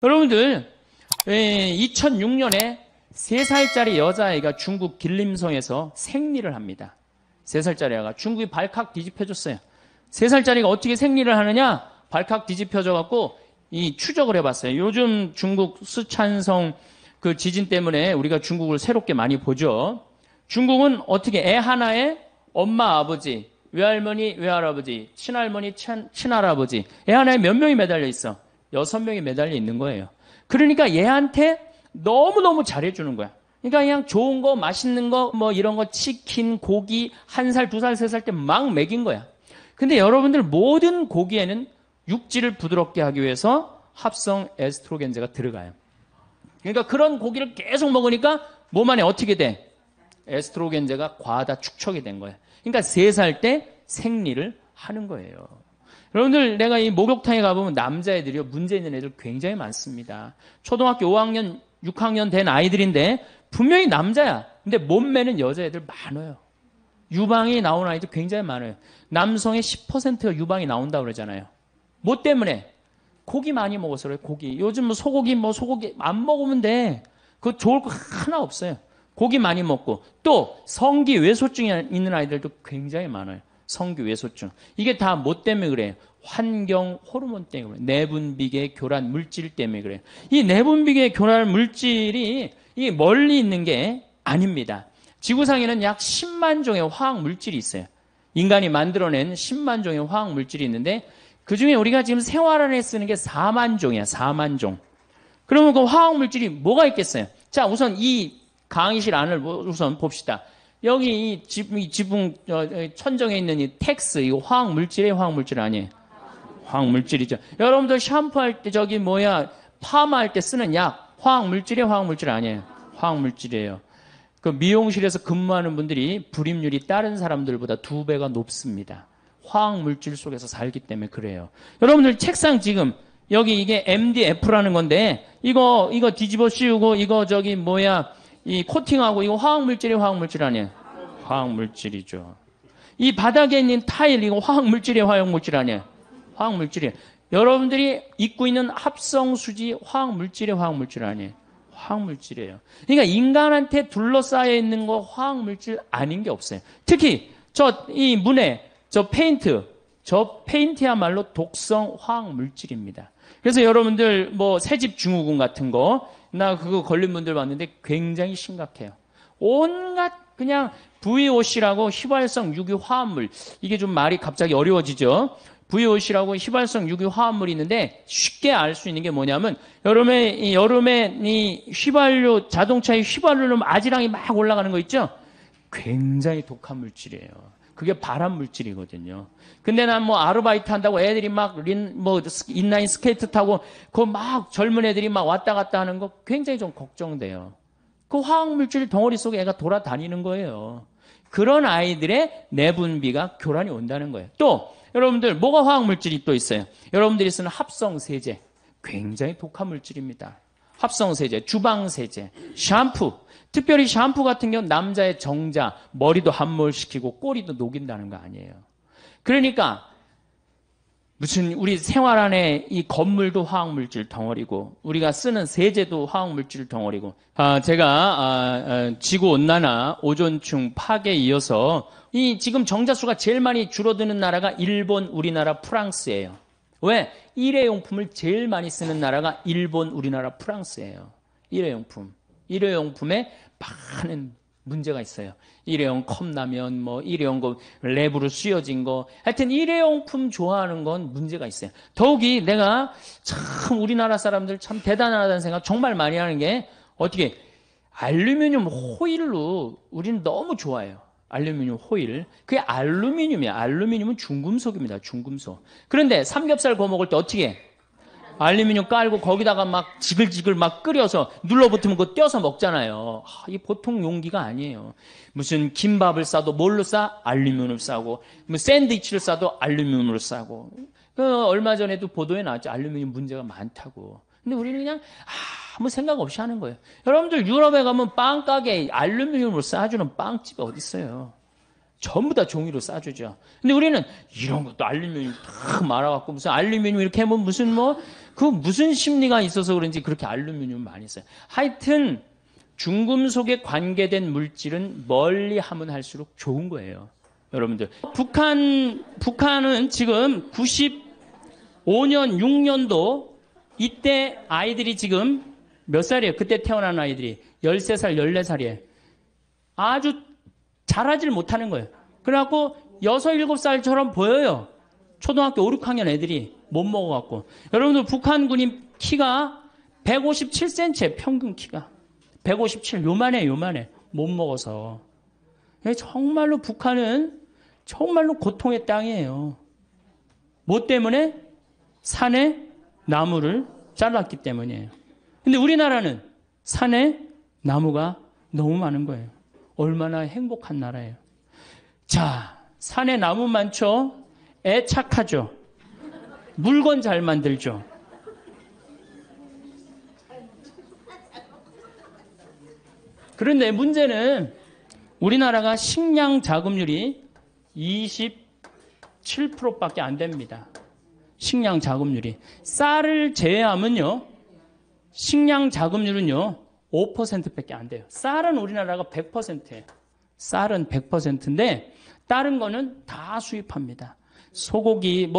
여러분들, 2006년에 3살짜리 여자아이가 중국 길림성에서 생리를 합니다. 3살짜리 아이가 중국이 발칵 뒤집혀졌어요. 3살짜리가 어떻게 생리를 하느냐? 발칵 뒤집혀져갖고 이 추적을 해봤어요. 요즘 중국 쓰촨성 그 지진 때문에 우리가 중국을 새롭게 많이 보죠. 중국은 어떻게 애 하나에 엄마, 아버지, 외할머니, 외할아버지, 친할머니, 친할아버지, 애 하나에 몇 명이 매달려 있어? 6명이 매달려 있는 거예요. 그러니까 얘한테 너무너무 잘해주는 거야. 그러니까 그냥 좋은 거, 맛있는 거, 뭐 이런 거, 치킨, 고기, 1살, 2살, 3살 때 막 먹인 거야. 근데 여러분들 모든 고기에는 육질을 부드럽게 하기 위해서 합성 에스트로겐제가 들어가요. 그러니까 그런 고기를 계속 먹으니까 몸 안에 어떻게 돼? 에스트로겐제가 과다 축적이 된 거예요. 그러니까 3살 때 생리를 하는 거예요. 여러분들, 내가 이 목욕탕에 가보면 남자애들이요, 문제 있는 애들 굉장히 많습니다. 초등학교 5학년, 6학년 된 아이들인데 분명히 남자야. 근데 몸매는 여자애들 많아요. 유방이 나오는 아이들 굉장히 많아요. 남성의 10%가 유방이 나온다고 그러잖아요. 뭐 때문에? 고기 많이 먹어서 그래요. 고기. 요즘 뭐 소고기 안 먹으면 돼. 그거 좋을 거 하나 없어요. 고기 많이 먹고. 또 성기 외소증이 있는 아이들도 굉장히 많아요. 성기 외소증. 이게 다 뭐 때문에 그래요? 환경 호르몬 때문에 그래요. 내분비계 교란 물질 때문에 그래요. 이 내분비계 교란 물질이 이 멀리 있는 게 아닙니다. 지구상에는 약 10만 종의 화학 물질이 있어요. 인간이 만들어낸 10만 종의 화학 물질이 있는데 그중에 우리가 지금 생활 안에 쓰는 게 4만 종이야. 4만 종. 그러면 그 화학 물질이 뭐가 있겠어요? 자, 우선 이 강의실 안을 우선 봅시다. 여기 이 지붕 천정에 있는 이 텍스, 이거 화학 물질이에요? 화학 물질 아니에요? 화학 물질이죠. 여러분들 샴푸할 때 파마할 때 쓰는 약 화학 물질이에요? 화학 물질 아니에요? 화학 물질이에요. 그 미용실에서 근무하는 분들이 불임률이 다른 사람들보다 2배가 높습니다. 화학 물질 속에서 살기 때문에 그래요. 여러분들 책상 지금 여기 이게 MDF라는 건데 이거 뒤집어 씌우고 이 코팅하고 이거 화학 물질이에요? 화학 물질 아니에요? 화학 물질이죠. 이 바닥에 있는 타일 이거 화학 물질이에요? 화학 물질 아니에요? 화학 물질이에요. 여러분들이 입고 있는 합성수지 화학 물질이에요? 화학 물질 아니에요? 화학 물질이에요. 그러니까 인간한테 둘러싸여 있는 거 화학 물질 아닌 게 없어요. 특히 이 문에 저 페인트야말로 독성 화학 물질입니다. 그래서 여러분들 뭐 새집 증후군 같은 거 나 그거 걸린 분들 봤는데 굉장히 심각해요. 온갖 그냥 VOC라고 휘발성 유기 화합물, 이게 좀 말이 갑자기 어려워지죠. VOC라고 휘발성 유기 화합물이 있는데 쉽게 알 수 있는 게 뭐냐면 여름에 이 휘발유 자동차의 휘발유로 아지랑이 막 올라가는 거 있죠. 굉장히 독한 물질이에요. 그게 발암 물질이거든요. 근데 난 뭐 아르바이트 한다고 애들이 막 인라인 스케이트 타고 그 막 젊은 애들이 막 왔다 갔다 하는 거 굉장히 좀 걱정돼요. 그 화학 물질 덩어리 속에 애가 돌아다니는 거예요. 그런 아이들의 내분비가 교란이 온다는 거예요. 또 여러분들 뭐가 화학 물질이 또 있어요? 여러분들이 쓰는 합성세제 굉장히 독한 물질입니다. 합성세제, 주방세제, 샴푸. 특별히 샴푸 같은 경우는 남자의 정자, 머리도 함몰시키고 꼬리도 녹인다는 거 아니에요. 그러니까 무슨 우리 생활 안에 이 건물도 화학물질 덩어리고 우리가 쓰는 세제도 화학물질 덩어리고 제가 지구온난화, 오존층 파괴에 이어서 이 지금 정자수가 제일 많이 줄어드는 나라가 일본, 우리나라, 프랑스예요. 왜? 일회용품을 제일 많이 쓰는 나라가 일본, 우리나라, 프랑스예요. 일회용품에 많은 문제가 있어요. 일회용 컵라면, 일회용 랩으로 씌워진 거. 하여튼 일회용품 좋아하는 건 문제가 있어요. 더욱이 내가 참 우리나라 사람들 참 대단하다는 생각 정말 많이 하는 게 어떻게 알루미늄 호일로 우리는 너무 좋아해요. 알루미늄 호일. 그게 알루미늄이야. 알루미늄은 중금속입니다. 중금속. 그런데 삼겹살 구워 먹을 때 어떻게 해? 알루미늄 깔고 거기다가 막 지글지글 막 끓여서 눌러붙으면 그거 떼어서 먹잖아요. 이 보통 용기가 아니에요. 무슨 김밥을 싸도 뭘로 싸? 알루미늄을 싸고, 뭐 샌드위치를 싸도 알루미늄으로 싸고. 얼마 전에도 보도에 나왔죠. 알루미늄 문제가 많다고. 근데 우리는 그냥 아무 생각 없이 하는 거예요. 여러분들 유럽에 가면 빵 가게에 알루미늄으로 싸주는 빵집이 어디 있어요? 전부 다 종이로 싸주죠. 근데 우리는 이런 것도 알루미늄 딱 말아갖고 무슨 알루미늄 이렇게 하면 무슨 그 무슨 심리가 있어서 그런지 그렇게 알루미늄 많이 써요. 하여튼 중금속에 관계된 물질은 멀리 하면 할수록 좋은 거예요. 여러분들. 북한은 지금 95년, 6년도 이때 아이들이 지금 몇 살이에요? 그때 태어난 아이들이 13살, 14살이에요. 아주 자라질 못하는 거예요. 그래갖고 6, 7살처럼 보여요. 초등학교 5, 6학년 애들이 못 먹어갖고. 여러분들 북한 군인 키가 157cm예요. 평균 키가. 157. 요만해. 못 먹어서. 정말로 북한은 정말로 고통의 땅이에요. 뭐 때문에? 산에 나무를 잘랐기 때문이에요. 근데 우리나라는 산에 나무가 너무 많은 거예요. 얼마나 행복한 나라예요. 자, 산에 나무 많죠? 애 착하죠? 물건 잘 만들죠? 그런데 문제는 우리나라가 식량 자급률이 27%밖에 안 됩니다. 식량 자급률이. 쌀을 제외하면요, 식량 자급률은요, 5%밖에 안 돼요. 쌀은 우리나라가 100%예요. 쌀은 100%인데, 다른 거는 다 수입합니다. 소고기,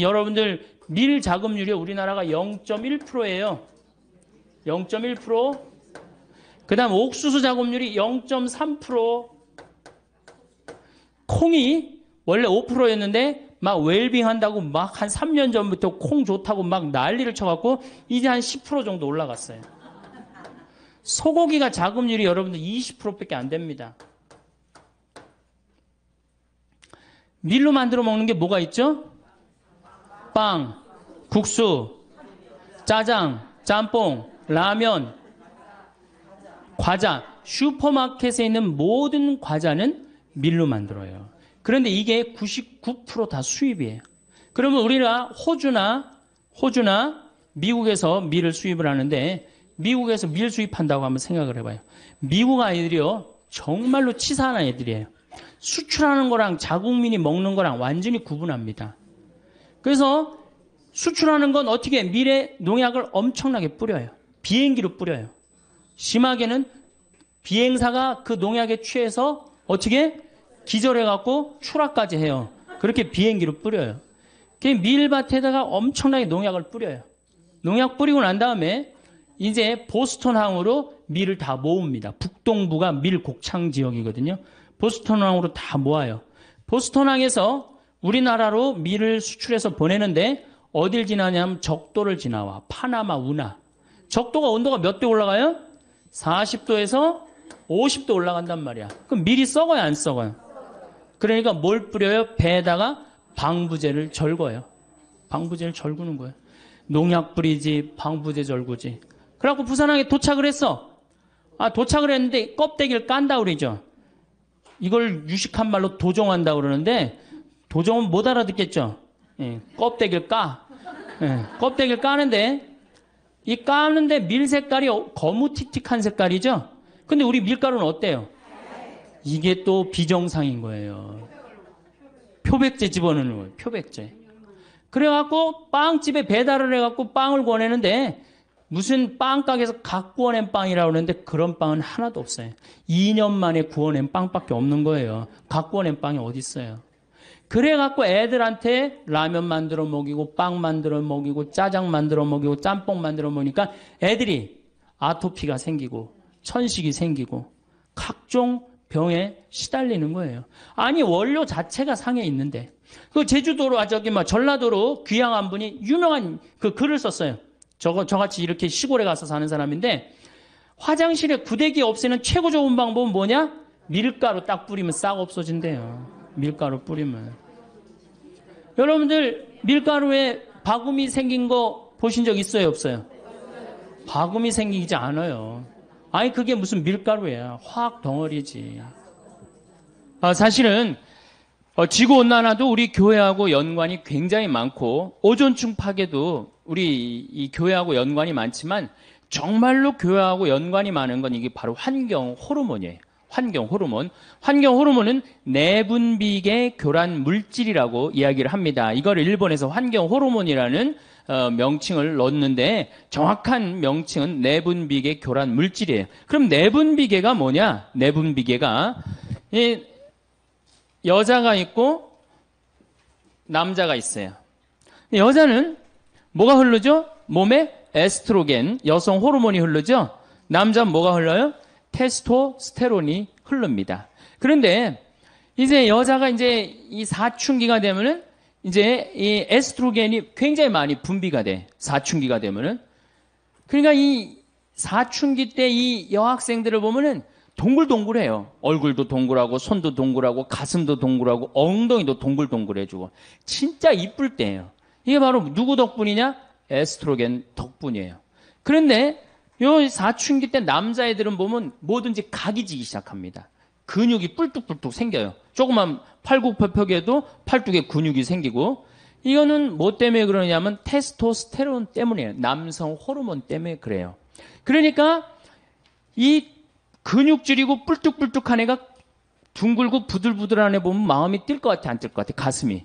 여러분들 밀 자급률이 우리나라가 0.1%예요. 0.1%. 그 다음 옥수수 자급률이 0.3%. 콩이 원래 5%였는데 막 웰빙 한다고 막 한 3년 전부터 콩 좋다고 막 난리를 쳐갖고 이제 한 10% 정도 올라갔어요. 소고기가 자급률이 여러분들 20%밖에 안 됩니다. 밀로 만들어 먹는 게 뭐가 있죠? 빵, 국수, 짜장, 짬뽕, 라면, 과자. 슈퍼마켓에 있는 모든 과자는 밀로 만들어요. 그런데 이게 99% 다 수입이에요. 그러면 우리가 호주나 미국에서 밀을 수입을 하는데, 미국에서 밀 수입한다고 한번 생각을 해봐요. 미국 아이들이요, 정말로 치사한 아이들이에요. 수출하는 거랑 자국민이 먹는 거랑 완전히 구분합니다. 그래서 수출하는 건 어떻게 밀에 농약을 엄청나게 뿌려요. 비행기로 뿌려요. 심하게는 비행사가 그 농약에 취해서 어떻게 기절해갖고 추락까지 해요. 그렇게 비행기로 뿌려요. 밀밭에다가 엄청나게 농약을 뿌려요. 농약 뿌리고 난 다음에 이제 보스턴항으로 밀을 다 모읍니다. 북동부가 밀 곡창 지역이거든요. 보스턴항으로 다 모아요. 보스턴항에서 우리나라로 밀을 수출해서 보내는데 어딜 지나냐면 적도를 지나와. 파나마, 운하. 적도가 온도가 몇 도 올라가요? 40도에서 50도 올라간단 말이야. 그럼 밀이 썩어요, 안 썩어요? 그러니까 뭘 뿌려요? 배에다가 방부제를 절거요. 방부제를 절구는 거예요. 농약 뿌리지, 방부제 절구지. 그래갖고 부산항에 도착을 했어. 도착을 했는데 껍데기를 깐다 그러죠. 이걸 유식한 말로 도종한다 그러는데, 도종은 못 알아듣겠죠. 껍데기를 까. 껍데기를 까는데, 이 까는데 밀 색깔이 거무틱틱한 색깔이죠. 근데 우리 밀가루는 어때요? 이게 또 비정상인 거예요. 표백제 집어넣는 거예요. 표백제. 그래갖고 빵집에 배달을 해갖고 빵을 권했는데 무슨 빵가게에서 각 구워낸 빵이라고 그러는데 그런 빵은 하나도 없어요. 2년 만에 구워낸 빵밖에 없는 거예요. 각 구워낸 빵이 어디 있어요. 그래갖고 애들한테 라면 만들어 먹이고 빵 만들어 먹이고 짜장 만들어 먹이고 짬뽕 만들어 먹으니까 애들이 아토피가 생기고 천식이 생기고 각종 병에 시달리는 거예요. 아니 원료 자체가 상해 있는데 그 제주도로 전라도로 귀향한 분이 유명한 그 글을 썼어요. 저같이 이렇게 시골에 가서 사는 사람인데 화장실에 구데기 없애는 최고 좋은 방법은 뭐냐? 밀가루 딱 뿌리면 싹 없어진대요. 밀가루 뿌리면. 여러분들 밀가루에 바구미 생긴 거 보신 적 있어요, 없어요? 바구미 생기지 않아요. 아니 그게 무슨 밀가루야. 화학 덩어리지. 사실은 지구온난화도 우리 교회하고 연관이 굉장히 많고 오존층 파괴도 우리 이 교회하고 연관이 많지만 정말로 교회하고 연관이 많은 건 이게 바로 환경 호르몬이에요. 환경 호르몬. 환경 호르몬은 내분비계 교란 물질이라고 이야기를 합니다. 이걸 일본에서 환경 호르몬이라는 명칭을 넣었는데 정확한 명칭은 내분비계 교란 물질이에요. 그럼 내분비계가 뭐냐? 내분비계가 여자가 있고 남자가 있어요. 여자는 뭐가 흐르죠? 몸에 에스트로겐, 여성 호르몬이 흐르죠? 남자는 뭐가 흘러요? 테스토스테론이 흐릅니다. 그런데 이제 여자가 이제 이 사춘기가 되면은 이제 이 에스트로겐이 굉장히 많이 분비가 돼. 사춘기가 되면은. 그러니까 이 사춘기 때 이 여학생들을 보면은 동글동글해요. 얼굴도 동글하고 손도 동글하고 가슴도 동글하고 엉덩이도 동글동글해지고 진짜 이쁠 때예요. 이게 바로 누구 덕분이냐? 에스트로겐 덕분이에요. 그런데 요 사춘기 때 남자애들은 보면 뭐든지 각이 지기 시작합니다. 근육이 뿔뚝뿔뚝 생겨요. 조그만 팔굽혀펴기에도 팔뚝에 근육이 생기고 이거는 뭐 때문에 그러냐면 테스토스테론 때문이에요. 남성 호르몬 때문에 그래요. 그러니까 이 근육질이고 뿔뚝뿔뚝한 애가 둥글고 부들부들한 애 보면 마음이 뛸 것 같아, 안 뛸 것 같아? 가슴이.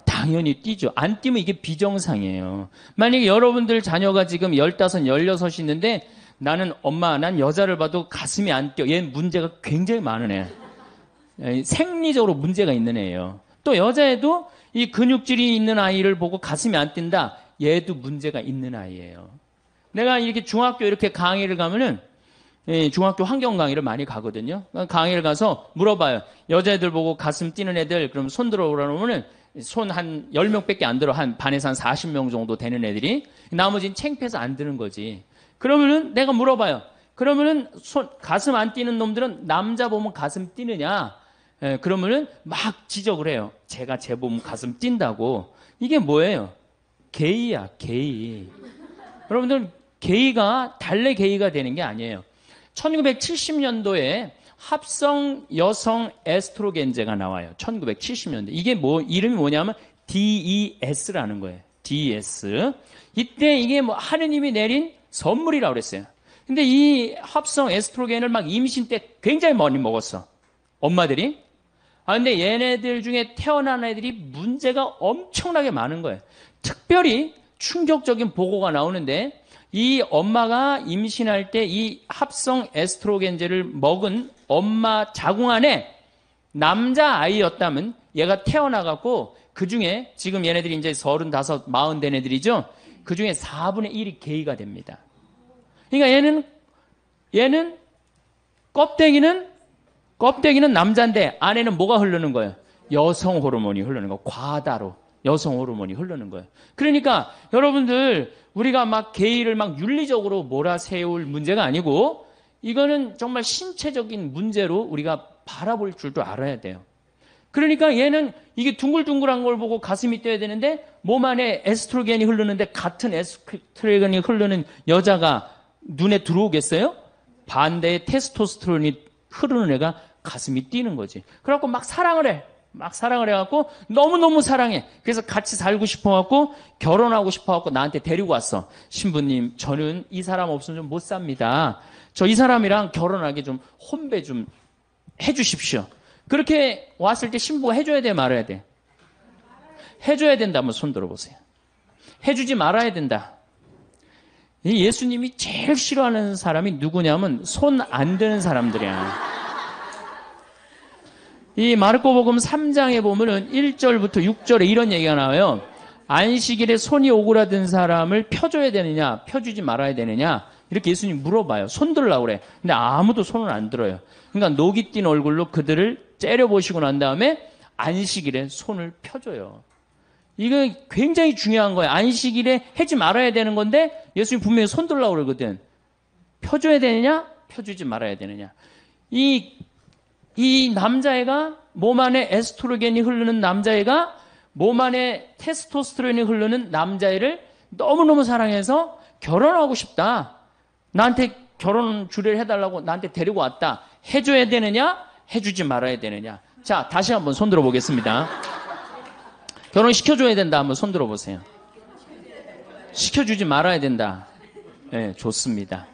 당연히 뛰죠. 안 뛰면 이게 비정상이에요. 만약에 여러분들 자녀가 지금 15, 16이 있는데 나는 엄마, 난 여자를 봐도 가슴이 안 뛰어. 얘는 문제가 굉장히 많은 애. 생리적으로 문제가 있는 애예요. 또 여자애도 이 근육질이 있는 아이를 보고 가슴이 안 뛴다. 얘도 문제가 있는 아이예요. 내가 이렇게 중학교 이렇게 강의를 가면은 중학교 환경 강의를 많이 가거든요. 강의를 가서 물어봐요. 여자애들 보고 가슴 뛰는 애들 그럼 손 들어오라면은 손 한 10명밖에 안 들어. 한 반에서 한 40명 정도 되는 애들이 나머지는 창피해서 안 드는 거지. 그러면은 내가 물어봐요. 그러면은 가슴 안 뛰는 놈들은 남자 보면 가슴 뛰느냐? 그러면은 막 지적을 해요. 제가 쟤 보면 가슴 뛴다고. 이게 뭐예요? 게이야, 게이. 여러분들 게이가 달래 게이가 되는 게 아니에요. 1970년도에 합성 여성 에스트로겐제가 나와요. 1970년대. 이게 이름이 뭐냐면 DES라는 거예요. DES. 이때 이게 하느님이 내린 선물이라고 그랬어요. 근데 이 합성 에스트로겐을 막 임신 때 굉장히 많이 먹었어. 엄마들이. 근데 얘네들 중에 태어난 애들이 문제가 엄청나게 많은 거예요. 특별히 충격적인 보고가 나오는데 이 엄마가 임신할 때 이 합성 에스트로겐제를 먹은 엄마 자궁 안에 남자 아이였다면 얘가 태어나갖고 그 중에 지금 얘네들이 이제 35, 40 된 애들이죠. 그 중에 4분의 1이 게이가 됩니다. 그러니까 얘는 껍데기는 남자인데 안에는 뭐가 흐르는 거예요? 여성 호르몬이 흐르는 거. 과다로 여성 호르몬이 흐르는 거예요. 그러니까 여러분들 우리가 막 게이를 막 윤리적으로 몰아세울 문제가 아니고 이거는 정말 신체적인 문제로 우리가 바라볼 줄도 알아야 돼요. 그러니까 얘는 이게 둥글둥글한 걸 보고 가슴이 뛰어야 되는데 몸 안에 에스트로겐이 흐르는데 같은 에스트로겐이 흐르는 여자가 눈에 들어오겠어요? 반대에 테스토스테론이 흐르는 애가 가슴이 뛰는 거지. 그래갖고 막 사랑을 해. 막 사랑을 해갖고 너무너무 사랑해. 그래서 같이 살고 싶어갖고 결혼하고 싶어갖고 나한테 데리고 왔어. 신부님, 저는 이 사람 없으면 좀 못 삽니다. 저 이 사람이랑 결혼하게 좀 혼배 좀 해주십시오. 그렇게 왔을 때 신부가 해줘야 돼, 말아야 돼? 해줘야 된다. 한번 손 들어보세요. 해주지 말아야 된다. 예수님이 제일 싫어하는 사람이 누구냐면 손 안 드는 사람들이야. 이 마르코복음 3장에 보면은 1절부터 6절에 이런 얘기가 나와요. 안식일에 손이 오그라든 사람을 펴줘야 되느냐, 펴주지 말아야 되느냐, 이렇게 예수님 물어봐요. 손 들으려고 그래. 근데 아무도 손을 안 들어요. 그러니까 녹이 띈 얼굴로 그들을 째려보시고 난 다음에 안식일에 손을 펴줘요. 이거 굉장히 중요한 거예요. 안식일에 하지 말아야 되는 건데 예수님 분명히 손 들으려고 그러거든. 펴줘야 되느냐, 펴주지 말아야 되느냐. 이 남자애가 몸 안에 에스트로겐이 흐르는 남자애가 몸 안에 테스토스테론이 흐르는 남자애를 너무너무 사랑해서 결혼하고 싶다. 나한테 결혼 주례를 해달라고 나한테 데리고 왔다. 해줘야 되느냐? 해주지 말아야 되느냐? 자, 다시 한번 손 들어보겠습니다. 결혼시켜줘야 된다. 한번 손 들어보세요. 시켜주지 말아야 된다. 네, 좋습니다.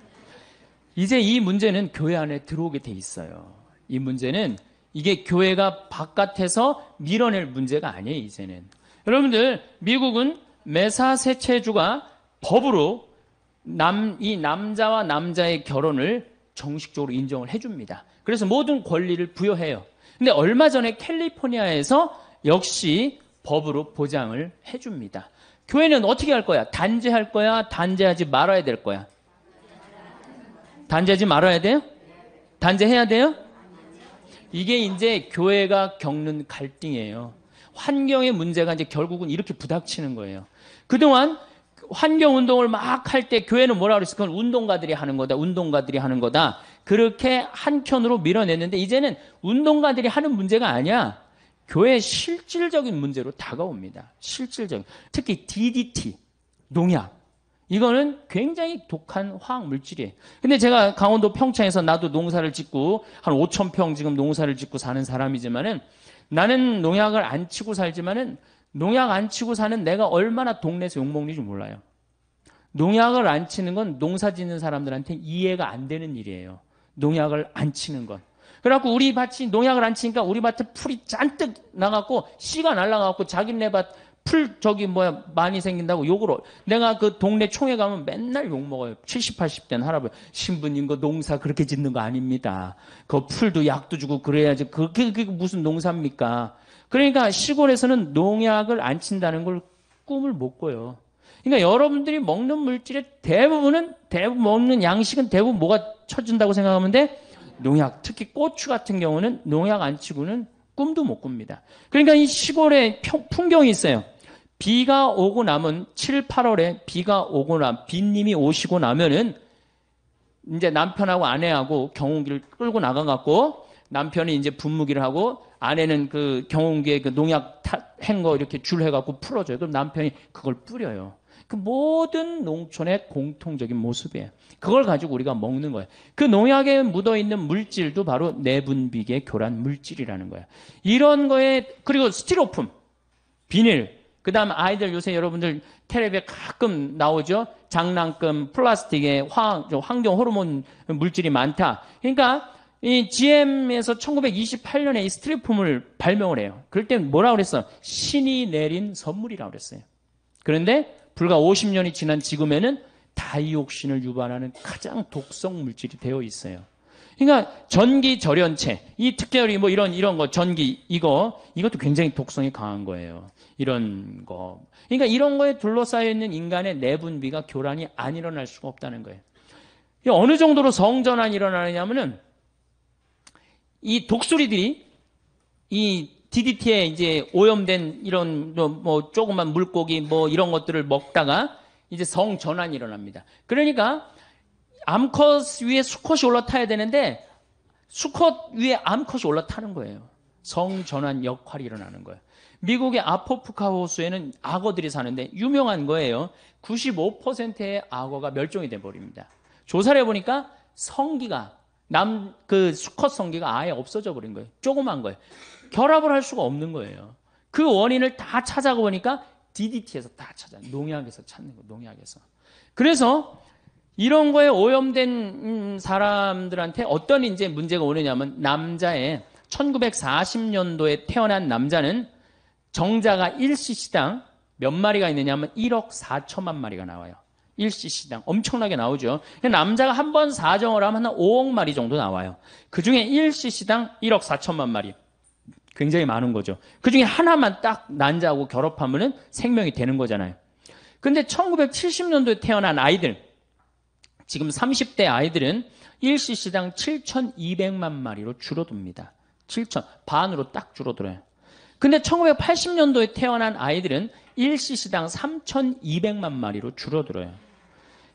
이제 이 문제는 교회 안에 들어오게 돼 있어요. 이 문제는 이게 교회가 바깥에서 밀어낼 문제가 아니에요, 이제는. 여러분들, 미국은 매사세체주가 법으로 이 남자와 남자의 결혼을 정식적으로 인정을 해줍니다. 그래서 모든 권리를 부여해요. 근데 얼마 전에 캘리포니아에서 역시 법으로 보장을 해줍니다. 교회는 어떻게 할 거야? 단죄할 거야? 단죄하지 말아야 될 거야? 단죄하지 말아야 돼요? 단죄해야 돼요? 이게 이제 교회가 겪는 갈등이에요. 환경의 문제가 이제 결국은 이렇게 부닥치는 거예요. 그동안 환경운동을 막 할 때 교회는 뭐라 그랬어요? 그건 운동가들이 하는 거다. 운동가들이 하는 거다. 그렇게 한켠으로 밀어냈는데 이제는 운동가들이 하는 문제가 아니야. 교회의 실질적인 문제로 다가옵니다. 실질적인. 특히 DDT, 농약. 이거는 굉장히 독한 화학 물질이에요. 근데 제가 강원도 평창에서 나도 농사를 짓고 한 5,000평 지금 농사를 짓고 사는 사람이지만은 나는 농약을 안 치고 살지만은 농약 안 치고 사는 내가 얼마나 동네에서 욕먹는지 몰라요. 농약을 안 치는 건 농사 짓는 사람들한테 이해가 안 되는 일이에요. 농약을 안 치는 건. 그래갖고 우리 밭이 농약을 안 치니까 우리 밭에 풀이 잔뜩 나갖고 씨가 날라가갖고 자기네 밭 풀 많이 생긴다고 욕을 내가 그 동네 총회 가면 맨날 욕 먹어요. 70, 80대는 할아버지 신부님 그 농사 그렇게 짓는 거 아닙니다. 그 풀도 약도 주고 그래야지 그게 무슨 농사입니까? 그러니까 시골에서는 농약을 안 친다는 걸 꿈을 못 꿔요. 그러니까 여러분들이 먹는 물질의 대부분 먹는 양식은 대부분 뭐가 쳐준다고 생각하면 돼? 농약. 특히 고추 같은 경우는 농약 안 치고는 꿈도 못 꿉니다. 그러니까 이 시골에 풍경이 있어요. 비가 오고 나면 7, 8월에 비가 오고 비님이 오시고 나면은 이제 남편하고 아내하고 경운기를 끌고 나가갖고 남편이 이제 분무기를 하고 아내는 그 경운기에 그 농약 한 거 이렇게 줄 해갖고 풀어줘요. 그럼 남편이 그걸 뿌려요. 그 모든 농촌의 공통적인 모습이에요. 그걸 가지고 우리가 먹는 거예요. 그 농약에 묻어있는 물질도 바로 내분비계 교란 물질이라는 거예요. 이런 거에 그리고 스티로폼, 비닐, 그 다음 아이들 요새 여러분들 텔레비에 가끔 나오죠. 장난감, 플라스틱에 환경 호르몬 물질이 많다. 그러니까 이 GM에서 1928년에 이 스티로폼을 발명을 해요. 그럴 때 뭐라고 그랬어? 신이 내린 선물이라고 그랬어요. 그런데 불과 50년이 지난 지금에는 다이옥신을 유발하는 가장 독성 물질이 되어 있어요. 그러니까 전기 절연체, 이 특별히 뭐 이런 거 전기 이것도 굉장히 독성이 강한 거예요. 이런 거. 그러니까 이런 거에 둘러싸여 있는 인간의 내분비가 교란이 안 일어날 수가 없다는 거예요. 어느 정도로 성전환이 일어나느냐면은 이 독수리들이 이 DDT에 이제 오염된 이런 뭐 조그만 물고기 뭐 이런 것들을 먹다가 이제 성전환이 일어납니다. 그러니까 암컷 위에 수컷이 올라타야 되는데 수컷 위에 암컷이 올라타는 거예요. 성전환 역할이 일어나는 거예요. 미국의 아포프카 호수에는 악어들이 사는데 유명한 거예요. 95%의 악어가 멸종이 돼 버립니다. 조사를 해보니까 성기가 그 수컷 성기가 아예 없어져 버린 거예요. 조그만 거예요. 결합을 할 수가 없는 거예요. 그 원인을 다 찾아보니까 DDT에서 다 농약에서 찾는 거예요. 농약에서. 그래서 이런 거에 오염된 사람들한테 어떤 이제 문제가 오느냐면 남자의 1940년도에 태어난 남자는 정자가 1cc당 몇 마리가 있느냐면 1억 4천만 마리가 나와요. 1cc당 엄청나게 나오죠. 남자가 한 번 사정을 하면 한 5억 마리 정도 나와요. 그중에 1cc당 1억 4천만 마리. 굉장히 많은 거죠. 그중에 하나만 딱 난자하고 결합하면 생명이 되는 거잖아요. 근데 1970년도에 태어난 아이들, 지금 30대 아이들은 1cc당 7,200만 마리로 줄어듭니다. 7천, 반으로 딱 줄어들어요. 근데 1980년도에 태어난 아이들은 1cc당 3,200만 마리로 줄어들어요.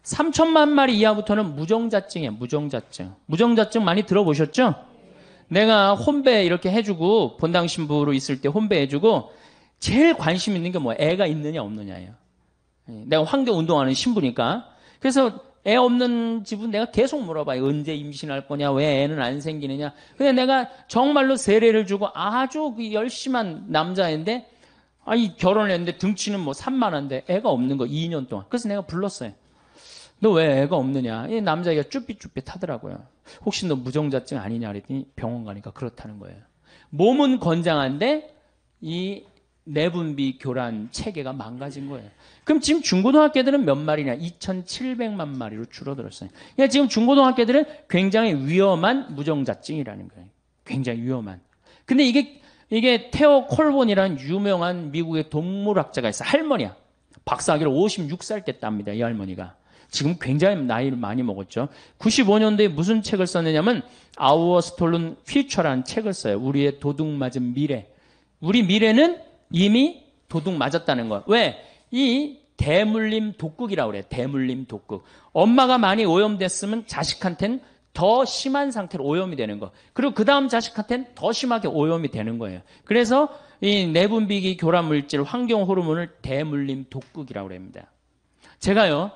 3천만 마리 이하부터는 무정자증이에요. 무정자증. 무정자증 많이 들어보셨죠? 내가 혼배 이렇게 해주고 본당 신부로 있을 때 혼배 해주고 제일 관심 있는 게 뭐야? 애가 있느냐 없느냐예요. 내가 환경 운동하는 신부니까. 그래서 애 없는 집은 내가 계속 물어봐요. 언제 임신할 거냐? 왜 애는 안 생기느냐? 근데 내가 정말로 세례를 주고 아주 열심한 남자인데 결혼을 했는데 등치는 뭐 산만한데 애가 없는 거 2년 동안. 그래서 내가 불렀어요. 너 왜 애가 없느냐? 이 남자애가 쭈삣쭈삣하더라고요. 혹시 너 무정자증 아니냐 그랬더니 병원 가니까 그렇다는 거예요. 몸은 건장한데 이 내분비 교란 체계가 망가진 거예요. 그럼 지금 중고등학교들은 몇 마리냐? 2,700만 마리로 줄어들었어요. 그러니까 지금 중고등학교들은 굉장히 위험한 무정자증이라는 거예요. 굉장히 위험한. 근데 이게 테오 콜본이라는 유명한 미국의 동물학자가 있어요. 할머니야. 박사학위를 56살 때 땁니다. 이 할머니가. 지금 굉장히 나이를 많이 먹었죠. 95년도에 무슨 책을 썼느냐면 Our Stolen Future라는 책을 써요. 우리의 도둑 맞은 미래. 우리 미래는 이미 도둑 맞았다는 거야. 왜? 이 대물림 독극이라고 그래요. 대물림 독극. 엄마가 많이 오염됐으면 자식한테는 더 심한 상태로 오염이 되는 거. 그리고 그 다음 자식한테는 더 심하게 오염이 되는 거예요. 그래서 이 내분비기 교란 물질, 환경 호르몬을 대물림 독극이라고 합니다. 제가요,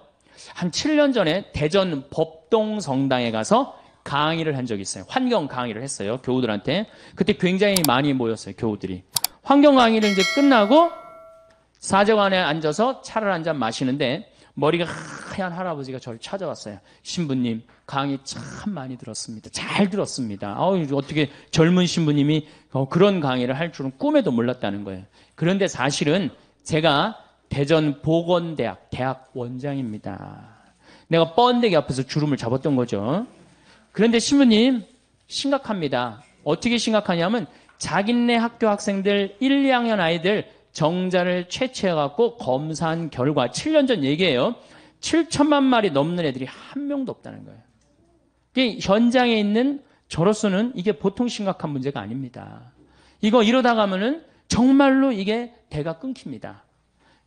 한 7년 전에 대전 법동성당에 가서 강의를 한 적이 있어요. 환경 강의를 했어요. 교우들한테. 그때 굉장히 많이 모였어요. 교우들이. 환경 강의를 이제 끝나고 사제관에 앉아서 차를 한 잔 마시는데 머리가 하얀 할아버지가 저를 찾아왔어요. 신부님, 강의 참 많이 들었습니다. 잘 들었습니다. 어떻게 젊은 신부님이 그런 강의를 할 줄은 꿈에도 몰랐다는 거예요. 그런데 사실은 제가 대전 보건대학 대학 원장입니다. 내가 뻔데기 앞에서 주름을 잡았던 거죠. 그런데 신부님, 심각합니다. 어떻게 심각하냐면 자기네 학교 학생들 1, 2학년 아이들 정자를 채취해갖고 검사한 결과 7년 전 얘기예요. 7천만 마리 넘는 애들이 한 명도 없다는 거예요. 현장에 있는 저로서는 이게 보통 심각한 문제가 아닙니다. 이러다 가면은 정말로 이게 대가 끊깁니다.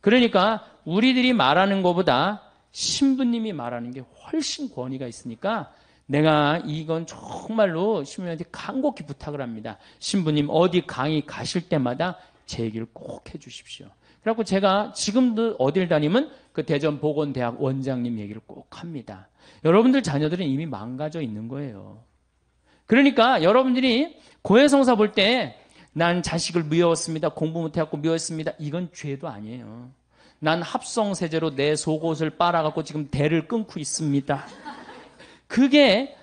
그러니까 우리들이 말하는 것보다 신부님이 말하는 게 훨씬 권위가 있으니까 내가 이건 정말로 신부님한테 간곡히 부탁을 합니다. 신부님 어디 강의 가실 때마다 제 얘기를 꼭 해주십시오. 그래갖고 제가 지금도 어딜 다니면 그 대전보건대학 원장님 얘기를 꼭 합니다. 여러분들 자녀들은 이미 망가져 있는 거예요. 그러니까 여러분들이 고해성사 볼 때 난 자식을 미워했습니다. 공부 못해갖고 미워했습니다. 이건 죄도 아니에요. 난 합성세제로 내 속옷을 빨아갖고 지금 대를 끊고 있습니다. 그게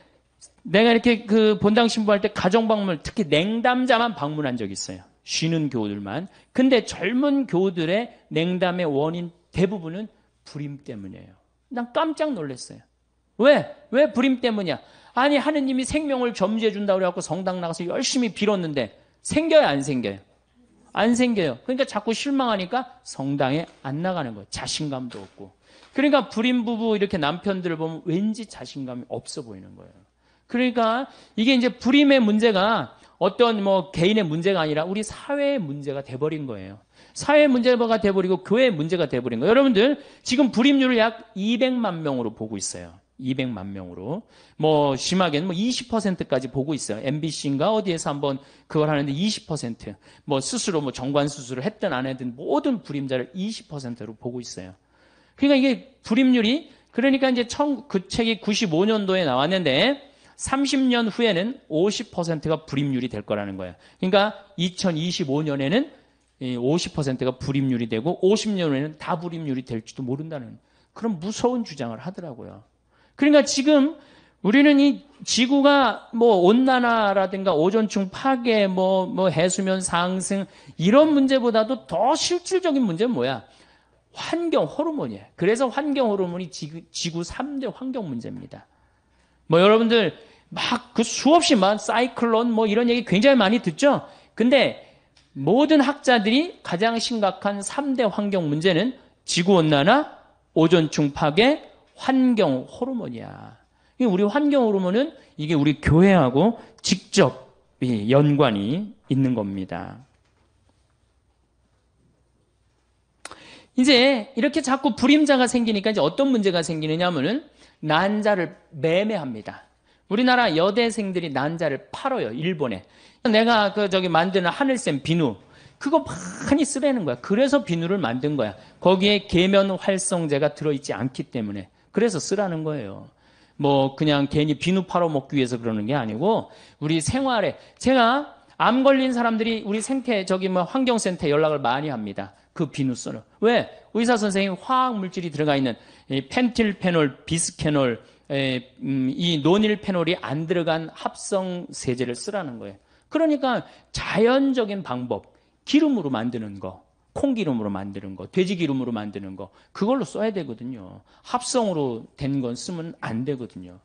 내가 이렇게 그 본당 신부할 때 가정방문, 특히 냉담자만 방문한 적이 있어요. 쉬는 교우들만. 근데 젊은 교우들의 냉담의 원인 대부분은 불임 때문이에요. 난 깜짝 놀랐어요. 왜? 왜 불임 때문이야? 아니 하느님이 생명을 점지해 준다고 그래갖고 성당 나가서 열심히 빌었는데 생겨요 안 생겨요? 안 생겨요. 그러니까 자꾸 실망하니까 성당에 안 나가는 거예요. 자신감도 없고. 그러니까 불임 부부 이렇게 남편들을 보면 왠지 자신감이 없어 보이는 거예요. 그러니까 이게 이제 불임의 문제가 어떤 개인의 문제가 아니라 우리 사회의 문제가 돼버린 거예요. 사회의 문제가 돼버리고 교회의 문제가 돼버린 거예요. 여러분들 지금 불임률을 약 200만 명으로 보고 있어요. 200만 명으로. 심하게는 20%까지 보고 있어요. MBC인가 어디에서 한번 그걸 하는데 20%. 스스로 정관 수술을 했든 안 했든 모든 불임자를 20%로 보고 있어요. 그러니까 이게 불임률이 그러니까 이제 그 책이 95년도에 나왔는데 30년 후에는 50%가 불임률이 될 거라는 거예요. 그러니까 2025년에는 50%가 불임률이 되고 50년 후에는 다 불임률이 될지도 모른다는 그런 무서운 주장을 하더라고요. 그러니까 지금 우리는 이 지구가 온난화라든가 오존층 파괴, 해수면 상승 이런 문제보다도 더 실질적인 문제는 뭐야? 환경 호르몬이에요. 그래서 환경 호르몬이 지구 3대 환경 문제입니다. 여러분들 그 수없이 사이클론 이런 얘기 굉장히 많이 듣죠? 근데 모든 학자들이 가장 심각한 3대 환경 문제는 지구온난화, 오존층 파괴, 환경 호르몬이야. 우리 환경 호르몬은 이게 우리 교회하고 직접 연관이 있는 겁니다. 이제 이렇게 자꾸 불임자가 생기니까 이제 어떤 문제가 생기느냐 하면은 난자를 매매합니다. 우리나라 여대생들이 난자를 팔아요, 일본에. 내가 만드는 하늘샘 비누, 그거 많이 쓰라는 거야. 그래서 비누를 만든 거야. 거기에 계면 활성제가 들어있지 않기 때문에. 그래서 쓰라는 거예요. 그냥 괜히 비누 팔아먹기 위해서 그러는 게 아니고, 우리 생활에, 제가 암 걸린 사람들이 우리 환경센터에 연락을 많이 합니다. 그 비누 쓰는. 왜? 의사 선생님 화학 물질이 들어가 있는 펜틸페놀, 비스케놀, 이 노닐페놀이 안 들어간 합성 세제를 쓰라는 거예요. 그러니까 자연적인 방법, 기름으로 만드는 거. 콩기름으로 만드는 거, 돼지기름으로 만드는 거, 그걸로 써야 되거든요. 합성으로 된 건 쓰면 안 되거든요.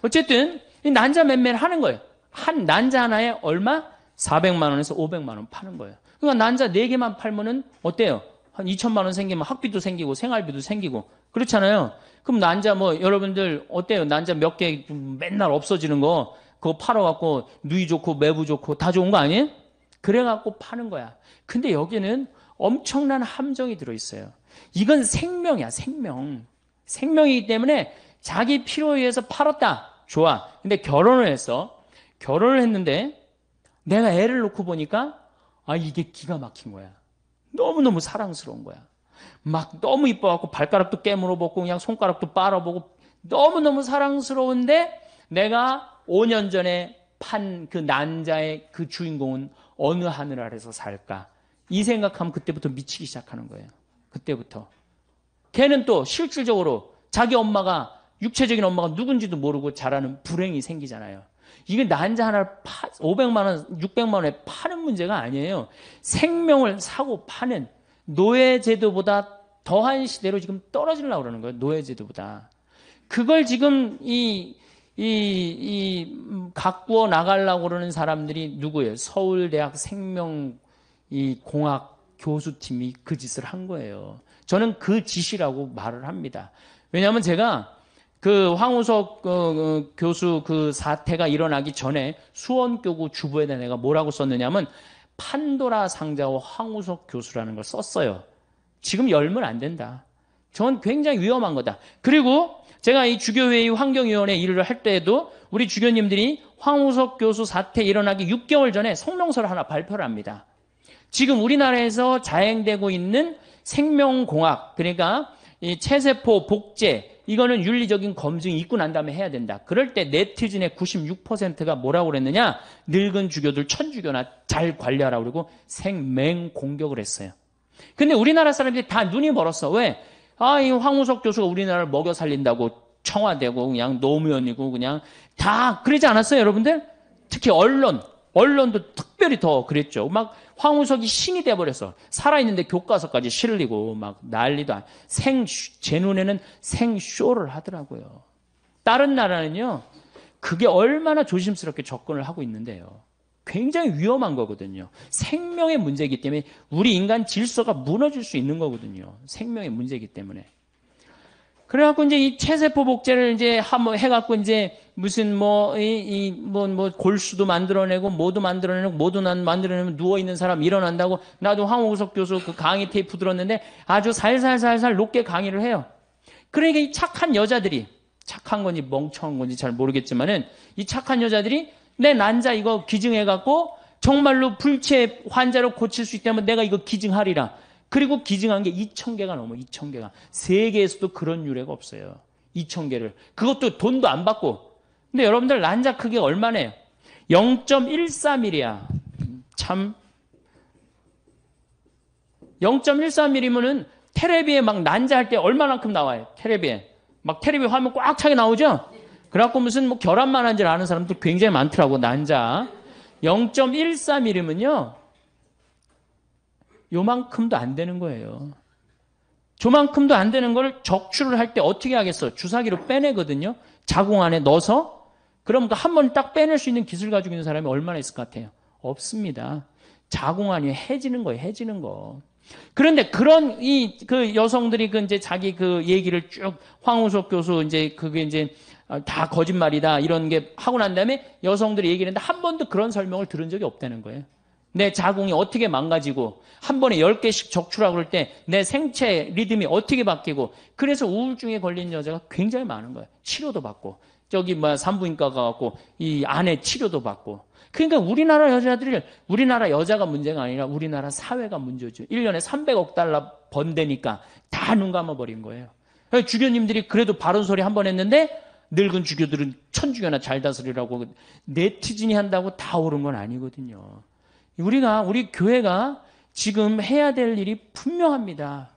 어쨌든 이 난자 매매를 하는 거예요. 한 난자 하나에 얼마? 400만 원에서 500만 원 파는 거예요. 그러니까 난자 4개만 팔면은 어때요? 한 2천만 원 생기면 학비도 생기고 생활비도 생기고 그렇잖아요. 그럼 난자 뭐 여러분들 어때요? 난자 몇 개 맨날 없어지는 거 그거 팔아갖고 누이 좋고 매부 좋고 다 좋은 거 아니에요? 그래갖고 파는 거야. 근데 여기는 엄청난 함정이 들어있어요. 이건 생명이야, 생명. 생명이기 때문에 자기 필요에 의해서 팔았다. 좋아. 근데 결혼을 했어. 결혼을 했는데 내가 애를 놓고 보니까 이게 기가 막힌 거야. 너무너무 사랑스러운 거야. 막 너무 이뻐갖고 발가락도 깨물어 보고 그냥 손가락도 빨아보고 너무너무 사랑스러운데 내가 5년 전에 판 그 난자의 그 주인공은 어느 하늘 아래서 살까? 이 생각하면 그때부터 미치기 시작하는 거예요. 그때부터. 걔는 또 실질적으로 자기 엄마가 육체적인 엄마가 누군지도 모르고 자라는 불행이 생기잖아요. 이게 난자 하나를 500만 원, 600만 원에 파는 문제가 아니에요. 생명을 사고 파는 노예제도보다 더한 시대로 지금 떨어지려고 그러는 거예요. 노예제도보다. 그걸 지금 가꾸어 나가려고 그러는 사람들이 누구예요? 서울대학 생명공학 교수팀이 그 짓을 한 거예요. 저는 그 짓이라고 말을 합니다. 왜냐하면 제가 그 황우석 교수 그 사태가 일어나기 전에 수원교구 주부에다 내가 뭐라고 썼느냐면 판도라 상자와 황우석 교수라는 걸 썼어요. 지금 열면 안 된다. 저건 굉장히 위험한 거다. 그리고 제가 이 주교회의 환경위원회 일을 할 때에도 우리 주교님들이 황우석 교수 사태 일어나기 6개월 전에 성명서를 하나 발표를 합니다. 지금 우리나라에서 자행되고 있는 생명공학, 그러니까 이 체세포 복제, 이거는 윤리적인 검증이 있고 난 다음에 해야 된다. 그럴 때 네티즌의 96%가 뭐라고 그랬느냐? 늙은 주교들 천주교나 잘 관리하라고 그러고 생맹 공격을 했어요. 근데 우리나라 사람들이 다 눈이 멀었어. 왜? 이 황우석 교수가 우리나라를 먹여 살린다고 청와대고 그냥 노무현이고 그냥 다 그러지 않았어요, 여러분들? 특히 언론도 특별히 더 그랬죠. 막 황우석이 신이 돼버렸어. 살아있는데 교과서까지 실리고 막 난리도 아니고 제 눈에는 생쇼를 하더라고요. 다른 나라는요, 그게 얼마나 조심스럽게 접근을 하고 있는데요. 굉장히 위험한 거거든요. 생명의 문제이기 때문에 우리 인간 질서가 무너질 수 있는 거거든요. 생명의 문제이기 때문에. 그래갖고 이제 이 체세포 복제를 이제 한번 해갖고 이제 무슨 골수도 만들어내고 뭐도 만들어내고 뭐도 만들어내면 누워있는 사람 일어난다고 나도 황우석 교수 그 강의 테이프 들었는데 아주 살살살살 높게 강의를 해요. 그러니까 이 착한 여자들이 착한 건지 멍청한 건지 잘 모르겠지만은 이 착한 여자들이 내 난자 이거 기증해갖고 정말로 불체 환자로 고칠 수 있다면 내가 이거 기증하리라. 그리고 기증한 게 2,000개가 넘어, 2,000개가. 세계에서도 그런 유례가 없어요. 2,000개를. 그것도 돈도 안 받고. 근데 여러분들 난자 크기가 얼마네요? 0.14mm야. 참. 0.14mm면은 테레비에 막 난자할 때 얼마만큼 나와요? 테레비에. 막 테레비 화면 꽉 차게 나오죠? 그래갖고 무슨 뭐 결함만 줄 아는 사람들 굉장히 많더라고, 난자. 0.14mm면요. 요만큼도 안 되는 거예요. 저만큼도 안 되는 걸 적출을 할 때 어떻게 하겠어? 주사기로 빼내거든요. 자궁 안에 넣어서. 그럼 한 번 딱 빼낼 수 있는 기술 가지고 있는 사람이 얼마나 있을 것 같아요? 없습니다. 자궁 안이 해지는 거예요. 해지는 거. 그런데 그런 그 여성들이 이제 자기 그 얘기를 쭉 황우석 교수 이제 그게 이제 다 거짓말이다 이런 게 하고 난 다음에 여성들이 얘기를 했는데 한 번도 그런 설명을 들은 적이 없다는 거예요. 내 자궁이 어떻게 망가지고 한 번에 10개씩 적출하고 그럴 때 내 생체 리듬이 어떻게 바뀌고 그래서 우울증에 걸린 여자가 굉장히 많은 거예요. 치료도 받고 산부인과 가갖고 이 안에 치료도 받고. 그러니까 우리나라 여자가 문제가 아니라 우리나라 사회가 문제죠. 1년에 300억 달러 번대니까 다 눈 감아버린 거예요. 주교님들이 그래도 바른 소리 한 번 했는데 늙은 주교들은 천주교나 잘 다스리라고 네티즌이 한다고 다 옳은 건 아니거든요. 우리 교회가 지금 해야 될 일이 분명합니다.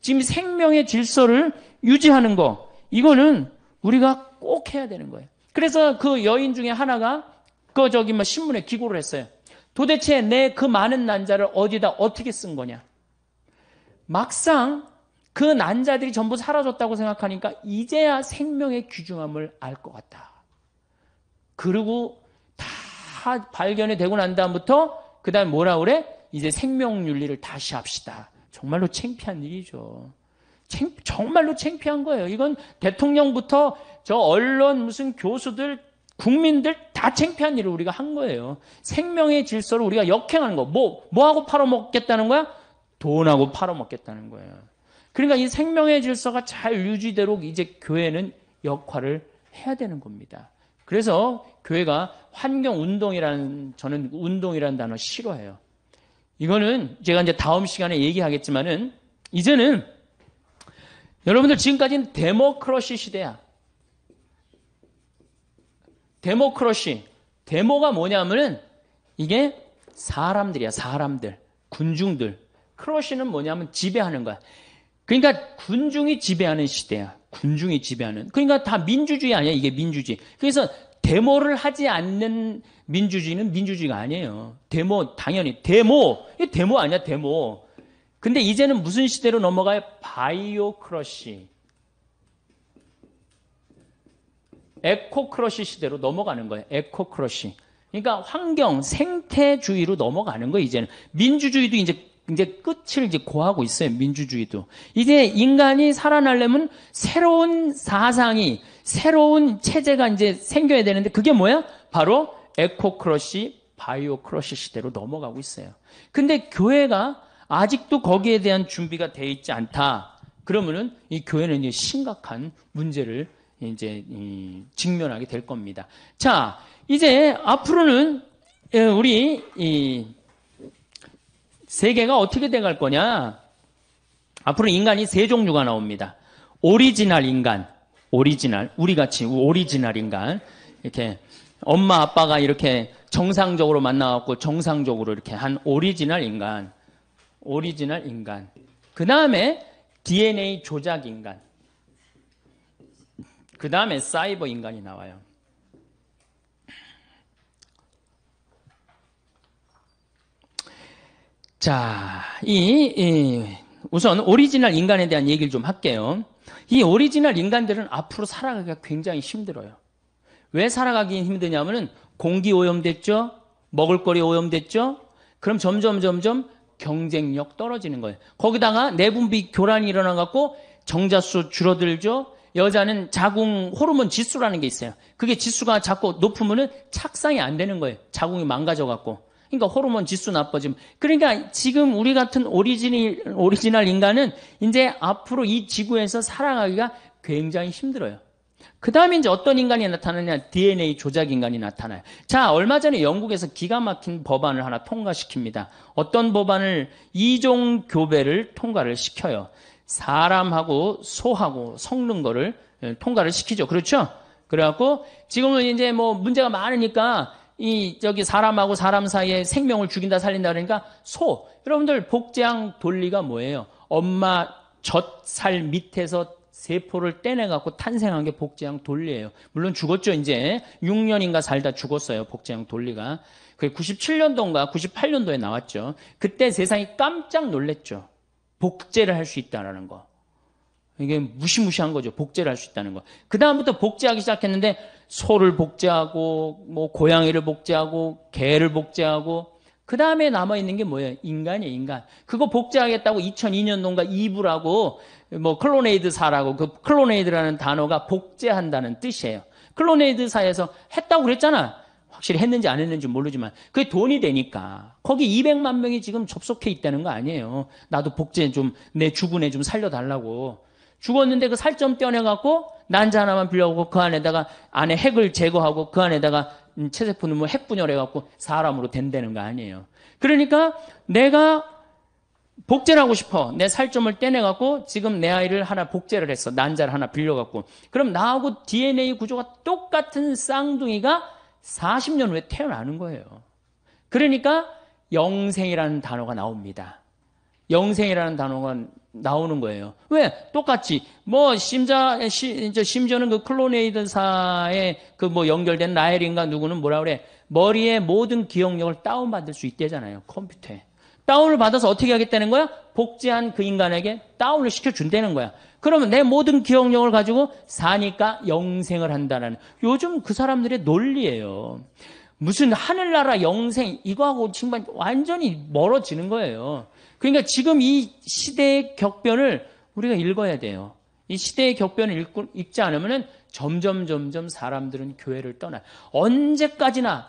지금 생명의 질서를 유지하는 거, 이거는 우리가 꼭 해야 되는 거예요. 그래서 그 여인 중에 하나가 신문에 기고를 했어요. 도대체 내 그 많은 난자를 어디다 어떻게 쓴 거냐? 막상 그 난자들이 전부 사라졌다고 생각하니까 이제야 생명의 귀중함을 알 것 같다. 그리고 다 발견이 되고 난 다음부터 그 다음에 뭐라 그래? 이제 생명윤리를 다시 합시다. 정말로 창피한 일이죠. 정말로 창피한 거예요. 이건 대통령부터 저 언론 무슨 교수들 국민들 다 창피한 일을 우리가 한 거예요. 생명의 질서를 우리가 역행하는 거. 뭐하고 팔아먹겠다는 거야? 돈하고 팔아먹겠다는 거예요. 그러니까 이 생명의 질서가 잘 유지되도록 이제 교회는 역할을 해야 되는 겁니다. 그래서 교회가 환경운동이라는, 저는 운동이라는 단어 싫어해요. 이거는 제가 이제 다음 시간에 얘기하겠지만은, 이제는 여러분들 지금까지는 데모크러시 시대야. 데모크러시. 데모가 뭐냐면은 이게 사람들이야, 사람들. 군중들. 크러시는 뭐냐면 지배하는 거야. 그러니까 군중이 지배하는 시대야. 군중이 지배하는. 그러니까 다 민주주의 아니야, 이게 민주주의. 그래서 데모를 하지 않는 민주주의는 민주주의가 아니에요. 데모, 당연히. 이게 데모 아니야, 데모. 근데 이제는 무슨 시대로 넘어가요? 바이오크러시. 에코크러시 시대로 넘어가는 거예요. 에코크러시. 그러니까 환경, 생태주의로 넘어가는 거예요, 이제는. 민주주의도 이제 끝을 이제 고하고 있어요, 민주주의도. 이제 인간이 살아나려면 새로운 사상이, 새로운 체제가 이제 생겨야 되는데 그게 뭐야? 바로 에코크러시, 바이오크러시 시대로 넘어가고 있어요. 근데 교회가 아직도 거기에 대한 준비가 돼 있지 않다. 그러면은 이 교회는 이제 심각한 문제를 이제 직면하게 될 겁니다. 자, 이제 앞으로는 우리 이 세계가 어떻게 돼갈 거냐? 앞으로 인간이 세 종류가 나옵니다. 오리지널 인간, 오리지널, 우리같이 오리지널 인간. 이렇게 엄마 아빠가 이렇게 정상적으로 만나갖고 정상적으로 이렇게 한 오리지널 인간. 오리지널 인간. 그 다음에 DNA 조작 인간. 그 다음에 사이버 인간이 나와요. 자, 우선 오리지널 인간에 대한 얘기를 좀 할게요. 이 오리지널 인간들은 앞으로 살아가기가 굉장히 힘들어요. 왜 살아가기 힘드냐면은 공기 오염됐죠? 먹을거리 오염됐죠? 그럼 점점 경쟁력 떨어지는 거예요. 거기다가 내분비 교란이 일어나갖고 정자수 줄어들죠? 여자는 자궁 호르몬 지수라는 게 있어요. 그게 지수가 자꾸 높으면은 착상이 안 되는 거예요. 자궁이 망가져갖고. 그러니까 호르몬 지수 나빠지면. 그러니까 지금 우리 같은 오리지널 인간은 이제 앞으로 이 지구에서 살아가기가 굉장히 힘들어요. 그 다음에 이제 어떤 인간이 나타나냐? DNA 조작 인간이 나타나요. 자, 얼마 전에 영국에서 기가 막힌 법안을 하나 통과시킵니다. 어떤 법안을? 이종 교배를 통과를 시켜요. 사람하고 소하고 섞는 거를 통과를 시키죠. 그렇죠? 그래갖고 지금은 이제 뭐 문제가 많으니까 저기 사람하고 사람 사이에 생명을 죽인다 살린다 그러니까 여러분들 복제양 돌리가 뭐예요? 엄마 젖살 밑에서 세포를 떼내갖고 탄생한 게 복제양 돌리예요. 물론 죽었죠, 이제. 6년인가 살다 죽었어요, 복제양 돌리가. 그게 97년도인가 98년도에 나왔죠. 그때 세상이 깜짝 놀랐죠. 복제를 할 수 있다는 거. 이게 무시무시한 거죠. 복제를 할 수 있다는 거. 그 다음부터 복제하기 시작했는데 소를 복제하고 뭐 고양이를 복제하고 개를 복제하고 그 다음에 남아있는 게 뭐예요? 인간이에요, 인간. 그거 복제하겠다고 2002년도인가 이브라고 뭐 클로네이드사라고 그 클로네이드라는 단어가 복제한다는 뜻이에요. 클로네이드사에서 했다고 그랬잖아. 확실히 했는지 안 했는지 모르지만 그게 돈이 되니까 거기 200만 명이 지금 접속해 있다는 거 아니에요. 나도 복제 좀 내 죽은 애 좀 살려달라고. 죽었는데 그 살 좀 떼어내갖고 난자 하나만 빌려오고 그 안에다가 안에 핵을 제거하고 그 안에다가 체세포 넣으면 핵 분열해갖고 사람으로 된다는 거 아니에요. 그러니까 내가 복제를 하고 싶어. 내 살점을 떼내갖고 지금 내 아이를 하나 복제를 했어. 난자를 하나 빌려갖고. 그럼 나하고 DNA 구조가 똑같은 쌍둥이가 40년 후에 태어나는 거예요. 그러니까 영생이라는 단어가 나옵니다. 영생이라는 단어가 나오는 거예요. 왜? 똑같이. 뭐, 심지어는 그 클로네이드사에 그 뭐 연결된 라헬인가 누구는 뭐라 그래? 머리에 모든 기억력을 다운받을 수 있대잖아요. 컴퓨터에. 다운을 받아서 어떻게 하겠다는 거야? 복제한 그 인간에게 다운을 시켜준다는 거야. 그러면 내 모든 기억력을 가지고 사니까 영생을 한다는, 요즘 그 사람들의 논리예요. 무슨 하늘나라 영생 이거하고 정말 완전히 멀어지는 거예요. 그러니까 지금 이 시대의 격변을 우리가 읽어야 돼요. 이 시대의 격변을 읽지 않으면은 점점 사람들은 교회를 떠나요. 언제까지나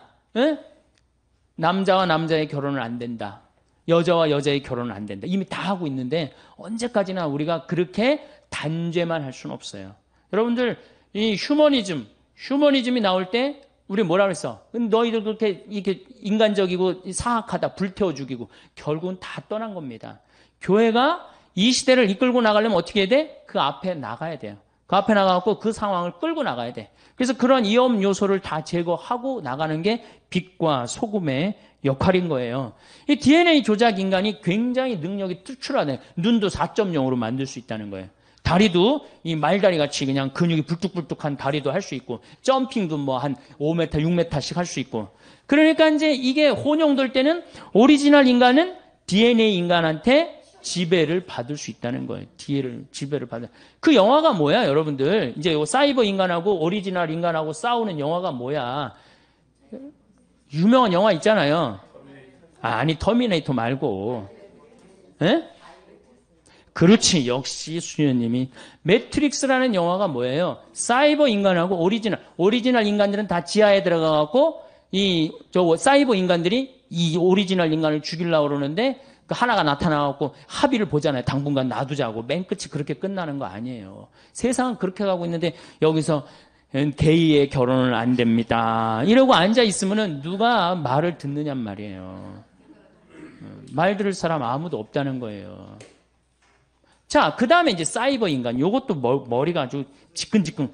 남자와 남자의 결혼은 안 된다. 여자와 여자의 결혼은 안 된다. 이미 다 하고 있는데 언제까지나 우리가 그렇게 단죄만 할 수는 없어요. 여러분들 이 휴머니즘이 나올 때 우리 뭐라 그랬어? 너희들 그렇게 이렇게 인간적이고 사악하다, 불태워 죽이고, 결국은 다 떠난 겁니다. 교회가 이 시대를 이끌고 나가려면 어떻게 해야 돼? 그 앞에 나가야 돼요. 그 앞에 나가고 그 상황을 끌고 나가야 돼. 그래서 그런 위험 요소를 다 제거하고 나가는 게 빛과 소금의 역할인 거예요. 이 DNA 조작 인간이 굉장히 능력이 특출하네. 눈도 4.0으로 만들 수 있다는 거예요. 다리도 이 말다리 같이 그냥 근육이 불뚝불뚝한 다리도 할 수 있고, 점핑도 뭐 한 5m, 6m씩 할 수 있고. 그러니까 이제 이게 혼용될 때는 오리지널 인간은 DNA 인간한테 지배를 받을 수 있다는 거예요. 지배를 받는. 그 영화가 뭐야, 여러분들? 이제 요 사이버 인간하고 오리지널 인간하고 싸우는 영화가 뭐야? 유명한 영화 있잖아요. 아니, 터미네이터 말고. 에? 그렇지. 역시 수녀님이. 매트릭스라는 영화가 뭐예요? 사이버 인간하고 오리지널 인간들은 다 지하에 들어가갖고 사이버 인간들이 이 오리지널 인간을 죽이려고 그러는데 그 하나가 나타나갖고 합의를 보잖아요. 당분간 놔두자고. 맨 끝이 그렇게 끝나는 거 아니에요. 세상은 그렇게 가고 있는데 여기서 게이의 결혼은 안 됩니다. 이러고 앉아 있으면은 누가 말을 듣느냔 말이에요. 말 들을 사람 아무도 없다는 거예요. 자, 그 다음에 이제 사이버 인간. 요것도 머리가 아주 지끈지끈.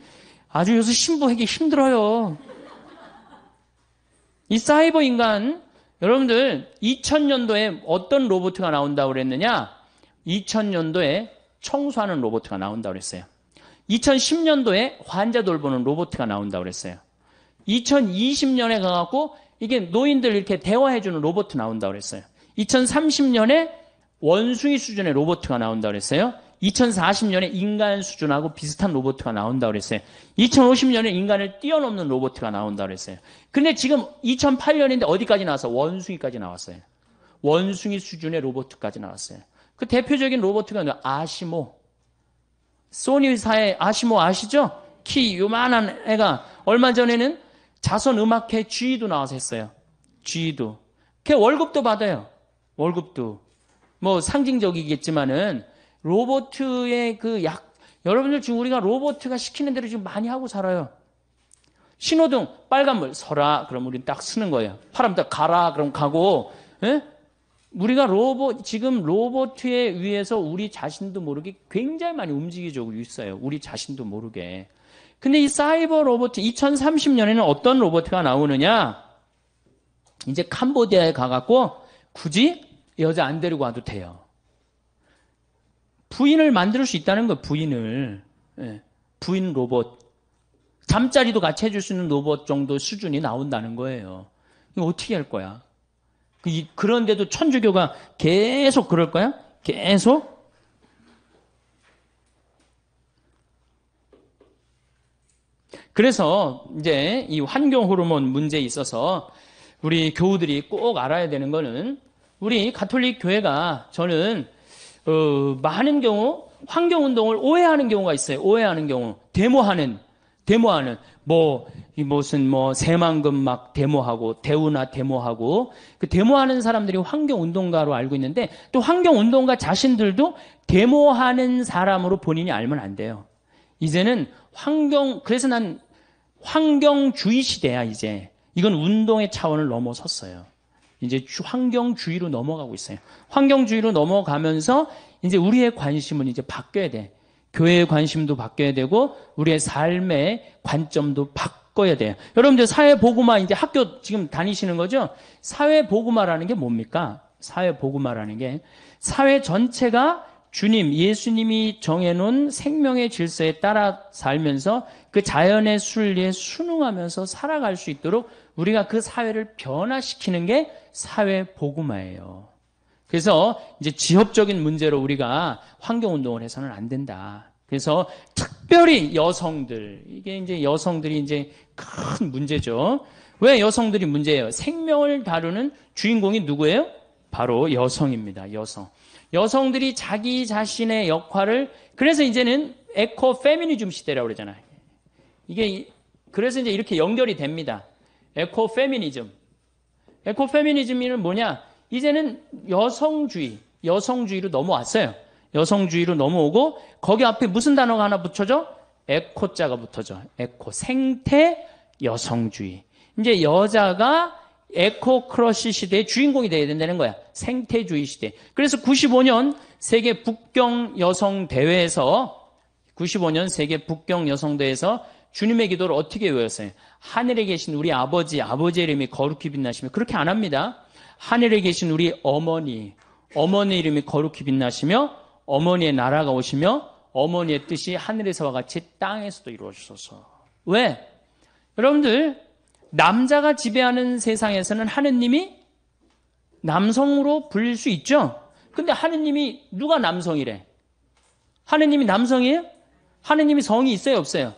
아주 요새 신부하기 힘들어요. 이 사이버 인간, 여러분들 2000년도에 어떤 로봇가 나온다고 그랬느냐? 2000년도에 청소하는 로봇가 나온다고 그랬어요. 2010년도에 환자 돌보는 로봇가 나온다고 그랬어요. 2020년에 가갖고 이게 노인들 이렇게 대화해주는 로봇 나온다고 그랬어요. 2030년에 원숭이 수준의 로봇가 나온다고 그랬어요. 2040년에 인간 수준하고 비슷한 로봇가 나온다고 그랬어요. 2050년에 인간을 뛰어넘는 로봇가 나온다고 그랬어요. 근데 지금 2008년인데 어디까지 나왔어? 원숭이까지 나왔어요. 원숭이 수준의 로봇까지 나왔어요. 그 대표적인 로봇가 아시모. 소니사의 아시모 아시죠? 키 요만한 애가 얼마 전에는 자선 음악회 G도 나와서 했어요. G도. 걔 월급도 받아요. 월급도. 뭐 상징적이겠지만은 로봇의 여러분들 지금 우리가 로봇가 시키는 대로 지금 많이 하고 살아요. 신호등 빨간불 서라 그럼 우리는 딱 쓰는 거예요. 파란불 가라 그럼 가고. 에? 우리가 지금 로봇에 의해서 우리 자신도 모르게 굉장히 많이 움직이고 있어요. 우리 자신도 모르게. 근데 이 사이버 로봇 2030년에는 어떤 로봇가 나오느냐? 이제 캄보디아에 가갖고 굳이 여자 안 데리고 와도 돼요. 부인을 만들 수 있다는 거예요. 부인을. 예. 부인 로봇. 잠자리도 같이 해줄 수 있는 로봇 정도 수준이 나온다는 거예요. 이거 어떻게 할 거야? 그런데도 천주교가 계속 그럴 거야? 계속? 그래서 이제 이 환경 호르몬 문제에 있어서 우리 교우들이 꼭 알아야 되는 거는, 우리 가톨릭 교회가 저는 많은 경우 환경 운동을 오해하는 경우가 있어요. 오해하는 경우. 데모하는 무슨 새만금 막 데모하고 대우나 데모하고, 그 데모하는 사람들이 환경 운동가로 알고 있는데, 또 환경 운동가 자신들도 데모하는 사람으로 본인이 알면 안 돼요. 이제는 그래서 난 환경주의 시대야. 이제 이건 운동의 차원을 넘어섰어요. 이제 환경주의로 넘어가고 있어요. 환경주의로 넘어가면서 이제 우리의 관심은 이제 바뀌어야 돼. 교회의 관심도 바뀌어야 되고 우리의 삶의 관점도 바꿔야 돼요. 여러분들 사회복음화 이제 학교 지금 다니시는 거죠? 사회복음화라는 게 뭡니까? 사회복음화라는 게 사회 전체가 예수님이 정해놓은 생명의 질서에 따라 살면서 그 자연의 순리에 순응하면서 살아갈 수 있도록 우리가 그 사회를 변화시키는 게 사회복음화예요. 그래서 이제 지역적인 문제로 우리가 환경운동을 해서는 안 된다. 그래서 특별히 여성들, 이게 이제 여성들이 이제 큰 문제죠. 왜 여성들이 문제예요? 생명을 다루는 주인공이 누구예요? 바로 여성입니다. 여성. 여성들이 자기 자신의 역할을, 그래서 이제는 에코 페미니즘 시대라고 그러잖아요. 이게, 그래서 이제 이렇게 연결이 됩니다. 에코 페미니즘. 에코 페미니즘은 뭐냐? 이제는 여성주의로 넘어왔어요. 여성주의로 넘어오고, 거기 앞에 무슨 단어가 하나 붙여져? 에코자가 붙어져. 에코, 생태 여성주의. 이제 여자가 에코 크러쉬 시대의 주인공이 돼야 된다는 거야. 생태주의 시대. 그래서 95년 세계 북경 여성 대회에서 95년 세계 북경 여성 대회에서 주님의 기도를 어떻게 외웠어요? 하늘에 계신 우리 아버지, 아버지의 이름이 거룩히 빛나시며, 그렇게 안 합니다. 하늘에 계신 우리 어머니, 어머니의 이름이 거룩히 빛나시며 어머니의 나라가 오시며 어머니의 뜻이 하늘에서와 같이 땅에서도 이루어지소서. 왜? 여러분들, 남자가 지배하는 세상에서는 하느님이 남성으로 불릴 수 있죠? 근데 하느님이 누가 남성이래? 하느님이 남성이에요? 하느님이 성이 있어요, 없어요?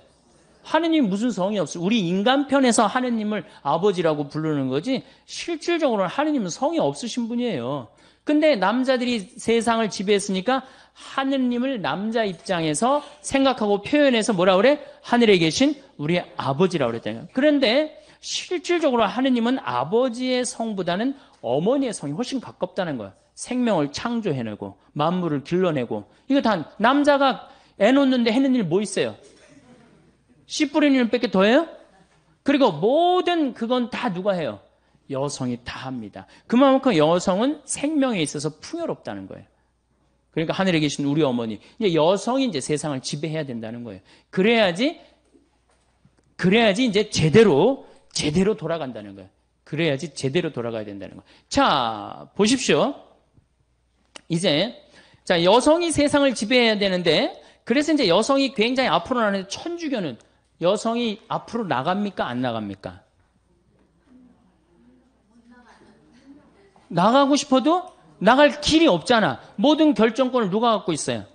하느님이 무슨 성이 없어요? 우리 인간 편에서 하느님을 아버지라고 부르는 거지 실질적으로는 하느님은 성이 없으신 분이에요. 근데 남자들이 세상을 지배했으니까 하느님을 남자 입장에서 생각하고 표현해서 뭐라 그래? 하늘에 계신 우리 아버지라고 그랬잖아요. 그런데 실질적으로 하느님은 아버지의 성보다는 어머니의 성이 훨씬 가깝다는 거야. 생명을 창조해내고 만물을 길러내고, 이거 다 남자가 애 놓는데 해는 일 뭐 있어요? 씨 뿌리는 일밖에 더 해요? 그리고 모든 그건 다 누가 해요? 여성이 다 합니다. 그만큼 여성은 생명에 있어서 풍요롭다는 거예요. 그러니까 하늘에 계신 우리 어머니, 이제 여성이 이제 세상을 지배해야 된다는 거예요. 그래야지 이제 제대로 돌아간다는 거예요. 그래야지 제대로 돌아가야 된다는 거예요. 자, 보십시오. 이제, 자, 여성이 세상을 지배해야 되는데, 그래서 이제 여성이 굉장히 앞으로 나가는데, 천주교는 여성이 앞으로 나갑니까? 안 나갑니까? 나가고 싶어도 나갈 길이 없잖아. 모든 결정권을 누가 갖고 있어요?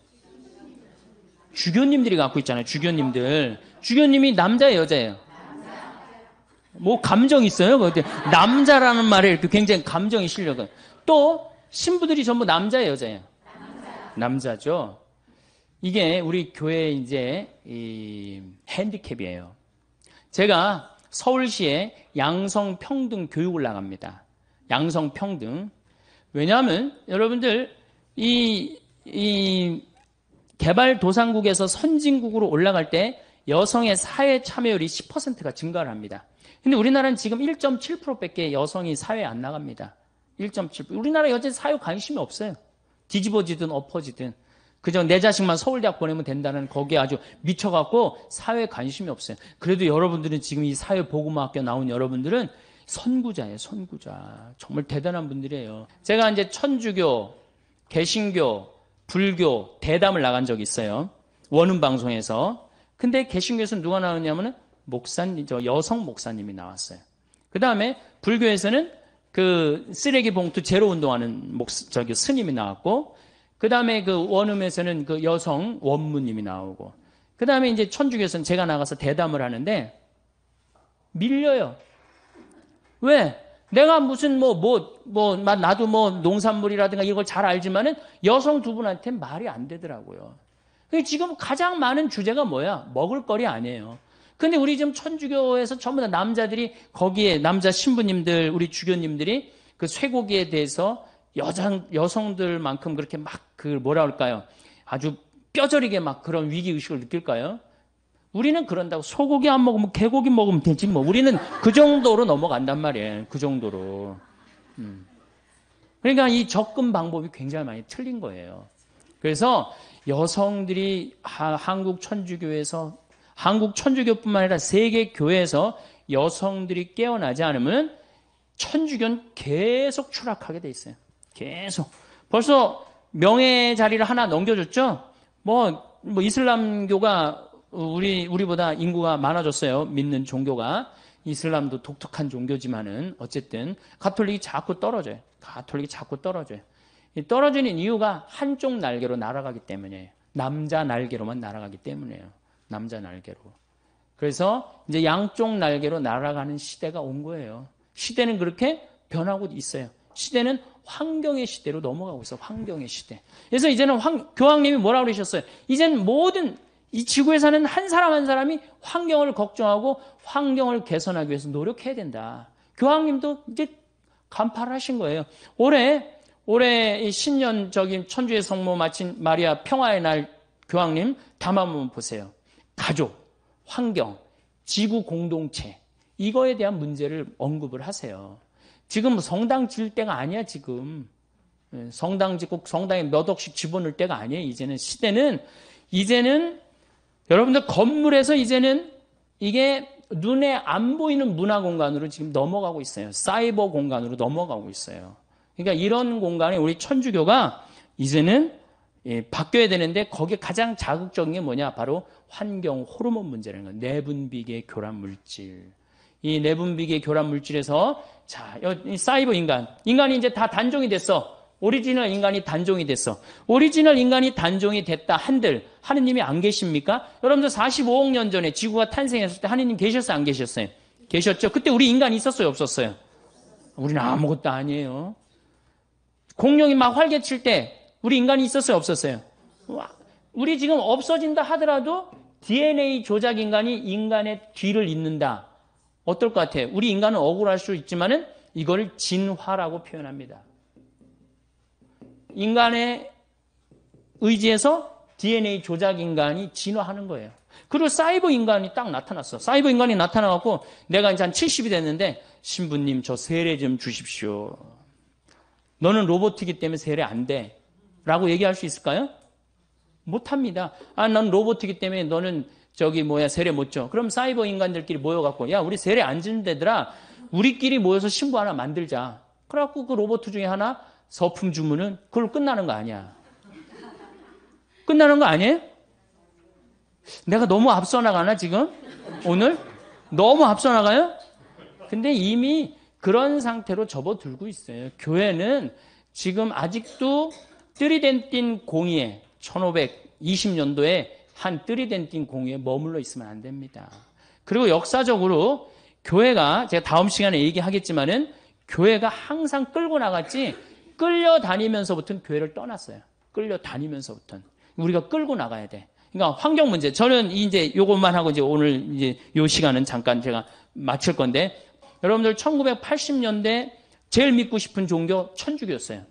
주교님들이 갖고 있잖아요. 주교님들. 주교님이 남자예요, 여자예요? 뭐 감정 있어요? 남자라는 말에 이렇게 굉장히 감정이 실려요. 또 신부들이 전부 남자예요, 여자예요? 남자죠. 이게 우리 교회 이제 이 핸디캡이에요. 제가 서울시에 양성평등 교육을 나갑니다. 양성평등. 왜냐하면 여러분들 이 개발도상국에서 선진국으로 올라갈 때 여성의 사회 참여율이 10%가 증가를 합니다. 근데 우리나라는 지금 1.7%밖에 여성이 사회에 안 나갑니다. 1.7%. 우리나라 여자 사회 관심이 없어요. 뒤집어지든 엎어지든. 그저 내 자식만 서울대학 보내면 된다는 거기에 아주 미쳐갖고 사회에 관심이 없어요. 그래도 여러분들은 지금 이 사회보고학교 나온 여러분들은 선구자예요, 선구자. 정말 대단한 분들이에요. 제가 이제 천주교, 개신교, 불교 대담을 나간 적이 있어요. 원음방송에서. 근데 개신교에서는 누가 나왔냐면은 목사님, 여성 목사님이 나왔어요. 그 다음에 불교에서는 그 쓰레기 봉투 제로 운동하는 스님이 나왔고, 그 다음에 그 원음에서는 그 여성 원무님이 나오고, 그 다음에 이제 천주교에서는 제가 나가서 대담을 하는데 밀려요. 왜? 내가 무슨 나도 농산물이라든가 이걸 잘 알지만은 여성 두 분한테는 말이 안 되더라고요. 지금 가장 많은 주제가 뭐야? 먹을거리 아니에요. 근데 우리 지금 천주교에서 전부 다 남자들이 거기에 남자 신부님들, 우리 주교님들이 그 쇠고기에 대해서 여성들만큼 그렇게 막 뭐라 할까요? 아주 뼈저리게 막 그런 위기의식을 느낄까요? 우리는 그런다고 소고기 안 먹으면 개고기 먹으면 되지 뭐. 우리는 그 정도로 넘어간단 말이에요. 그 정도로. 그러니까 이 접근 방법이 굉장히 많이 틀린 거예요. 그래서 여성들이 한국 천주교뿐만 아니라 세계 교회에서 여성들이 깨어나지 않으면 천주교는 계속 추락하게 돼 있어요. 계속. 벌써 명예 자리를 하나 넘겨줬죠? 이슬람교가 우리보다 인구가 많아졌어요. 믿는 종교가. 이슬람도 독특한 종교지만은 어쨌든 가톨릭이 자꾸 떨어져요. 떨어지는 이유가 한쪽 날개로 날아가기 때문이에요. 남자 날개로만 날아가기 때문이에요. 남자 날개로. 그래서 이제 양쪽 날개로 날아가는 시대가 온 거예요. 시대는 그렇게 변하고 있어요. 시대는 환경의 시대로 넘어가고 있어. 환경의 시대. 그래서 이제는 교황님이 뭐라고 그러셨어요? 이제는 모든 이 지구에 사는 한 사람 한 사람이 환경을 걱정하고 환경을 개선하기 위해서 노력해야 된다. 교황님도 이제 간파를 하신 거예요. 올해 신년 천주의 성모 마친 마리아 평화의 날 교황님 담화 한번 보세요. 가족, 환경, 지구 공동체 이거에 대한 문제를 언급을 하세요. 지금 성당 지을 때가 아니야 지금. 성당 짓고 성당에 몇 억씩 집어넣을 때가 아니에요. 이제는 여러분들 건물에서 이제는 이게 눈에 안 보이는 문화 공간으로 지금 넘어가고 있어요. 사이버 공간으로 넘어가고 있어요. 그러니까 이런 공간에 우리 천주교가 이제는 바뀌어야 되는데 거기에 가장 자극적인 게 뭐냐? 바로 환경 호르몬 문제라는 거예요. 내분비계 교란 물질. 이 내분비계 교란 물질에서 자, 이 사이버 인간이 이제 다 단종이 됐어. 오리지널 인간이 단종이 됐어. 오리지널 인간이 단종이 됐다 한들 하느님이 안 계십니까? 여러분들 45억 년 전에 지구가 탄생했을 때 하느님 계셨어요? 안 계셨어요? 계셨죠? 그때 우리 인간이 있었어요? 없었어요? 우리는 아무것도 아니에요. 공룡이 막 활개칠 때 우리 인간이 있었어요? 없었어요? 우리 지금 없어진다 하더라도 DNA 조작 인간이 인간의 뒤를 잇는다. 어떨 것 같아요? 우리 인간은 억울할 수 있지만은 이걸 진화라고 표현합니다. 인간의 의지에서 DNA 조작 인간이 진화하는 거예요. 그리고 사이버 인간이 딱 나타났어. 사이버 인간이 나타나갖고 내가 이제 한 70이 됐는데 신부님 저 세례 좀 주십시오. 너는 로봇이기 때문에 세례 안 돼. 라고 얘기할 수 있을까요? 못합니다. 난 로봇이기 때문에 너는 세례 못 줘. 그럼 사이버 인간들끼리 모여갖고 야 우리 세례 안 주는 데더라. 우리끼리 모여서 신부 하나 만들자. 그래갖고 그 로봇 중에 하나 서품 주문은 그걸로 끝나는 거 아니야. 끝나는 거 아니에요? 내가 너무 앞서 나가나 지금? 오늘? 너무 앞서 나가요? 근데 이미 그런 상태로 접어들고 있어요. 교회는 지금 아직도 뜨리덴틴 공의에 1520년도에 한 뜨리덴틴 공의에 머물러 있으면 안 됩니다. 그리고 역사적으로 교회가 제가 다음 시간에 얘기하겠지만은 교회가 항상 끌고 나갔지 끌려다니면서부터는 교회를 떠났어요. 끌려다니면서부터는. 우리가 끌고 나가야 돼. 그러니까 환경 문제. 저는 이제 요것만 하고 이제 오늘 이제 요 시간은 잠깐 제가 마칠 건데 여러분들 1980년대 제일 믿고 싶은 종교 천주교였어요.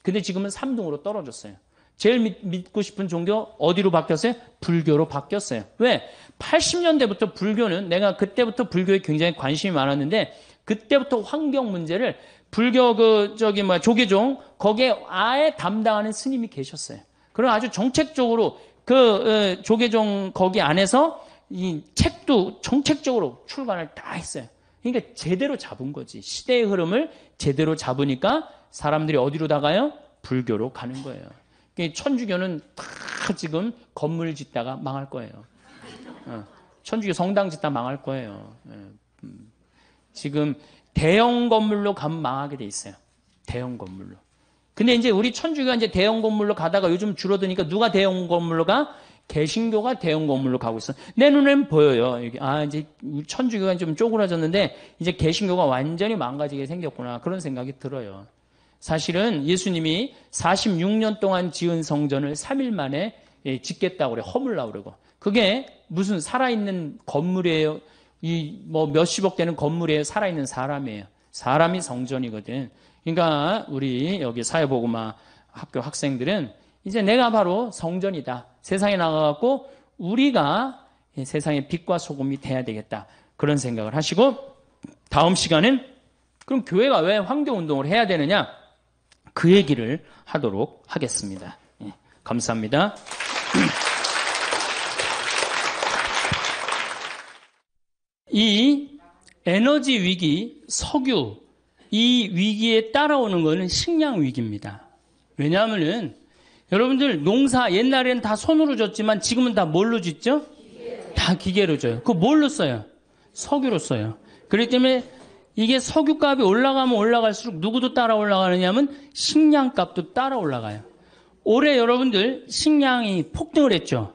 근데 지금은 3등으로 떨어졌어요. 제일 믿고 싶은 종교 어디로 바뀌었어요? 불교로 바뀌었어요. 왜? 80년대부터 불교는 내가 그때부터 불교에 굉장히 관심이 많았는데 그때부터 환경 문제를 불교 조계종 거기에 아예 담당하는 스님이 계셨어요. 그럼 아주 정책적으로 조계종 거기 안에서 이 책도 정책적으로 출간을 다 했어요. 그러니까 제대로 잡은 거지. 시대의 흐름을 제대로 잡으니까 사람들이 어디로 나가요? 불교로 가는 거예요. 천주교는 다 지금 건물 짓다가 망할 거예요. 천주교 성당 짓다 망할 거예요. 지금 대형 건물로 가면 망하게 돼 있어요. 대형 건물로. 근데 이제 우리 천주교가 이제 대형 건물로 가다가 요즘 줄어드니까 누가 대형 건물로 가? 개신교가 대형 건물로 가고 있어. 내 눈에는 보여요. 이제 천주교가 좀 쪼그라졌는데 이제 개신교가 완전히 망가지게 생겼구나. 그런 생각이 들어요. 사실은 예수님이 46년 동안 지은 성전을 3일 만에 짓겠다고 그래. 허물라고 그러고. 그게 무슨 살아있는 건물이에요. 몇십억 되는 건물이에요. 살아있는 사람이에요. 사람이 성전이거든. 그러니까 우리 여기 사회복음화 학교 학생들은 이제 내가 바로 성전이다. 세상에 나가갖고 우리가 세상의 빛과 소금이 돼야 되겠다. 그런 생각을 하시고 다음 시간은 그럼 교회가 왜 환경운동을 해야 되느냐? 그 얘기를 하도록 하겠습니다. 감사합니다. 이 에너지 위기, 석유, 이 위기에 따라오는 것은 식량 위기입니다. 왜냐하면은 여러분들 농사 옛날에는 다 손으로 졌지만 지금은 다 뭘로 짓죠? 다 기계로 져요. 그거 뭘로 써요? 석유로 써요. 그렇기 때문에 이게 석유값이 올라가면 올라갈수록 누구도 따라 올라가느냐면 식량값도 따라 올라가요. 올해 여러분들 식량이 폭등을 했죠.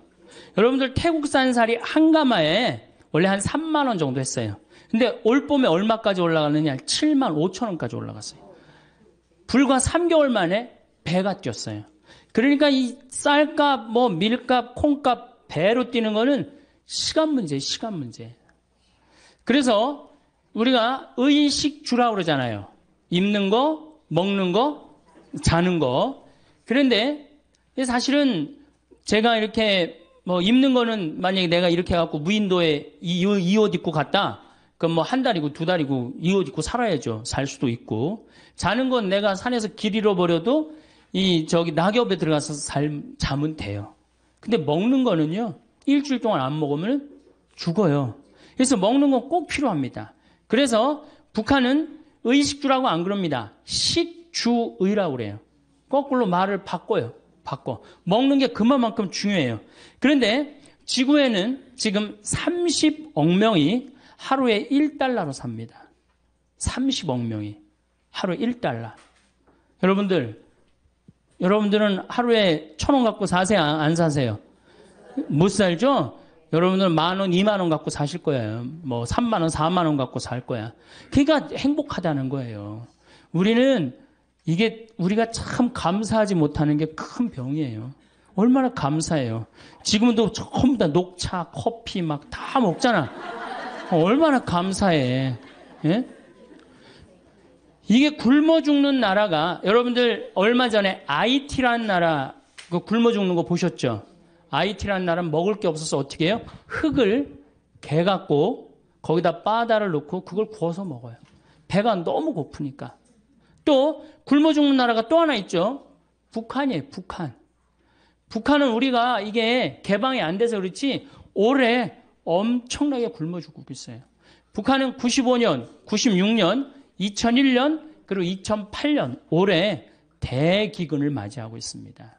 여러분들 태국산 쌀이 한 가마에 원래 한 3만 원 정도 했어요. 근데 올 봄에 얼마까지 올라가느냐? 7만 5천 원까지 올라갔어요. 불과 3개월 만에 배가 뛰었어요. 그러니까 이 쌀값, 뭐 밀값, 콩값 배로 뛰는 거는 시간 문제, 시간 문제. 그래서 우리가 의식주라고 그러잖아요. 입는 거, 먹는 거, 자는 거. 그런데 사실은 제가 이렇게 뭐 입는 거는 만약에 내가 이렇게 해갖고 무인도에 이 옷 입고 갔다. 그럼 뭐 한 달이고 두 달이고 이 옷 입고 살아야죠. 살 수도 있고. 자는 건 내가 산에서 길 잃어버려도 낙엽에 들어가서 자면 돼요. 근데 먹는 거는요, 일주일 동안 안 먹으면 죽어요. 그래서 먹는 건 꼭 필요합니다. 그래서 북한은 의식주라고 안 그럽니다. 식주의라고 그래요. 거꾸로 말을 바꿔요. 바꿔. 먹는 게 그만큼 중요해요. 그런데 지구에는 지금 30억 명이 하루에 1달러로 삽니다. 30억 명이 하루에 1달러. 여러분들은 하루에 1,000원 갖고 사세요? 안 사세요? 못 살죠? 여러분들은 10,000원, 20,000원 갖고 사실 거예요. 뭐 30,000원, 40,000원 갖고 살 거야. 그러니까 행복하다는 거예요. 우리가 참 감사하지 못하는 게 큰 병이에요. 얼마나 감사해요. 지금도 전부 다 녹차, 커피 막 다 먹잖아. 얼마나 감사해. 예? 이게 굶어 죽는 나라가, 여러분들 얼마 전에 IT라는 나라 그 굶어 죽는 거 보셨죠? IT라는 나라는 먹을 게 없어서 어떻게 해요? 흙을 개갖고 거기다 바다를 넣고 그걸 구워서 먹어요. 배가 너무 고프니까. 또 굶어 죽는 나라가 또 하나 있죠. 북한이에요. 북한. 북한은 우리가 이게 개방이 안 돼서 그렇지 올해 엄청나게 굶어 죽고 있어요. 북한은 95년, 96년, 2001년 그리고 2008년 올해 대기근을 맞이하고 있습니다.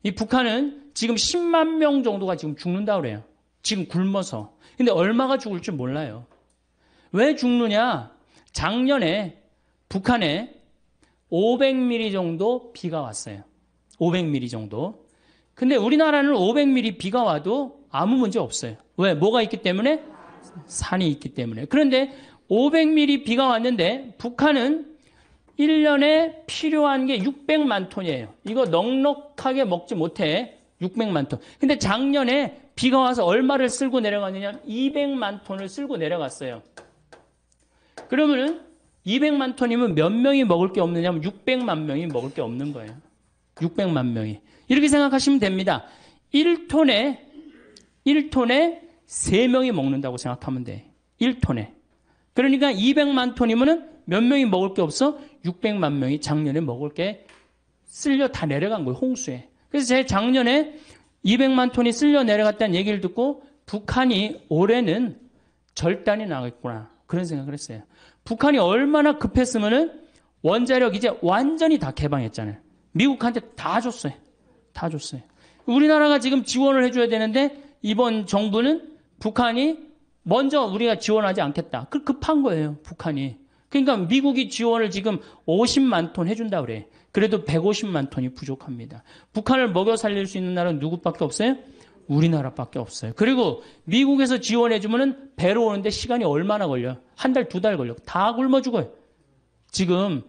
이 북한은 지금 10만 명 정도가 지금 죽는다고 그래요. 지금 굶어서. 근데 얼마가 죽을지 몰라요. 왜 죽느냐? 작년에 북한에 500mm 정도 비가 왔어요. 500mm 정도. 근데 우리나라는 500mm 비가 와도 아무 문제 없어요. 왜? 뭐가 있기 때문에? 산이 있기 때문에. 그런데 500mm 비가 왔는데 북한은 1년에 필요한 게 600만 톤이에요. 이거 넉넉하게 먹지 못해. 600만 톤. 근데 작년에 비가 와서 얼마를 쓸고 내려갔느냐? 200만 톤을 쓸고 내려갔어요. 그러면은 200만 톤이면 몇 명이 먹을 게 없느냐면 600만 명이 먹을 게 없는 거예요. 600만 명이. 이렇게 생각하시면 됩니다. 1톤에 3명이 먹는다고 생각하면 돼. 1톤에. 그러니까 200만 톤이면은 몇 명이 먹을 게 없어? 600만 명이 작년에 먹을 게 쓸려 다 내려간 거예요. 홍수에. 그래서 제가 작년에 200만 톤이 쓸려 내려갔다는 얘기를 듣고 북한이 올해는 절단이 나겠구나. 그런 생각을 했어요. 북한이 얼마나 급했으면은 원자력 이제 완전히 다 개방했잖아요. 미국한테 다 줬어요. 다 줬어요. 우리나라가 지금 지원을 해줘야 되는데 이번 정부는 북한이 먼저 우리가 지원하지 않겠다. 그 급한 거예요. 북한이. 그러니까 미국이 지원을 지금 50만 톤 해준다 그래. 그래도 150만 톤이 부족합니다. 북한을 먹여 살릴 수 있는 나라는 누구밖에 없어요? 우리나라밖에 없어요. 그리고 미국에서 지원해주면은 배로 오는데 시간이 얼마나 걸려? 한 달, 두 달 걸려. 다 굶어 죽어요.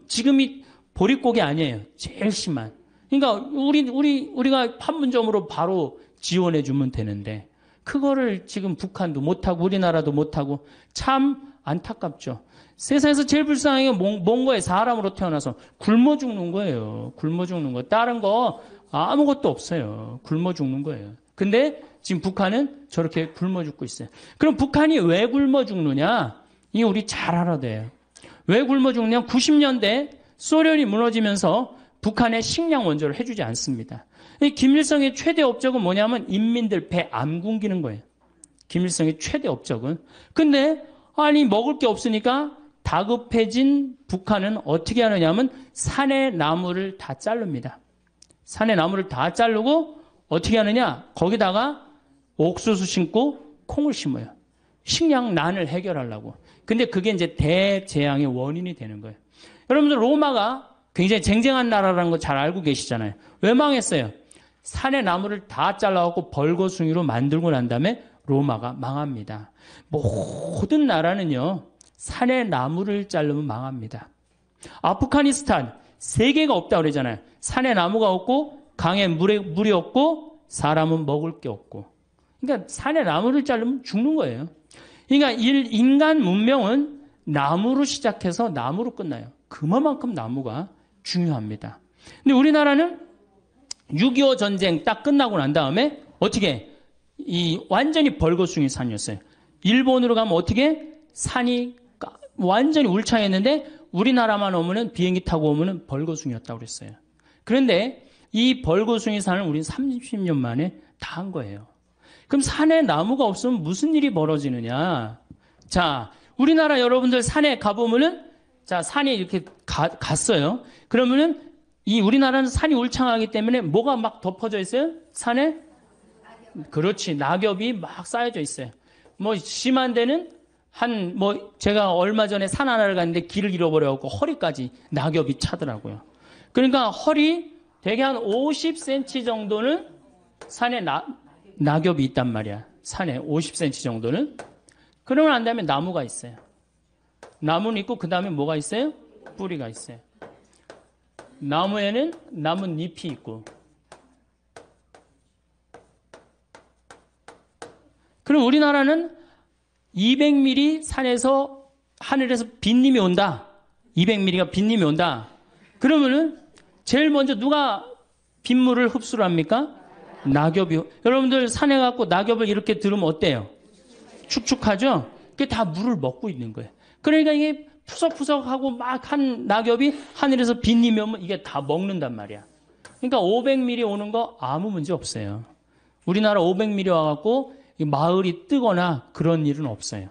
지금이 보릿고개 아니에요. 제일 심한. 그러니까 우리가 판문점으로 바로 지원해주면 되는데 그거를 지금 북한도 못하고 우리나라도 못하고 참 안타깝죠. 세상에서 제일 불쌍한 게 뭔 거예요? 사람으로 태어나서 굶어 죽는 거예요. 굶어 죽는 거. 다른 거 아무것도 없어요. 굶어 죽는 거예요. 근데 지금 북한은 저렇게 굶어 죽고 있어요. 그럼 북한이 왜 굶어 죽느냐? 이게 우리 잘 알아야 돼요. 왜 굶어 죽느냐? 90년대 소련이 무너지면서 북한의 식량 원조를 해주지 않습니다. 김일성의 최대 업적은 뭐냐면 인민들 배 안 굶기는 거예요. 김일성의 최대 업적은. 근데 아니 먹을 게 없으니까 다급해진 북한은 어떻게 하느냐면 산의 나무를 다 자릅니다. 산의 나무를 다 자르고 어떻게 하느냐? 거기다가 옥수수 심고 콩을 심어요. 식량난을 해결하려고. 근데 그게 이제 대재앙의 원인이 되는 거예요. 여러분들 로마가 굉장히 쟁쟁한 나라라는 거 잘 알고 계시잖아요. 왜 망했어요? 산의 나무를 다 잘라갖고 벌거숭이로 만들고 난 다음에 로마가 망합니다. 모든 나라는요, 산의 나무를 자르면 망합니다. 아프가니스탄, 세계가 없다고 그러잖아요. 산에 나무가 없고, 강에 물이 없고, 사람은 먹을 게 없고. 그러니까 산에 나무를 자르면 죽는 거예요. 그러니까 인간 문명은 나무로 시작해서 나무로 끝나요. 그만큼 나무가 중요합니다. 근데 우리나라는 6.25 전쟁 딱 끝나고 난 다음에 어떻게 완전히 벌거숭이 산이었어요. 일본으로 가면 어떻게 산이 완전히 울창했는데 우리나라만 오면은 비행기 타고 오면은 벌거숭이였다고 그랬어요. 그런데 이 벌거숭이 산을 우리는 30년 만에 다 한 거예요. 그럼 산에 나무가 없으면 무슨 일이 벌어지느냐? 자, 우리나라 여러분들 산에 가보면은 자, 산에 이렇게 갔어요. 그러면은 우리나라는 산이 울창하기 때문에 뭐가 막 덮어져 있어요? 산에? 그렇지. 낙엽이 막 쌓여져 있어요. 뭐 심한 데는 제가 얼마 전에 산 하나를 갔는데 길을 잃어버려갖고 허리까지 낙엽이 차더라고요. 그러니까 허리 대개 한 50cm 정도는 산에 낙엽이 있단 말이야. 산에 50cm 정도는. 그러고 난 다음에 나무가 있어요. 나무는 있고 그 다음에 뭐가 있어요? 뿌리가 있어요. 나무에는 나뭇잎이 있고. 그럼 우리나라는 200mm 산에서 하늘에서 빗님이 온다. 200mm가 빗님이 온다. 그러면은 제일 먼저 누가 빗물을 흡수를 합니까? 낙엽이. 여러분들 산에 가고 낙엽을 이렇게 들으면 어때요? 축축하죠? 그게 다 물을 먹고 있는 거예요. 그러니까 이게 푸석푸석하고 막 한 낙엽이 하늘에서 빗님이 오면 이게 다 먹는단 말이야. 그러니까 500mm 오는 거 아무 문제 없어요. 우리나라 500mm 와갖고 마을이 뜨거나 그런 일은 없어요.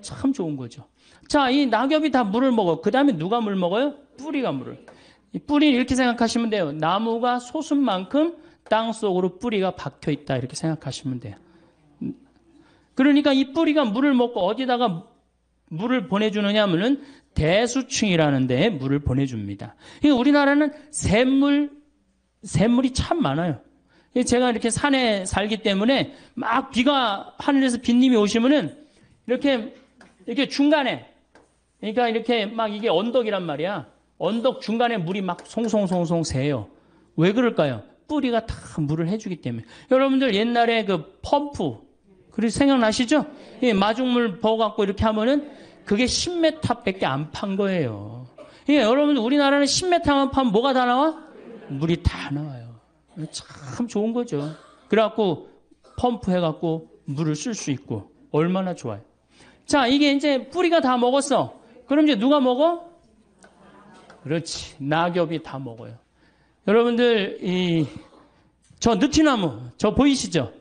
참 좋은 거죠. 자, 이 낙엽이 다 물을 먹어. 그 다음에 누가 물 먹어요? 뿌리가 물을. 이 뿌리 이렇게 생각하시면 돼요. 나무가 솟은 만큼 땅 속으로 뿌리가 박혀 있다. 이렇게 생각하시면 돼요. 그러니까 이 뿌리가 물을 먹고 어디다가 물을 보내주느냐 하면은 대수층이라는 데에 물을 보내줍니다. 그러니까 우리나라는 샘물이 참 많아요. 제가 이렇게 산에 살기 때문에 막 비가 하늘에서 빗님이 오시면은 이렇게 중간에 그러니까 이렇게 막 이게 언덕이란 말이야. 언덕 중간에 물이 막 송송송송 새요. 왜 그럴까요? 뿌리가 다 물을 해주기 때문에. 여러분들 옛날에 그 펌프 그리고 생각나시죠? 예, 마중물 부어갖고 이렇게 하면은 그게 10m밖에 안 판 거예요. 예, 여러분들 우리나라는 10m만 파면 뭐가 다 나와? 물이 다 나와요. 참 좋은 거죠. 그래갖고 펌프 해갖고 물을 쓸 수 있고 얼마나 좋아요. 자, 이게 이제 뿌리가 다 먹었어. 그럼 이제 누가 먹어? 그렇지. 낙엽이 다 먹어요. 여러분들 저 느티나무 저 보이시죠?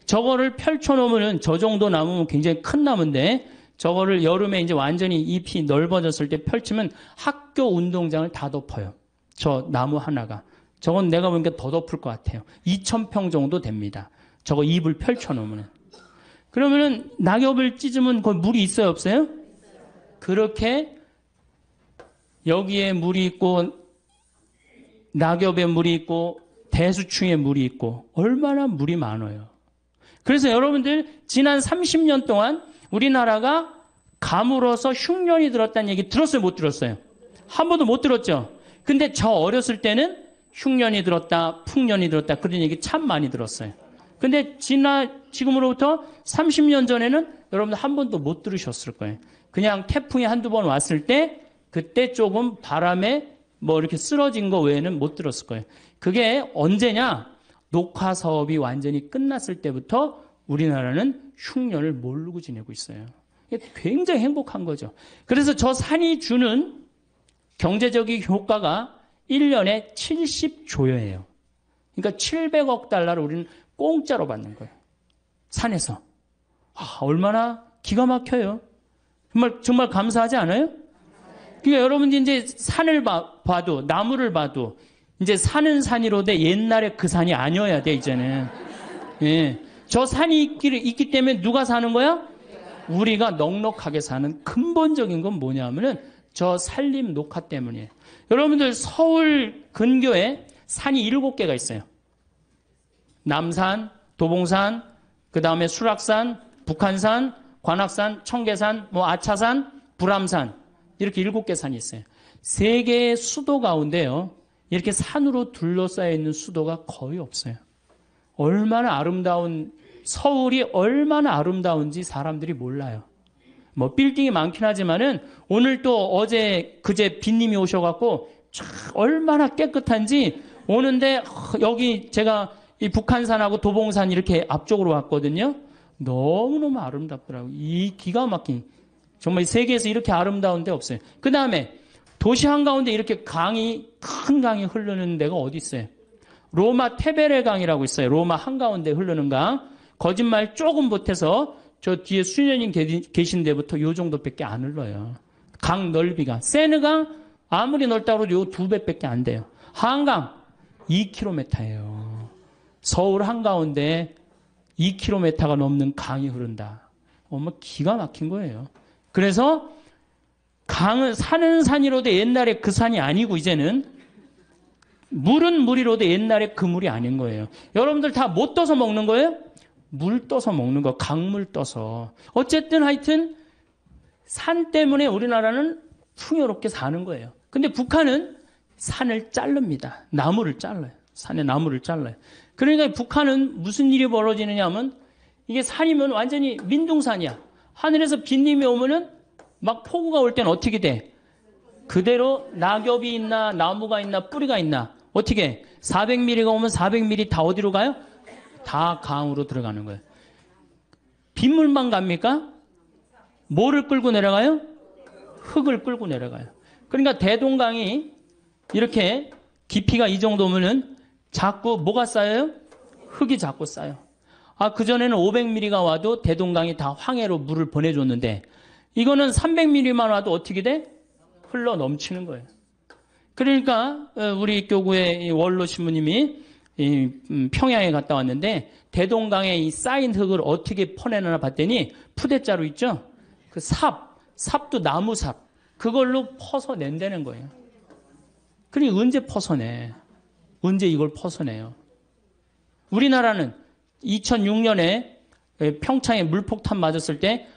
저거를 펼쳐놓으면 저 정도 나무면 굉장히 큰 나무인데 저거를 여름에 이제 완전히 잎이 넓어졌을 때 펼치면 학교 운동장을 다 덮어요. 저 나무 하나가. 저건 내가 보니까 더 덮을 것 같아요. 2,000평 정도 됩니다. 저거 잎을 펼쳐놓으면. 그러면은 낙엽을 찢으면 거기 물이 있어요, 없어요? 그렇게 여기에 물이 있고 낙엽에 물이 있고 대수층에 물이 있고 얼마나 물이 많아요. 그래서 여러분들 지난 30년 동안 우리나라가 가물어서 흉년이 들었다는 얘기 들었어요, 못 들었어요? 한 번도 못 들었죠? 근데 저 어렸을 때는 흉년이 들었다, 풍년이 들었다 그런 얘기 참 많이 들었어요. 근데 지금으로부터 30년 전에는 여러분들 한 번도 못 들으셨을 거예요. 그냥 태풍이 한두 번 왔을 때 그때 조금 바람에 뭐 이렇게 쓰러진 거 외에는 못 들었을 거예요. 그게 언제냐? 녹화 사업이 완전히 끝났을 때부터 우리나라는 흉년을 모르고 지내고 있어요. 굉장히 행복한 거죠. 그래서 저 산이 주는 경제적인 효과가 1년에 70조예요. 그러니까 700억 달러를 우리는 공짜로 받는 거예요. 산에서. 얼마나 기가 막혀요. 정말 감사하지 않아요? 그러니까 여러분들이 이제 산을 봐도 나무를 봐도 이제 산은 산이로되 옛날에 그 산이 아니어야 돼 이제는. 예. 저 산이 있기 때문에 누가 사는 거야? 우리가 넉넉하게 사는 근본적인 건 뭐냐면은 저 산림 녹화 때문이에요. 여러분들 서울 근교에 산이 7개가 있어요. 남산, 도봉산, 그 다음에 수락산, 북한산, 관악산, 청계산, 아차산, 불암산 이렇게 7개 산이 있어요. 3개의 수도 가운데요. 이렇게 산으로 둘러싸여 있는 수도가 거의 없어요. 얼마나 아름다운 서울이 얼마나 아름다운지 사람들이 몰라요. 빌딩이 많긴 하지만은 오늘 또 어제 그제 빈님이 오셔갖고 얼마나 깨끗한지 오는데 여기 제가 이 북한산하고 도봉산 이렇게 앞쪽으로 왔거든요. 너무너무 아름답더라고요. 이 기가 막힌 정말 세계에서 이렇게 아름다운 데 없어요. 그 다음에 도시 한가운데 이렇게 큰 강이 흐르는 데가 어디 있어요? 로마 테베레 강이라고 있어요. 로마 한가운데 흐르는 강. 거짓말 조금 못해서 저 뒤에 수녀님 계신 데부터 요 정도밖에 안 흘러요. 강 넓이가. 세느강 아무리 넓다고 해도 요 2배밖에 안 돼요. 한강 2km예요. 서울 한가운데 2km가 넘는 강이 흐른다. 기가 막힌 거예요. 그래서 강은 산은 산이로도 옛날에 그 산이 아니고 이제는 물은 물이로도 옛날에 그 물이 아닌 거예요. 여러분들 다 못 떠서 먹는 거예요? 물 떠서 먹는 거, 강물 떠서. 어쨌든 하여튼 산 때문에 우리나라는 풍요롭게 사는 거예요. 근데 북한은 산을 자릅니다. 나무를 잘라요. 산에 나무를 잘라요. 그러니까 북한은 무슨 일이 벌어지느냐 하면 이게 산이면 완전히 민둥산이야. 하늘에서 빗님이 오면은 막 폭우가 올 때는 어떻게 돼? 그대로 낙엽이 있나 나무가 있나 뿌리가 있나 어떻게 400mm가 오면 400mm 다 어디로 가요? 다 강으로 들어가는 거예요. 빗물만 갑니까? 뭐를 끌고 내려가요? 흙을 끌고 내려가요. 그러니까 대동강이 이렇게 깊이가 이 정도면은 자꾸 뭐가 쌓여요? 흙이 자꾸 쌓여. 그전에는 500mm가 와도 대동강이 다 황해로 물을 보내줬는데 이거는 300mm만 와도 어떻게 돼? 흘러 넘치는 거예요. 그러니까 우리 교구의 원로 신부님이 평양에 갔다 왔는데 대동강에 이 쌓인 흙을 어떻게 퍼내나 봤더니 푸대자루 있죠? 그 삽도 나무삽 그걸로 퍼서 낸다는 거예요. 그러니 언제 퍼서내? 언제 이걸 퍼서내요? 우리나라는 2006년에 평창에 물폭탄 맞았을 때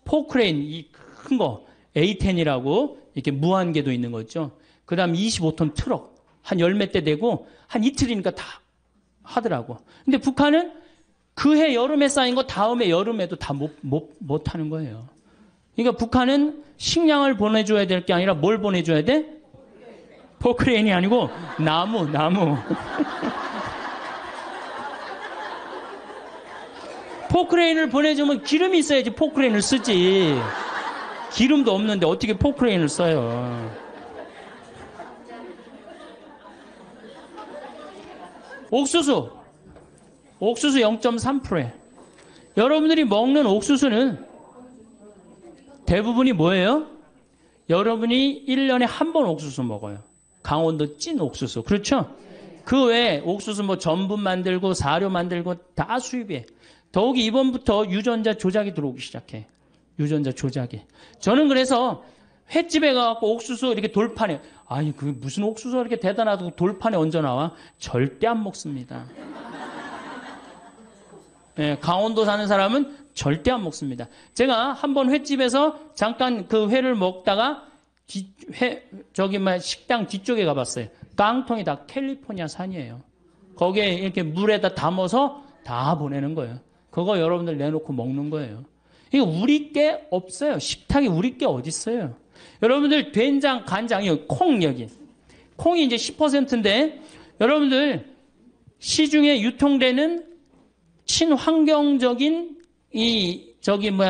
포크레인 이 큰 거 A10이라고 이렇게 무한궤도 있는 거 있죠. 그 다음 25톤 트럭 한 열 몇 대 되고 한 이틀이니까 다 하더라고. 근데 북한은 그 해 여름에 쌓인 거 다음에 여름에도 다 못 하는 거예요. 그러니까 북한은 식량을 보내줘야 될 게 아니라 뭘 보내줘야 돼? 포크레인이 아니고 나무. 포크레인을 보내주면 기름이 있어야지 포크레인을 쓰지. 기름도 없는데 어떻게 포크레인을 써요. 옥수수 0.3%예요. 여러분들이 먹는 옥수수는 대부분이 뭐예요? 여러분이 1년에 한 번 옥수수 먹어요. 강원도 찐 옥수수. 그렇죠? 그 외에 옥수수 전분 만들고 사료 만들고 다 수입이에요. 더욱이 이번부터 유전자 조작이 들어오기 시작해. 유전자 조작이. 저는 그래서 횟집에 가갖고 옥수수 이렇게 돌판에 그게 무슨 옥수수가 이렇게 대단하다고 돌판에 얹어 나와? 절대 안 먹습니다. 네, 강원도 사는 사람은 절대 안 먹습니다. 제가 한번 횟집에서 잠깐 그 회를 먹다가 식당 뒤쪽에 가봤어요. 깡통이 다 캘리포니아 산이에요. 거기에 이렇게 물에다 담아서 다 보내는 거예요. 그거 여러분들 내놓고 먹는 거예요. 이거 우리 게 없어요. 식탁에 우리 게 어디 있어요? 여러분들 된장, 간장, 콩 여기. 콩이 이제 10%인데 여러분들 시중에 유통되는 친환경적인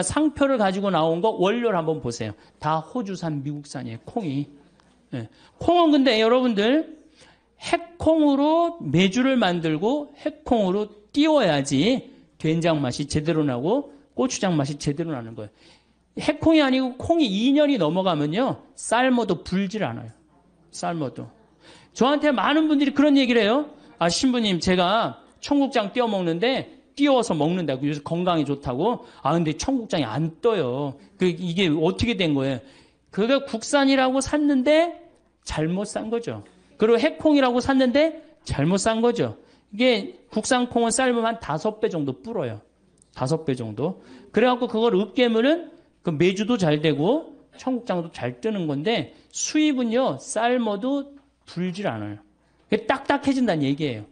상표를 가지고 나온 거 원료를 한번 보세요. 다 호주산, 미국산이에요. 콩이. 네. 콩은 근데 여러분들 핵콩으로 메주를 만들고 핵콩으로 띄워야지 된장 맛이 제대로 나고 고추장 맛이 제대로 나는 거예요. 핵콩이 아니고 콩이 2년이 넘어가면요. 삶아도 불질 않아요. 삶아도. 저한테 많은 분들이 그런 얘기를 해요. 신부님 제가 청국장 띄워 먹는데 띄워서 먹는다. 그래서 건강에 좋다고. 아, 근데 청국장이 안 떠요. 이게 어떻게 된 거예요? 그거 국산이라고 샀는데 잘못 산 거죠. 그리고 해콩이라고 샀는데 잘못 산 거죠. 이게 국산 콩은 삶으면 한 5배 정도 불어요. 5배 정도. 그래갖고 그걸 으깨면은 그 메주도 잘 되고 청국장도 잘 뜨는 건데 수입은요, 삶아도 불질 않아요. 딱딱해진다는 얘기예요.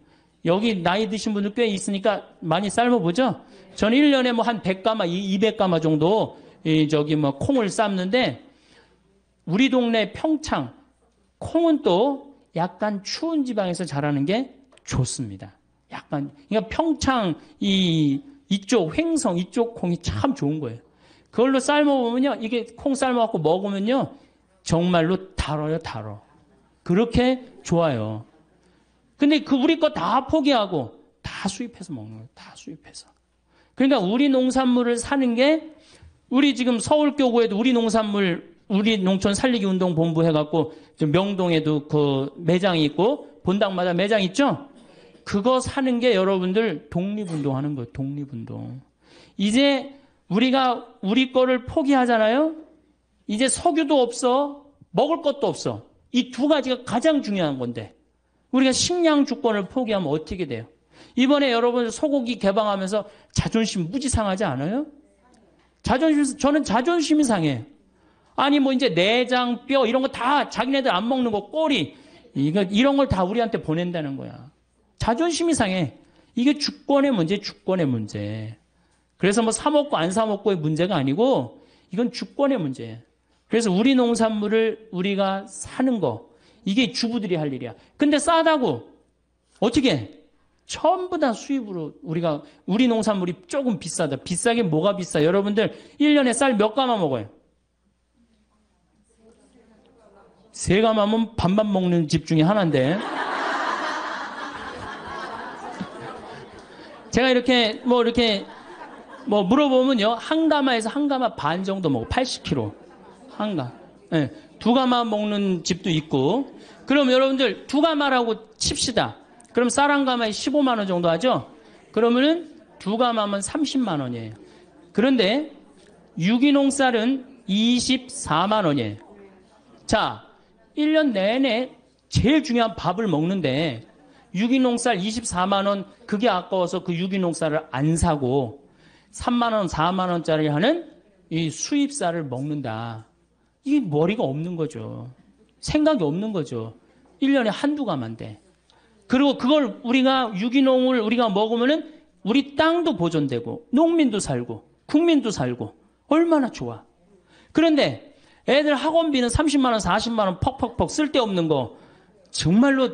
여기 나이 드신 분들 꽤 있으니까 많이 삶아보죠? 저는 1년에 뭐 한 100가마, 200가마 정도 콩을 삶는데 우리 동네 평창 콩은 또 약간 추운 지방에서 자라는 게 좋습니다. 그러니까 평창 이쪽 횡성 이쪽 콩이 참 좋은 거예요. 그걸로 삶아보면요, 이게 콩 삶아갖고 먹으면요, 정말로 달아요. 그렇게 좋아요. 근데 우리 거 다 포기하고 다 수입해서 먹는 거예요. 다 수입해서. 그러니까 우리 농산물을 사는 게 우리 지금 서울교구에도 우리 농촌 살리기 운동 본부 해갖고 명동에도 그 매장이 있고 본당마다 매장 있죠? 그거 사는 게 여러분들 독립운동 하는 거예요. 독립운동. 이제 우리가 우리 거를 포기하잖아요? 이제 석유도 없어. 먹을 것도 없어. 이 두 가지가 가장 중요한 건데 우리가 식량 주권을 포기하면 어떻게 돼요? 이번에 여러분 소고기 개방하면서 자존심 무지 상하지 않아요? 저는 자존심이 상해요. 아니 뭐 이제 내장, 뼈 이런 거 다 자기네들 안 먹는 거 꼬리 이런 걸 다 우리한테 보낸다는 거야. 자존심이 상해. 이게 주권의 문제. 그래서 뭐 사 먹고 안 사 먹고의 문제가 아니고 이건 주권의 문제예요. 그래서 우리 농산물을 우리가 사는 거 이게 주부들이 할 일이야. 근데 싸다고 어떻게 해? 전부 다 수입으로 우리 농산물이 조금 비싸다. 비싸게 뭐가 비싸? 여러분들 1년에 쌀 몇 가마 먹어요? 3가마면 반반 먹는 집 중에 하나인데. 제가 이렇게 물어보면요. 한 가마에서 한 가마 반 정도 먹어. 80kg. 한 가. 네, 2가마 먹는 집도 있고. 그럼 여러분들 2가마라고 칩시다. 그럼 쌀 한 가마에 15만 원 정도 하죠? 그러면은 2가마면 30만 원이에요. 그런데 유기농 쌀은 24만 원이에요. 자, 1년 내내 제일 중요한 밥을 먹는데 유기농 쌀 24만 원 그게 아까워서 그 유기농 쌀을 안 사고 3만 원, 4만 원짜리 하는 이 수입 쌀을 먹는다. 이게 머리가 없는 거죠. 생각이 없는 거죠. 1년에 한두 가마인데. 그리고 그걸 유기농을 우리가 먹으면은 우리 땅도 보존되고 농민도 살고 국민도 살고 얼마나 좋아. 그런데 애들 학원비는 30만 원, 40만 원 퍽퍽퍽 쓸데없는 거 정말로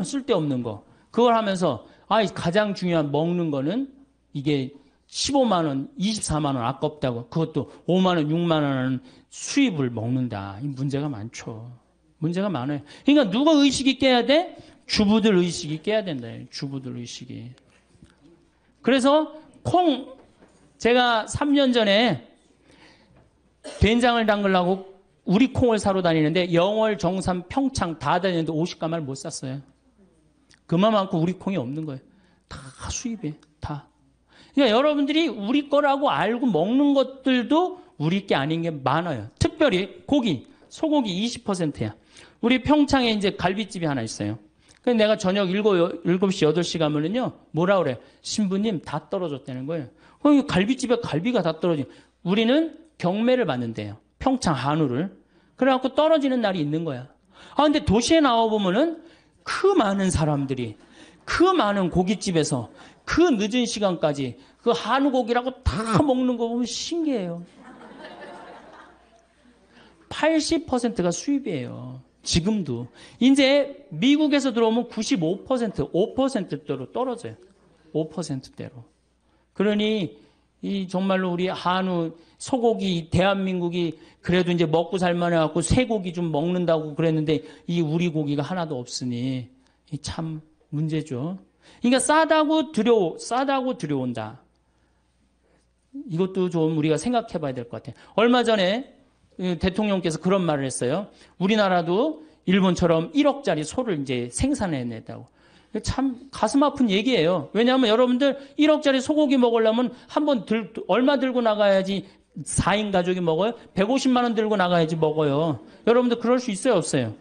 쓸데없는 거 그걸 하면서 가장 중요한 먹는 거는 이게 15만 원, 24만 원 아깝다고 그것도 5만 원, 6만 원은 수입을 먹는다. 이 문제가 많죠. 문제가 많아요. 그러니까 누가 의식이 깨야 돼? 주부들 의식이 깨야 된다. 주부들 의식이. 그래서 제가 3년 전에 된장을 담그려고 우리 콩을 사러 다니는데 영월, 정삼, 평창 다 다니는데 50가마를 못 샀어요. 그만큼 우리 콩이 없는 거예요. 다 수입이에요. 다. 그러니까 여러분들이 우리 거라고 알고 먹는 것들도 우리 게 아닌 게 많아요. 특별히 소고기 20%야. 우리 평창에 이제 갈비집이 하나 있어요. 그래서 내가 저녁 7시, 8시 가면은요, 뭐라 그래? 신부님 다 떨어졌다는 거예요. 갈비집에 갈비가 다 떨어지. 우리는 경매를 받는데요. 평창 한우를. 그래갖고 떨어지는 날이 있는 거야. 근데 도시에 나와보면은 그 많은 사람들이, 그 많은 고깃집에서 그 늦은 시간까지 그 한우 고기라고 다 먹는 거 보면 신기해요. 80%가 수입이에요. 지금도. 이제 미국에서 들어오면 95%, 5%대로 떨어져요. 5%대로. 그러니 정말로 우리 한우, 소고기, 대한민국이 그래도 이제 먹고 살만 해갖고 쇠고기 좀 먹는다고 그랬는데 이 우리 고기가 하나도 없으니 참 문제죠. 그러니까 싸다고 들여온다. 이것도 좀 우리가 생각해 봐야 될 것 같아요. 얼마 전에 대통령께서 그런 말을 했어요. 우리나라도 일본처럼 1억짜리 소를 이제 생산해냈다고. 참 가슴 아픈 얘기예요. 왜냐하면 여러분들 1억짜리 소고기 먹으려면 얼마 들고 나가야지 4인 가족이 먹어요? 150만 원 들고 나가야지 먹어요. 여러분들 그럴 수 있어요, 없어요?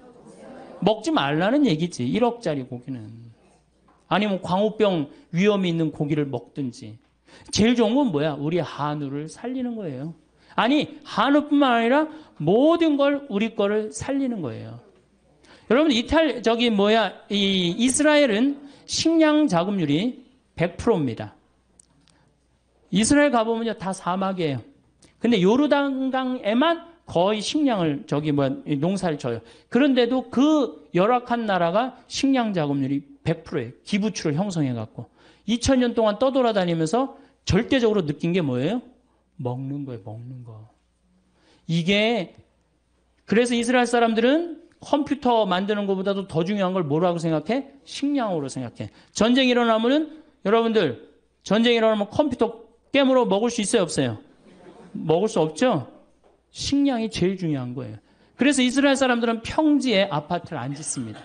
먹지 말라는 얘기지. 1억짜리 고기는. 아니면 광우병 위험이 있는 고기를 먹든지. 제일 좋은 건 뭐야? 우리 한우를 살리는 거예요. 아니, 한우뿐만 아니라 모든 걸 우리 거를 살리는 거예요. 여러분, 이스라엘은 식량 자급률이 100%입니다. 이스라엘 가보면요, 다 사막이에요. 근데 요르단강에만 거의 식량을, 농사를 져요. 그런데도 그 열악한 나라가 식량 자급률이 100%예요. 기부출을 형성해갖고. 2000년 동안 떠돌아다니면서 절대적으로 느낀 게 뭐예요? 먹는 거예요, 먹는 거. 그래서 이스라엘 사람들은 컴퓨터 만드는 것보다도 더 중요한 걸 뭐라고 생각해? 식량으로 생각해. 전쟁이 일어나면 컴퓨터 깨물어 먹을 수 있어요, 없어요? 먹을 수 없죠? 식량이 제일 중요한 거예요. 그래서 이스라엘 사람들은 평지에 아파트를 안 짓습니다.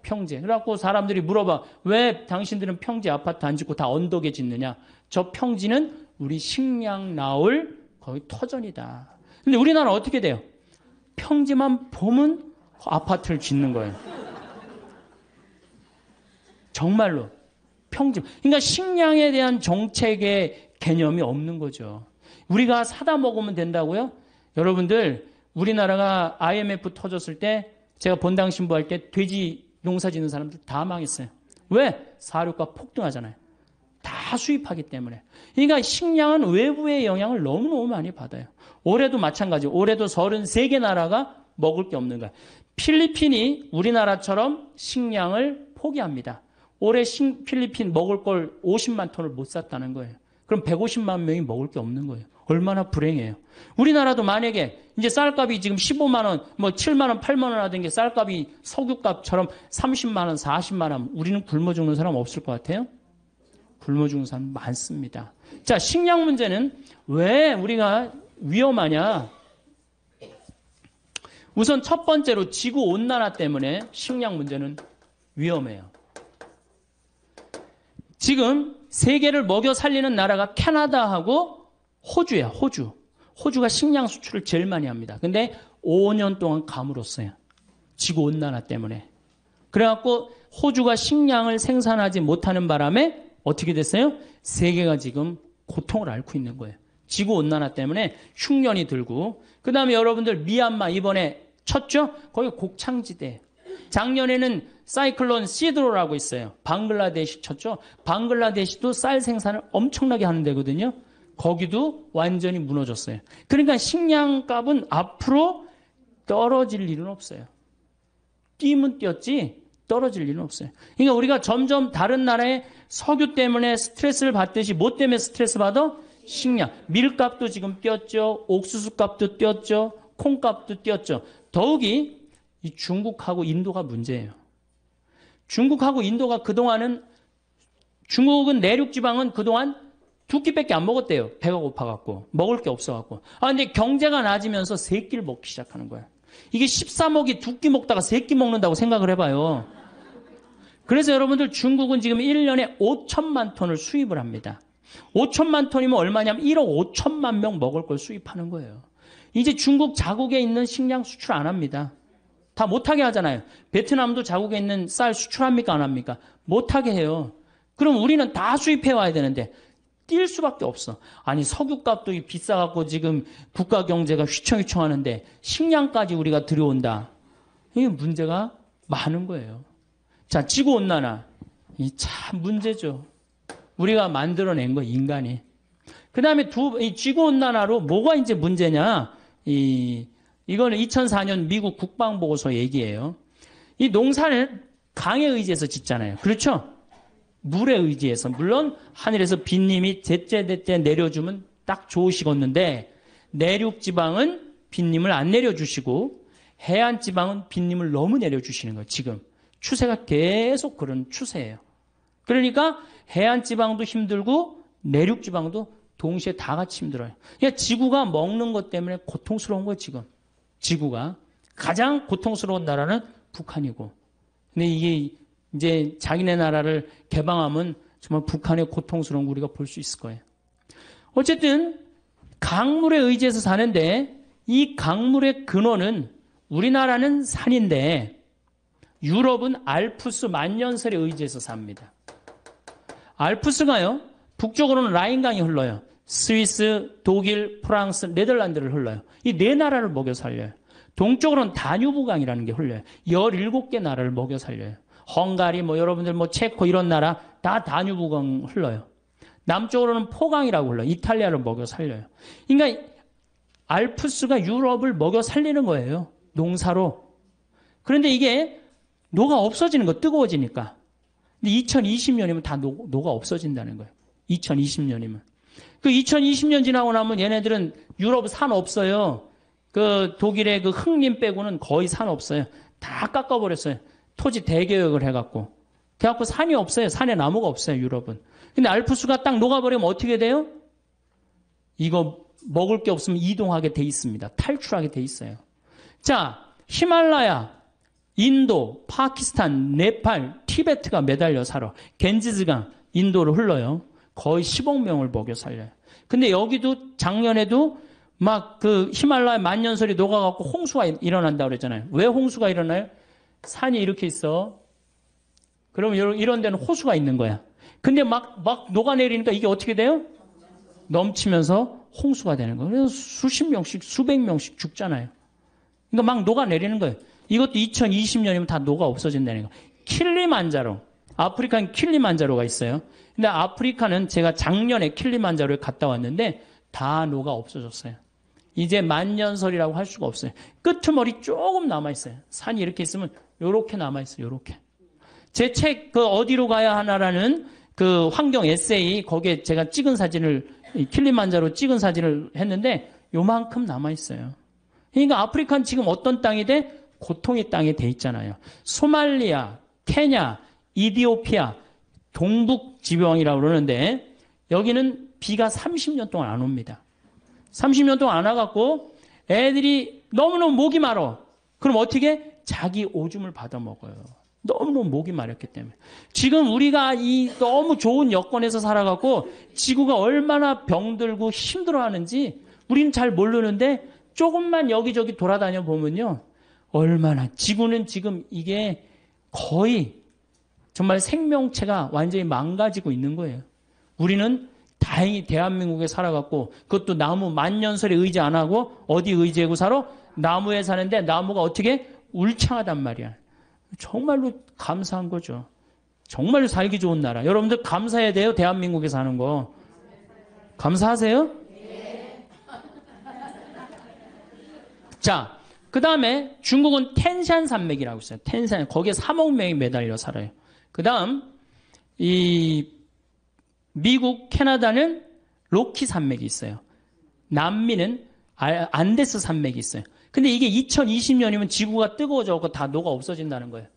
평지에. 그래갖고 사람들이 물어봐. 왜 당신들은 평지 아파트 안 짓고 다 언덕에 짓느냐? 저 평지는 우리 식량 나올 거의 터전이다. 근데 우리나라 어떻게 돼요? 평지만 보면 아파트를 짓는 거예요. 정말로. 평지. 그러니까 식량에 대한 정책의 개념이 없는 거죠. 우리가 사다 먹으면 된다고요? 여러분들, 우리나라가 IMF 터졌을 때 제가 본당 신부할 때 돼지 농사 짓는 사람들 다 망했어요. 왜? 사료가 폭등하잖아요. 다 수입하기 때문에. 그러니까 식량은 외부의 영향을 너무너무 많이 받아요. 올해도 마찬가지. 올해도 33개 나라가 먹을 게 없는 거야. 필리핀이 우리나라처럼 식량을 포기합니다. 올해 필리핀 먹을 걸 50만 톤을 못 샀다는 거예요. 그럼 150만 명이 먹을 게 없는 거예요. 얼마나 불행해요. 우리나라도 만약에 이제 쌀값이 지금 15만 원, 7만 원, 8만 원 하던 게 쌀값이 석유값처럼 30만 원, 40만 원, 우리는 굶어 죽는 사람 없을 것 같아요? 굶어 죽는 사람 많습니다. 자, 식량 문제는 왜 우리가 위험하냐? 우선 첫 번째로 지구 온난화 때문에 식량 문제는 위험해요. 지금 세계를 먹여 살리는 나라가 캐나다하고 호주야, 호주. 호주가 식량 수출을 제일 많이 합니다. 근데 5년 동안 가물었어요. 지구 온난화 때문에. 그래갖고 호주가 식량을 생산하지 못하는 바람에 어떻게 됐어요? 세계가 지금 고통을 앓고 있는 거예요. 지구 온난화 때문에 흉년이 들고. 그 다음에 여러분들 미얀마 이번에 쳤죠? 거기 곡창지대. 작년에는 사이클론 시드로라고 있어요. 방글라데시 쳤죠? 방글라데시도 쌀 생산을 엄청나게 하는 데거든요. 거기도 완전히 무너졌어요. 그러니까 식량값은 앞으로 떨어질 일은 없어요. 뛰면 뛰었지 떨어질 일은 없어요. 그러니까 우리가 점점 다른 나라의 석유 때문에 스트레스를 받듯이 뭐 때문에 스트레스 받아? 식량. 밀값도 지금 뛰었죠. 옥수수 값도 뛰었죠. 콩값도 뛰었죠. 더욱이 이 중국하고 인도가 문제예요. 중국하고 인도가 중국은 내륙 지방은 그동안 두 끼밖에 안 먹었대요. 배가 고파갖고. 먹을 게 없어갖고. 근데 경제가 나아지면서 세 끼를 먹기 시작하는 거야. 이게 13억이 두 끼 먹다가 세 끼 먹는다고 생각을 해봐요. 그래서 여러분들 중국은 지금 1년에 5천만 톤을 수입을 합니다. 5천만 톤이면 얼마냐면 1억 5천만 명 먹을 걸 수입하는 거예요. 이제 중국 자국에 있는 식량 수출 안 합니다. 다 못하게 하잖아요. 베트남도 자국에 있는 쌀 수출합니까? 안 합니까? 못하게 해요. 그럼 우리는 다 수입해 와야 되는데 뛸 수밖에 없어. 아니 석유값도 비싸갖고 지금 국가 경제가 휘청휘청하는데 식량까지 우리가 들여온다. 이게 문제가 많은 거예요. 자, 지구온난화. 이 참 문제죠. 우리가 만들어낸 거 인간이. 그 다음에 이 지구온난화로 뭐가 이제 문제냐. 이거는 2004년 미국 국방보고서 얘기예요. 이 농사를 강에 의지해서 짓잖아요. 그렇죠? 물에 의지해서. 물론 하늘에서 빗님이 제때제때 내려주면 딱 좋으시겠는데 내륙 지방은 빗님을 안 내려주시고 해안 지방은 빗님을 너무 내려주시는 거예요. 지금 추세가 계속 그런 추세예요. 그러니까 해안 지방도 힘들고 내륙 지방도 동시에 다 같이 힘들어요. 그러니까 지구가 먹는 것 때문에 고통스러운 거예요. 지금 지구가 가장 고통스러운 나라는 북한이고. 근데 이게 이제 자기네 나라를 개방하면 정말 북한의 고통스러운 거 우리가 볼 수 있을 거예요. 어쨌든 강물에 의지해서 사는데 이 강물의 근원은 우리나라는 산인데 유럽은 알프스 만년설에 의지해서 삽니다. 알프스가요, 북쪽으로는 라인강이 흘러요. 스위스, 독일, 프랑스, 네덜란드를 흘러요. 이 네 나라를 먹여 살려요. 동쪽으로는 다뉴브강이라는 게 흘러요. 17개 나라를 먹여 살려요. 헝가리, 여러분들 체코 이런 나라 다 다뉴브강 흘러요. 남쪽으로는 포강이라고 흘러요. 이탈리아를 먹여 살려요. 그러니까 알프스가 유럽을 먹여 살리는 거예요. 농사로. 그런데 이게 노가 없어지는 거, 뜨거워지니까. 근데 2020년이면 다 노가 없어진다는 거예요. 2020년이면. 그 2020년 지나고 나면 얘네들은 유럽 산 없어요. 그 독일의 그 흑림 빼고는 거의 산 없어요. 다 깎아버렸어요. 토지 대개혁을 해갖고. 그래갖고 산이 없어요. 산에 나무가 없어요, 유럽은. 근데 알프스가 딱 녹아버리면 어떻게 돼요? 이거 먹을 게 없으면 이동하게 돼 있습니다. 탈출하게 돼 있어요. 자, 히말라야, 인도, 파키스탄, 네팔, 티베트가 매달려 살아. 겐지스강, 인도를 흘러요. 거의 10억 명을 먹여 살려요. 근데 여기도 작년에도 막 그 히말라야 만년설이 녹아갖고 홍수가 일어난다 그랬잖아요. 왜 홍수가 일어나요? 산이 이렇게 있어. 그러면 이런 데는 호수가 있는 거야. 근데 막 녹아내리니까 이게 어떻게 돼요? 넘치면서 홍수가 되는 거예요. 그래서 수십 명씩, 수백 명씩 죽잖아요. 그러니까 막 녹아내리는 거예요. 이것도 2020년이면 다 녹아 없어진다는 거예요. 킬리만자로. 아프리카는 킬리만자로가 있어요. 근데 아프리카는 제가 작년에 킬리만자로에 갔다 왔는데 다 녹아 없어졌어요. 이제 만년설이라고 할 수가 없어요. 끄트머리 조금 남아있어요. 산이 이렇게 있으면 요렇게 남아있어요. 요렇게. 제 책 그 어디로 가야 하나라는 그 환경 에세이 거기에 제가 찍은 사진을 킬리만자로 찍은 사진을 했는데 요만큼 남아있어요. 그러니까 아프리카는 지금 어떤 땅이 돼? 고통의 땅이 돼 있잖아요. 소말리아, 케냐, 이디오피아, 동북지방이라고 그러는데 여기는 비가 30년 동안 안 옵니다. 30년 동안 안 와갖고 애들이 너무너무 목이 마르. 그럼 어떻게? 자기 오줌을 받아 먹어요. 너무너무 목이 마렸기 때문에. 지금 우리가 이 너무 좋은 여건에서 살아갖고 지구가 얼마나 병들고 힘들어하는지 우리는 잘 모르는데 조금만 여기저기 돌아다녀 보면요. 얼마나 지구는 지금 이게 거의 정말 생명체가 완전히 망가지고 있는 거예요. 우리는 다행히 대한민국에 살아갖고 그것도 나무 만년설에 의지 안 하고 어디 의지하고 살아? 나무에 사는데 나무가 어떻게? 울창하단 말이야. 정말로 감사한 거죠. 정말로 살기 좋은 나라. 여러분들 감사해야 돼요. 대한민국에 사는 거. 감사하세요? 네. 자, 그 다음에 중국은 텐산 산맥이라고 있어요. 텐산. 거기에 3억 명이 매달려 살아요. 그 다음 이 미국, 캐나다는 로키 산맥이 있어요. 남미는 안데스 산맥이 있어요. 근데 이게 2020년이면 지구가 뜨거워져서 다 녹아 없어진다는 거예요.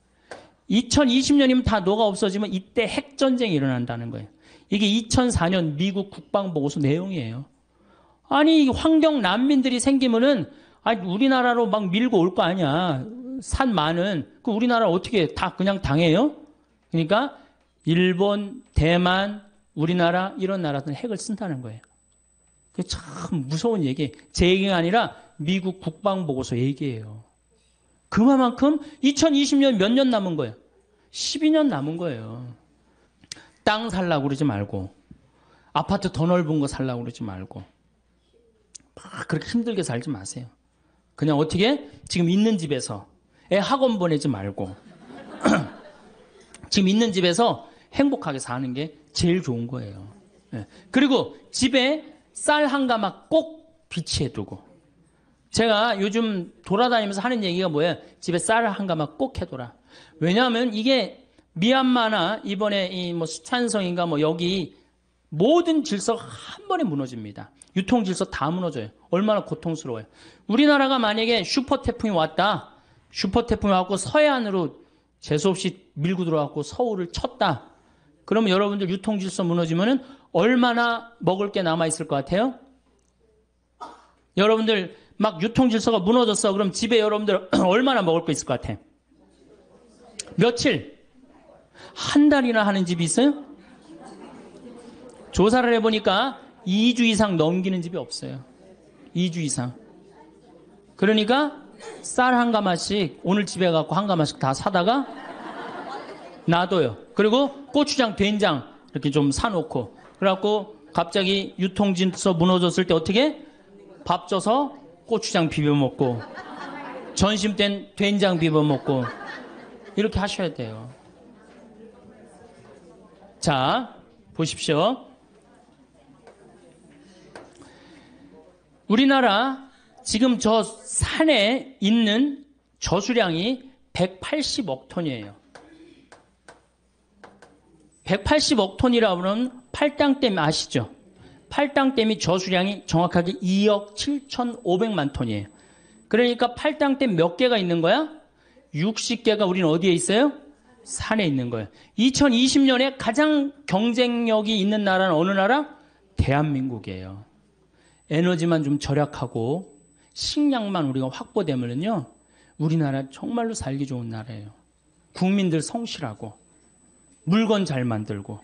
2020년이면 다 녹아 없어지면 이때 핵전쟁이 일어난다는 거예요. 이게 2004년 미국 국방보고서 내용이에요. 아니 환경 난민들이 생기면은 우리나라로 막 밀고 올 거 아니야. 산 많은 그 우리나라 어떻게 다 그냥 당해요? 그러니까 일본, 대만, 우리나라 이런 나라들은 핵을 쓴다는 거예요. 그게 참 무서운 얘기. 제 얘기가 아니라 미국 국방보고서 얘기예요. 그만큼 2020년 몇 년 남은 거예요? 12년 남은 거예요. 땅 살라고 그러지 말고 아파트 더 넓은 거 살라고 그러지 말고 막 그렇게 힘들게 살지 마세요. 그냥 어떻게? 지금 있는 집에서 애 학원 보내지 말고 지금 있는 집에서 행복하게 사는 게 제일 좋은 거예요. 네. 그리고 집에 쌀 한 가마 꼭 비치해 두고 제가 요즘 돌아다니면서 하는 얘기가 뭐예요? 집에 쌀 한 가마 꼭 해둬라. 왜냐하면 이게 미얀마나 이번에 이 수촨성인가 여기 모든 질서가 한 번에 무너집니다. 유통 질서 다 무너져요. 얼마나 고통스러워요. 우리나라가 만약에 슈퍼 태풍이 왔다. 슈퍼 태풍이 왔고 서해안으로 재수없이 밀고 들어왔고 서울을 쳤다. 그러면 여러분들 유통 질서 무너지면은 얼마나 먹을 게 남아 있을 것 같아요? 여러분들 막 유통 질서가 무너졌어. 그럼 집에 여러분들 얼마나 먹을 거 있을 것 같아? 며칠? 한 달이나 하는 집이 있어요? 조사를 해보니까 2주 이상 넘기는 집이 없어요. 2주 이상. 그러니까 쌀 한 가마씩 오늘 집에 갖고 한 가마씩 다 사다가 놔둬요. 그리고 고추장, 된장 이렇게 좀 사놓고 그래갖고 갑자기 유통질서 무너졌을 때 어떻게? 밥 줘서 고추장 비벼 먹고 전심 땐 된장 비벼 먹고 이렇게 하셔야 돼요. 자, 보십시오. 우리나라 지금 저 산에 있는 저수량이 180억 톤이에요. 180억 톤이라 그러면 팔당댐 아시죠? 팔당댐이 저수량이 정확하게 2억 7,500만 톤이에요. 그러니까 팔당댐 몇 개가 있는 거야? 60개가 우리는 어디에 있어요? 산에 있는 거예요. 2020년에 가장 경쟁력이 있는 나라는 어느 나라? 대한민국이에요. 에너지만 좀 절약하고 식량만 우리가 확보되면요, 우리나라 정말로 살기 좋은 나라예요. 국민들 성실하고 물건 잘 만들고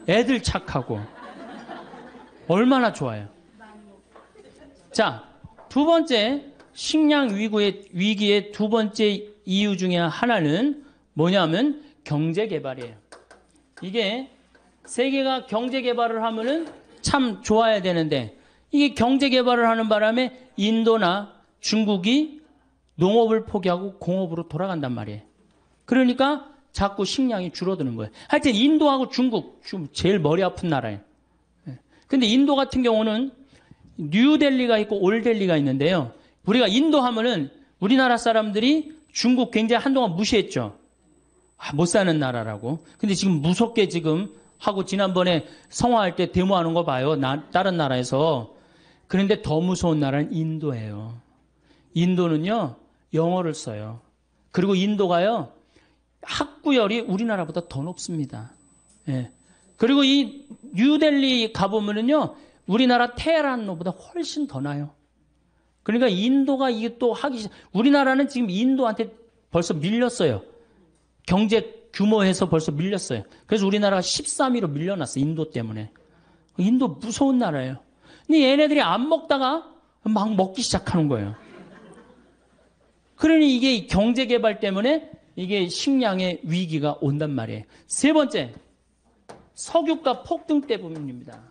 애들 착하고 얼마나 좋아요. 자, 두 번째 식량 위기의 두 번째 이유 중에 하나는 뭐냐면 경제 개발이에요. 이게 세계가 경제 개발을 하면은 참 좋아야 되는데 이게 경제 개발을 하는 바람에 인도나 중국이 농업을 포기하고 공업으로 돌아간단 말이에요. 그러니까 자꾸 식량이 줄어드는 거예요. 하여튼 인도하고 중국 제일 머리 아픈 나라예요. 근데 인도 같은 경우는 뉴델리가 있고 올델리가 있는데요. 우리가 인도 하면은 우리나라 사람들이 중국 굉장히 한동안 무시했죠. 못 사는 나라라고. 근데 지금 무섭게 지금 하고 지난번에 성화할 때 데모하는 거 봐요. 다른 나라에서. 그런데 더 무서운 나라는 인도예요. 인도는요, 영어를 써요. 그리고 인도가요, 학구열이 우리나라보다 더 높습니다. 예. 그리고 이 뉴델리 가보면은요, 우리나라 테헤란로보다 훨씬 더 나요. 그러니까 인도가 이게 또 우리나라는 지금 인도한테 벌써 밀렸어요. 경제 규모에서 벌써 밀렸어요. 그래서 우리나라가 13위로 밀려났어요. 인도 때문에. 인도 무서운 나라예요. 근데 얘네들이 안 먹다가 막 먹기 시작하는 거예요. 그러니 이게 경제 개발 때문에 이게 식량의 위기가 온단 말이에요. 세 번째, 석유가 폭등 때문입니다.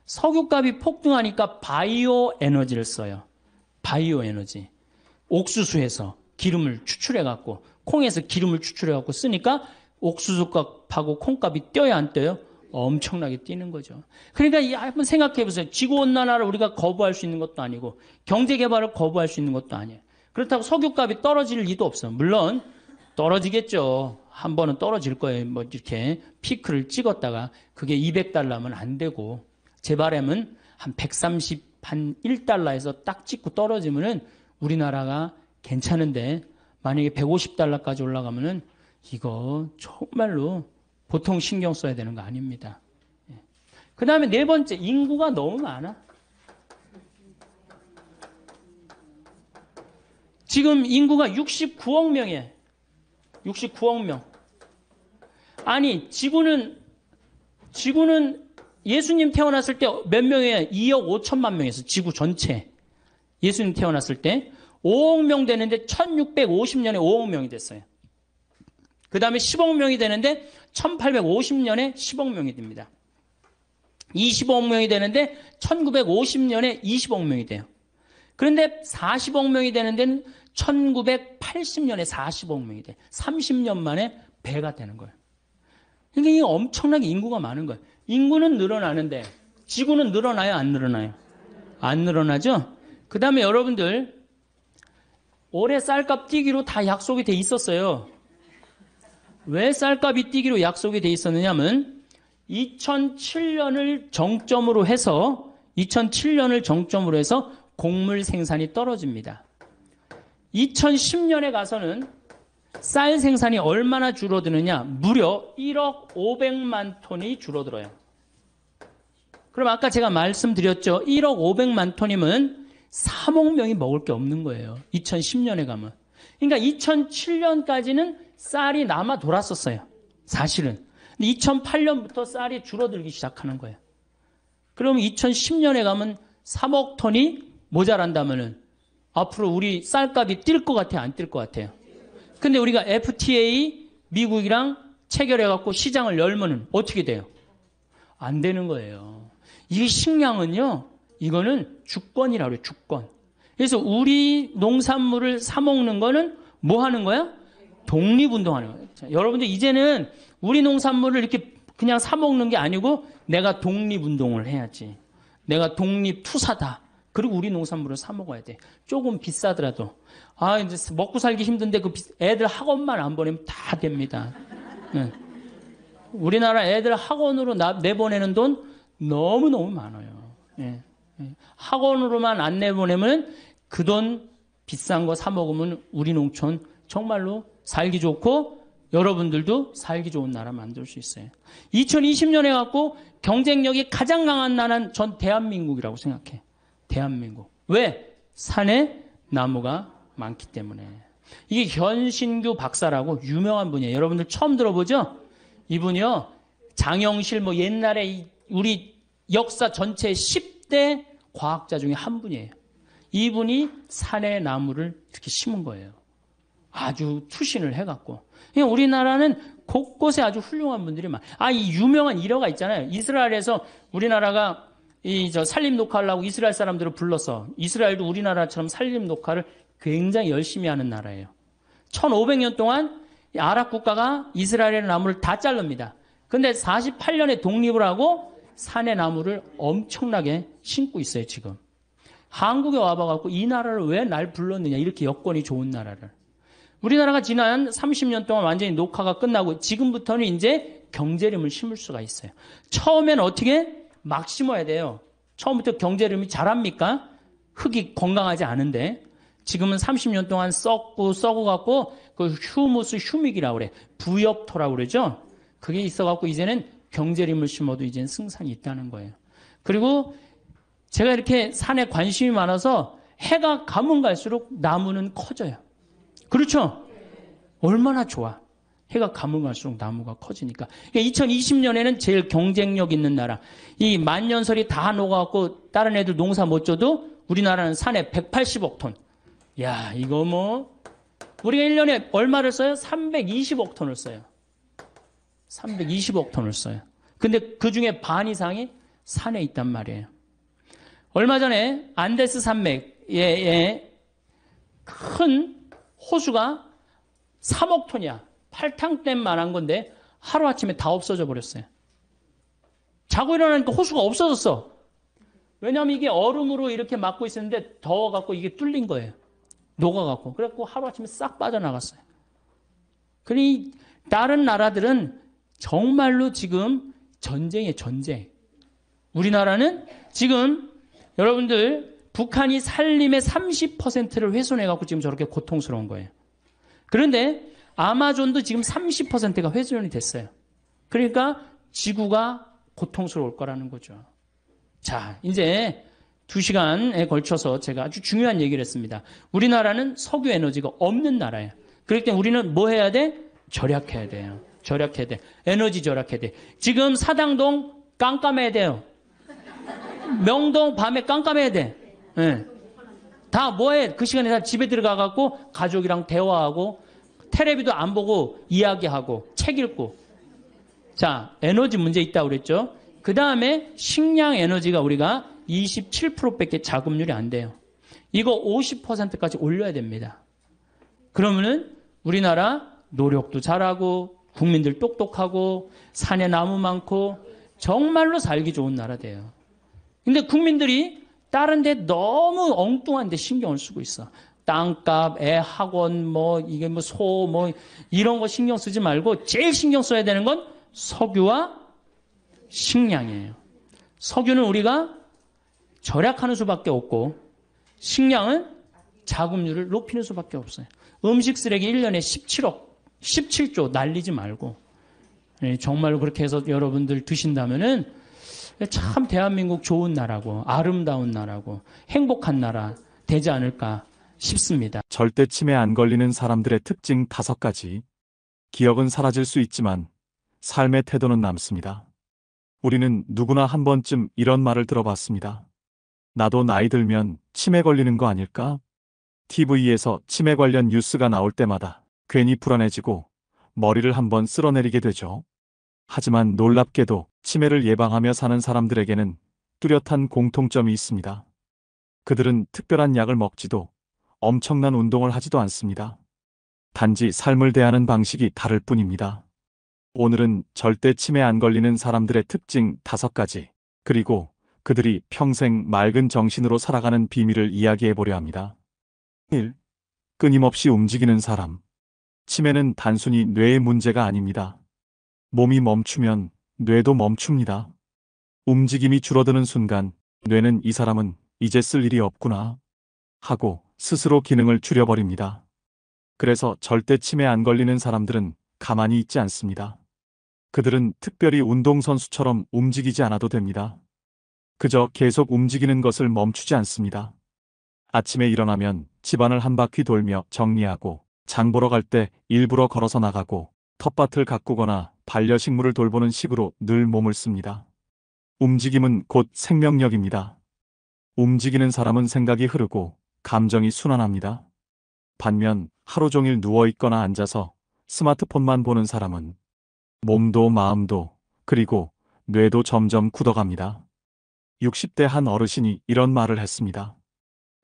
석유값이 폭등하니까 바이오 에너지를 써요. 바이오 에너지. 옥수수에서 기름을 추출해갖고, 콩에서 기름을 추출해갖고 쓰니까 옥수수값하고 콩값이 뛰어야 안 뛰어요? 엄청나게 뛰는 거죠. 그러니까 한번 생각해 보세요. 지구온난화를 우리가 거부할 수 있는 것도 아니고 경제개발을 거부할 수 있는 것도 아니에요. 그렇다고 석유값이 떨어질 리도 없어요. 물론 떨어지겠죠. 한 번은 떨어질 거예요. 뭐 이렇게 피크를 찍었다가 그게 200달러면 안 되고 제 바람은 한 130, 한 1달러에서 딱 찍고 떨어지면은 우리나라가 괜찮은데 만약에 150달러까지 올라가면은 이거 정말로 보통 신경 써야 되는 거 아닙니다. 그 다음에 네 번째, 인구가 너무 많아. 지금 인구가 69억 명이에요. 69억 명. 아니, 지구는 예수님 태어났을 때 몇 명이에요? 2억 5천만 명에서 지구 전체. 예수님 태어났을 때 5억 명 되는데 1650년에 5억 명이 됐어요. 그 다음에 10억 명이 되는데 1850년에 10억 명이 됩니다. 25억 명이 되는데 1950년에 20억 명이 돼요. 그런데 40억 명이 되는 데는 1980년에 40억 명이 돼요. 30년 만에 배가 되는 거예요. 그러니까 이게 엄청나게 인구가 많은 거예요. 인구는 늘어나는데 지구는 늘어나요? 안 늘어나요? 안 늘어나죠? 그 다음에 여러분들 올해 쌀값 뛰기로 다 약속이 돼 있었어요. 왜 쌀값이 뛰기로 약속이 돼 있었느냐면 2007년을 정점으로 해서 곡물 생산이 떨어집니다. 2010년에 가서는 쌀 생산이 얼마나 줄어드느냐? 무려 1억 500만 톤이 줄어들어요. 그럼 아까 제가 말씀드렸죠. 1억 500만 톤이면 3억 명이 먹을 게 없는 거예요. 2010년에 가면. 그러니까 2007년까지는 쌀이 남아 돌았었어요. 사실은. 근데 2008년부터 쌀이 줄어들기 시작하는 거예요. 그럼 2010년에 가면 3억 톤이 모자란다면은 앞으로 우리 쌀값이 뛸 것 같아요? 안 뛸 것 같아요? 근데 우리가 FTA 미국이랑 체결해갖고 시장을 열면은 어떻게 돼요? 안 되는 거예요. 이 식량은요, 이거는 주권이라고 그래요, 주권. 그래서 우리 농산물을 사먹는 거는 뭐 하는 거야? 독립운동하는 거예요. 자, 여러분들 이제는 우리 농산물을 이렇게 그냥 사먹는 게 아니고 내가 독립운동을 해야지. 내가 독립투사다. 그리고 우리 농산물을 사먹어야 돼. 조금 비싸더라도. 아, 이제 먹고 살기 힘든데 그 애들 학원만 안 보내면 다 됩니다. 네. 우리나라 애들 학원으로 내보내는 돈 너무너무 많아요. 네. 네. 학원으로만 안 내보내면 그 돈 비싼 거 사 먹으면 우리 농촌 정말로 살기 좋고 여러분들도 살기 좋은 나라 만들 수 있어요. 2020년에 갖고 경쟁력이 가장 강한 나라는 전 대한민국이라고 생각해. 대한민국. 왜? 산에 나무가 많기 때문에. 이게 현신규 박사라고 유명한 분이에요. 여러분들 처음 들어보죠? 이분이요. 장영실 뭐 옛날에 우리 역사 전체 10대 과학자 중에 한 분이에요. 이분이 산에 나무를 이렇게 심은 거예요. 아주 투신을 해갖고. 그러니까 우리나라는 곳곳에 아주 훌륭한 분들이 많아요. 이 유명한 일화가 있잖아요. 이스라엘에서 우리나라가 산림 녹화하려고 이스라엘 사람들을 불러서 이스라엘도 우리나라처럼 산림 녹화를 굉장히 열심히 하는 나라예요. 1500년 동안 아랍 국가가 이스라엘의 나무를 다 자릅니다. 근데 48년에 독립을 하고 산의 나무를 엄청나게 심고 있어요, 지금. 한국에 와봐갖고 이 나라를 왜 날 불렀느냐, 이렇게 여건이 좋은 나라를. 우리나라가 지난 30년 동안 완전히 녹화가 끝나고 지금부터는 이제 경제림을 심을 수가 있어요. 처음엔 어떻게? 막 심어야 돼요. 처음부터 경제림이 자랍니까? 흙이 건강하지 않은데. 지금은 30년 동안 썩어갖고 그 휴믹이라고 그래. 부엽토라고 그러죠? 그게 있어갖고 이제는 경제림을 심어도 이제는 승산이 있다는 거예요. 그리고 제가 이렇게 산에 관심이 많아서 해가 가면 갈수록 나무는 커져요. 그렇죠? 얼마나 좋아. 해가 가면 갈수록 나무가 커지니까. 2020년에는 제일 경쟁력 있는 나라. 이 만년설이 다 녹아갖고 다른 애들 농사 못 져도 우리나라는 산에 180억 톤. 야, 이거 뭐 우리가 1년에 얼마를 써요? 320억 톤을 써요. 320억 톤을 써요. 근데 그 중에 반 이상이 산에 있단 말이에요. 얼마 전에 안데스 산맥에 큰 호수가 3억 톤이야. 팔탕댐만한 건데 하루아침에 다 없어져 버렸어요. 자고 일어나니까 호수가 없어졌어. 왜냐하면 이게 얼음으로 이렇게 막고 있었는데 더워갖고 이게 뚫린 거예요. 녹아갖고. 그래갖고 하루아침에 싹 빠져나갔어요. 그러니 다른 나라들은 정말로 지금 전쟁이에요, 전쟁. 우리나라는 지금 여러분들 북한이 산림의 30%를 훼손해갖고 지금 저렇게 고통스러운 거예요. 그런데 아마존도 지금 30%가 훼손이 됐어요. 그러니까 지구가 고통스러울 거라는 거죠. 자, 이제 2시간에 걸쳐서 제가 아주 중요한 얘기를 했습니다. 우리나라는 석유 에너지가 없는 나라예요. 그렇기 때문에 우리는 뭐 해야 돼? 절약해야 돼요. 절약해야 돼. 에너지 절약해야 돼. 지금 사당동 깜깜해야 돼요. 명동 밤에 깜깜해야 돼. 네. 다 뭐해? 그 시간에 다 집에 들어가갖고 가족이랑 대화하고 텔레비도 안 보고 이야기하고 책 읽고. 자, 에너지 문제 있다고 그랬죠. 그 다음에 식량 에너지가 우리가 27%밖에 자급률이 안 돼요. 이거 50%까지 올려야 됩니다. 그러면은 우리나라 노력도 잘하고 국민들 똑똑하고 산에 나무 많고 정말로 살기 좋은 나라 돼요. 근데 국민들이 다른 데 너무 엉뚱한 데 신경을 쓰고 있어. 땅값, 애 학원, 이게 소, 이런 거 신경 쓰지 말고 제일 신경 써야 되는 건 석유와 식량이에요. 석유는 우리가 절약하는 수밖에 없고 식량은 자급률을 높이는 수밖에 없어요. 음식 쓰레기 1년에 17조 날리지 말고 정말로 그렇게 해서 여러분들 드신다면은 참 대한민국 좋은 나라고 아름다운 나라고 행복한 나라 되지 않을까 쉽습니다. 절대 치매 안 걸리는 사람들의 특징 5가지. 기억은 사라질 수 있지만 삶의 태도는 남습니다. 우리는 누구나 한 번쯤 이런 말을 들어봤습니다. 나도 나이 들면 치매 걸리는 거 아닐까? TV에서 치매 관련 뉴스가 나올 때마다 괜히 불안해지고 머리를 한번 쓸어내리게 되죠. 하지만 놀랍게도 치매를 예방하며 사는 사람들에게는 뚜렷한 공통점이 있습니다. 그들은 특별한 약을 먹지도 엄청난 운동을 하지도 않습니다. 단지 삶을 대하는 방식이 다를 뿐입니다. 오늘은 절대 치매 안 걸리는 사람들의 특징 5가지, 그리고 그들이 평생 맑은 정신으로 살아가는 비밀을 이야기해 보려 합니다. 1. 끊임없이 움직이는 사람. 치매는 단순히 뇌의 문제가 아닙니다. 몸이 멈추면 뇌도 멈춥니다. 움직임이 줄어드는 순간 뇌는 이 사람은 이제 쓸 일이 없구나 하고 스스로 기능을 줄여버립니다. 그래서 절대 치매 안 걸리는 사람들은 가만히 있지 않습니다. 그들은 특별히 운동선수처럼 움직이지 않아도 됩니다. 그저 계속 움직이는 것을 멈추지 않습니다. 아침에 일어나면 집안을 한 바퀴 돌며 정리하고, 장 보러 갈 때 일부러 걸어서 나가고, 텃밭을 가꾸거나 반려식물을 돌보는 식으로 늘 몸을 씁니다. 움직임은 곧 생명력입니다. 움직이는 사람은 생각이 흐르고 감정이 순환합니다. 반면 하루 종일 누워있거나 앉아서 스마트폰만 보는 사람은 몸도 마음도 그리고 뇌도 점점 굳어갑니다. 60대 한 어르신이 이런 말을 했습니다.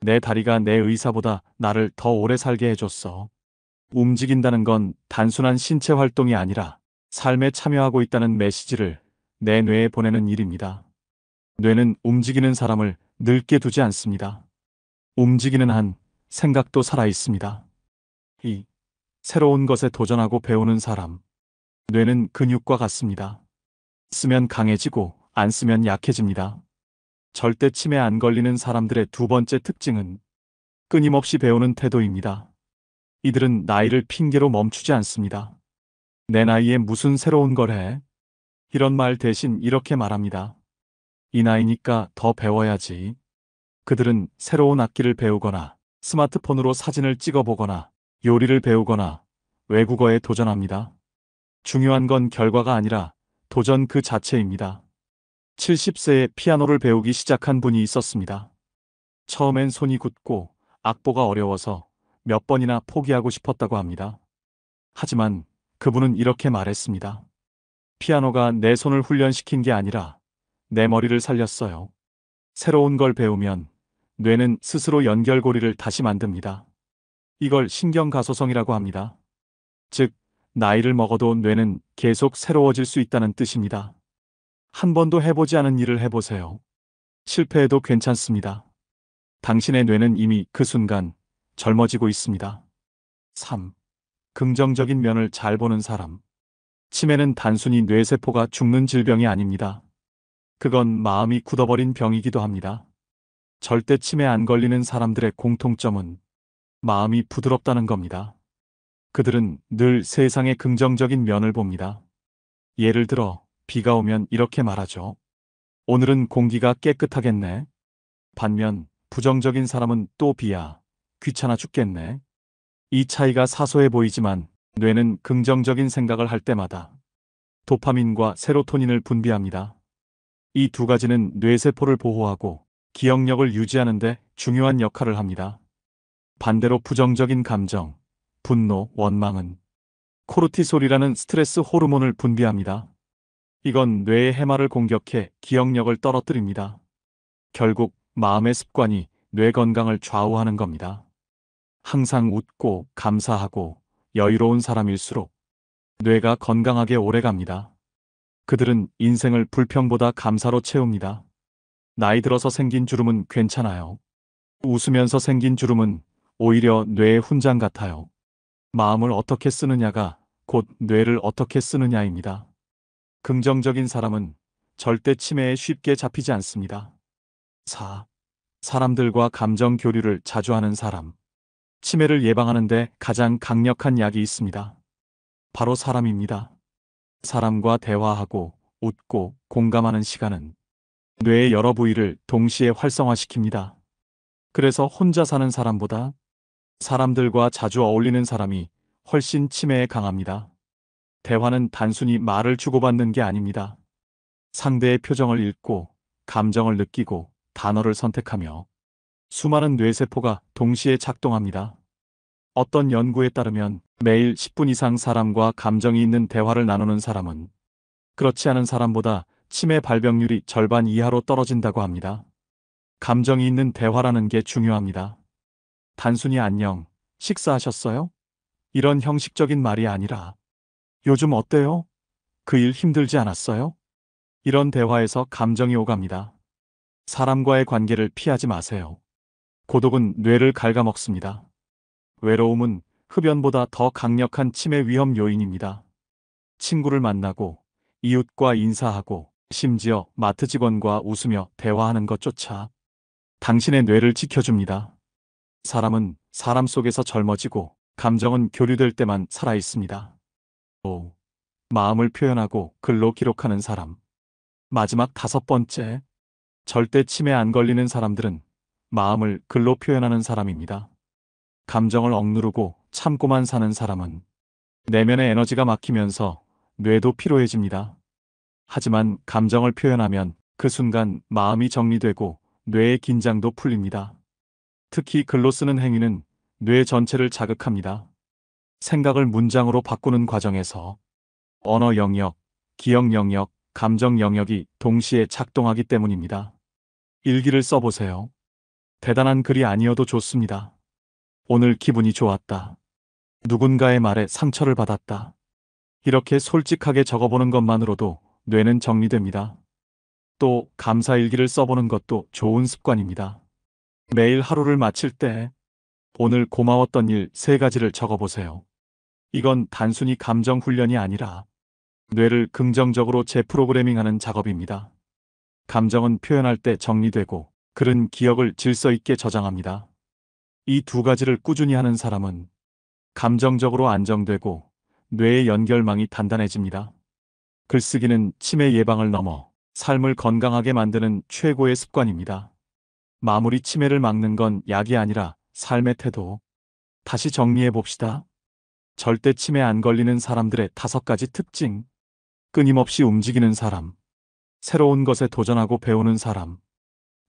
내 다리가 내 의사보다 나를 더 오래 살게 해줬어. 움직인다는 건 단순한 신체 활동이 아니라 삶에 참여하고 있다는 메시지를 내 뇌에 보내는 일입니다. 뇌는 움직이는 사람을 늙게 두지 않습니다. 움직이는 한 생각도 살아 있습니다. 2. 새로운 것에 도전하고 배우는 사람. 뇌는 근육과 같습니다. 쓰면 강해지고 안 쓰면 약해집니다. 절대 치매 안 걸리는 사람들의 2번째 특징은 끊임없이 배우는 태도입니다. 이들은 나이를 핑계로 멈추지 않습니다. 내 나이에 무슨 새로운 걸 해? 이런 말 대신 이렇게 말합니다. 이 나이니까 더 배워야지. 그들은 새로운 악기를 배우거나 스마트폰으로 사진을 찍어보거나 요리를 배우거나 외국어에 도전합니다. 중요한 건 결과가 아니라 도전 그 자체입니다. 70세에 피아노를 배우기 시작한 분이 있었습니다. 처음엔 손이 굳고 악보가 어려워서 몇 번이나 포기하고 싶었다고 합니다. 하지만 그분은 이렇게 말했습니다. 피아노가 내 손을 훈련시킨 게 아니라 내 머리를 살렸어요. 새로운 걸 배우면 뇌는 스스로 연결고리를 다시 만듭니다. 이걸 신경가소성이라고 합니다. 즉, 나이를 먹어도 뇌는 계속 새로워질 수 있다는 뜻입니다. 한 번도 해보지 않은 일을 해보세요. 실패해도 괜찮습니다. 당신의 뇌는 이미 그 순간 젊어지고 있습니다. 3. 긍정적인 면을 잘 보는 사람. 치매는 단순히 뇌세포가 죽는 질병이 아닙니다. 그건 마음이 굳어버린 병이기도 합니다. 절대 치매 안 걸리는 사람들의 공통점은 마음이 부드럽다는 겁니다. 그들은 늘 세상의 긍정적인 면을 봅니다. 예를 들어 비가 오면 이렇게 말하죠. 오늘은 공기가 깨끗하겠네. 반면 부정적인 사람은 또 비야. 귀찮아 죽겠네. 이 차이가 사소해 보이지만 뇌는 긍정적인 생각을 할 때마다 도파민과 세로토닌을 분비합니다. 이 2가지는 뇌세포를 보호하고 기억력을 유지하는 데 중요한 역할을 합니다. 반대로 부정적인 감정, 분노, 원망은 코르티솔이라는 스트레스 호르몬을 분비합니다. 이건 뇌의 해마를 공격해 기억력을 떨어뜨립니다. 결국 마음의 습관이 뇌 건강을 좌우하는 겁니다. 항상 웃고 감사하고 여유로운 사람일수록 뇌가 건강하게 오래갑니다. 그들은 인생을 불평보다 감사로 채웁니다. 나이 들어서 생긴 주름은 괜찮아요. 웃으면서 생긴 주름은 오히려 뇌의 훈장 같아요. 마음을 어떻게 쓰느냐가 곧 뇌를 어떻게 쓰느냐입니다. 긍정적인 사람은 절대 치매에 쉽게 잡히지 않습니다. 4. 사람들과 감정 교류를 자주 하는 사람. 치매를 예방하는 데 가장 강력한 약이 있습니다. 바로 사람입니다. 사람과 대화하고 웃고 공감하는 시간은 뇌의 여러 부위를 동시에 활성화시킵니다. 그래서 혼자 사는 사람보다 사람들과 자주 어울리는 사람이 훨씬 치매에 강합니다. 대화는 단순히 말을 주고받는 게 아닙니다. 상대의 표정을 읽고, 감정을 느끼고, 단어를 선택하며 수많은 뇌세포가 동시에 작동합니다. 어떤 연구에 따르면 매일 10분 이상 사람과 감정이 있는 대화를 나누는 사람은 그렇지 않은 사람보다 치매 발병률이 절반 이하로 떨어진다고 합니다. 감정이 있는 대화라는 게 중요합니다. 단순히 안녕, 식사하셨어요? 이런 형식적인 말이 아니라 요즘 어때요? 그 일 힘들지 않았어요? 이런 대화에서 감정이 오갑니다. 사람과의 관계를 피하지 마세요. 고독은 뇌를 갉아먹습니다. 외로움은 흡연보다 더 강력한 치매 위험 요인입니다. 친구를 만나고, 이웃과 인사하고, 심지어 마트 직원과 웃으며 대화하는 것조차 당신의 뇌를 지켜줍니다. 사람은 사람 속에서 젊어지고, 감정은 교류될 때만 살아있습니다. 마음을 표현하고 글로 기록하는 사람. 마지막 5번째, 절대 치매 안 걸리는 사람들은 마음을 글로 표현하는 사람입니다. 감정을 억누르고 참고만 사는 사람은 내면의 에너지가 막히면서 뇌도 피로해집니다. 하지만 감정을 표현하면 그 순간 마음이 정리되고 뇌의 긴장도 풀립니다. 특히 글로 쓰는 행위는 뇌 전체를 자극합니다. 생각을 문장으로 바꾸는 과정에서 언어 영역, 기억 영역, 감정 영역이 동시에 작동하기 때문입니다. 일기를 써보세요. 대단한 글이 아니어도 좋습니다. 오늘 기분이 좋았다. 누군가의 말에 상처를 받았다. 이렇게 솔직하게 적어보는 것만으로도 뇌는 정리됩니다. 또 감사일기를 써보는 것도 좋은 습관입니다. 매일 하루를 마칠 때 오늘 고마웠던 일 3가지를 적어보세요. 이건 단순히 감정 훈련이 아니라 뇌를 긍정적으로 재프로그래밍하는 작업입니다. 감정은 표현할 때 정리되고 글은 기억을 질서 있게 저장합니다. 이 2가지를 꾸준히 하는 사람은 감정적으로 안정되고 뇌의 연결망이 단단해집니다. 글쓰기는 치매 예방을 넘어 삶을 건강하게 만드는 최고의 습관입니다. 마무리 치매를 막는 건 약이 아니라 삶의 태도. 다시 정리해 봅시다. 절대 치매 안 걸리는 사람들의 5가지 특징. 끊임없이 움직이는 사람. 새로운 것에 도전하고 배우는 사람.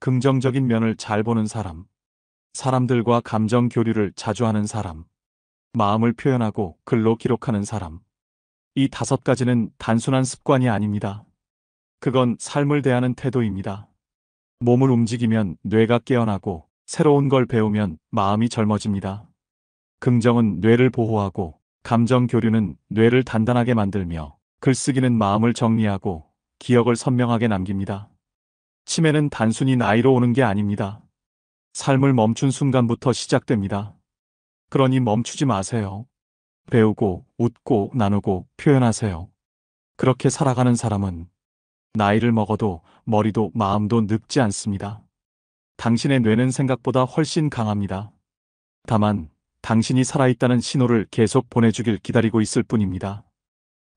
긍정적인 면을 잘 보는 사람. 사람들과 감정 교류를 자주 하는 사람. 마음을 표현하고 글로 기록하는 사람. 이 5가지는 단순한 습관이 아닙니다. 그건 삶을 대하는 태도입니다. 몸을 움직이면 뇌가 깨어나고 새로운 걸 배우면 마음이 젊어집니다. 긍정은 뇌를 보호하고 감정 교류는 뇌를 단단하게 만들며 글쓰기는 마음을 정리하고 기억을 선명하게 남깁니다. 치매는 단순히 나이로 오는 게 아닙니다. 삶을 멈춘 순간부터 시작됩니다. 그러니 멈추지 마세요. 배우고, 웃고, 나누고, 표현하세요. 그렇게 살아가는 사람은 나이를 먹어도 머리도 마음도 늙지 않습니다. 당신의 뇌는 생각보다 훨씬 강합니다. 다만, 당신이 살아있다는 신호를 계속 보내주길 기다리고 있을 뿐입니다.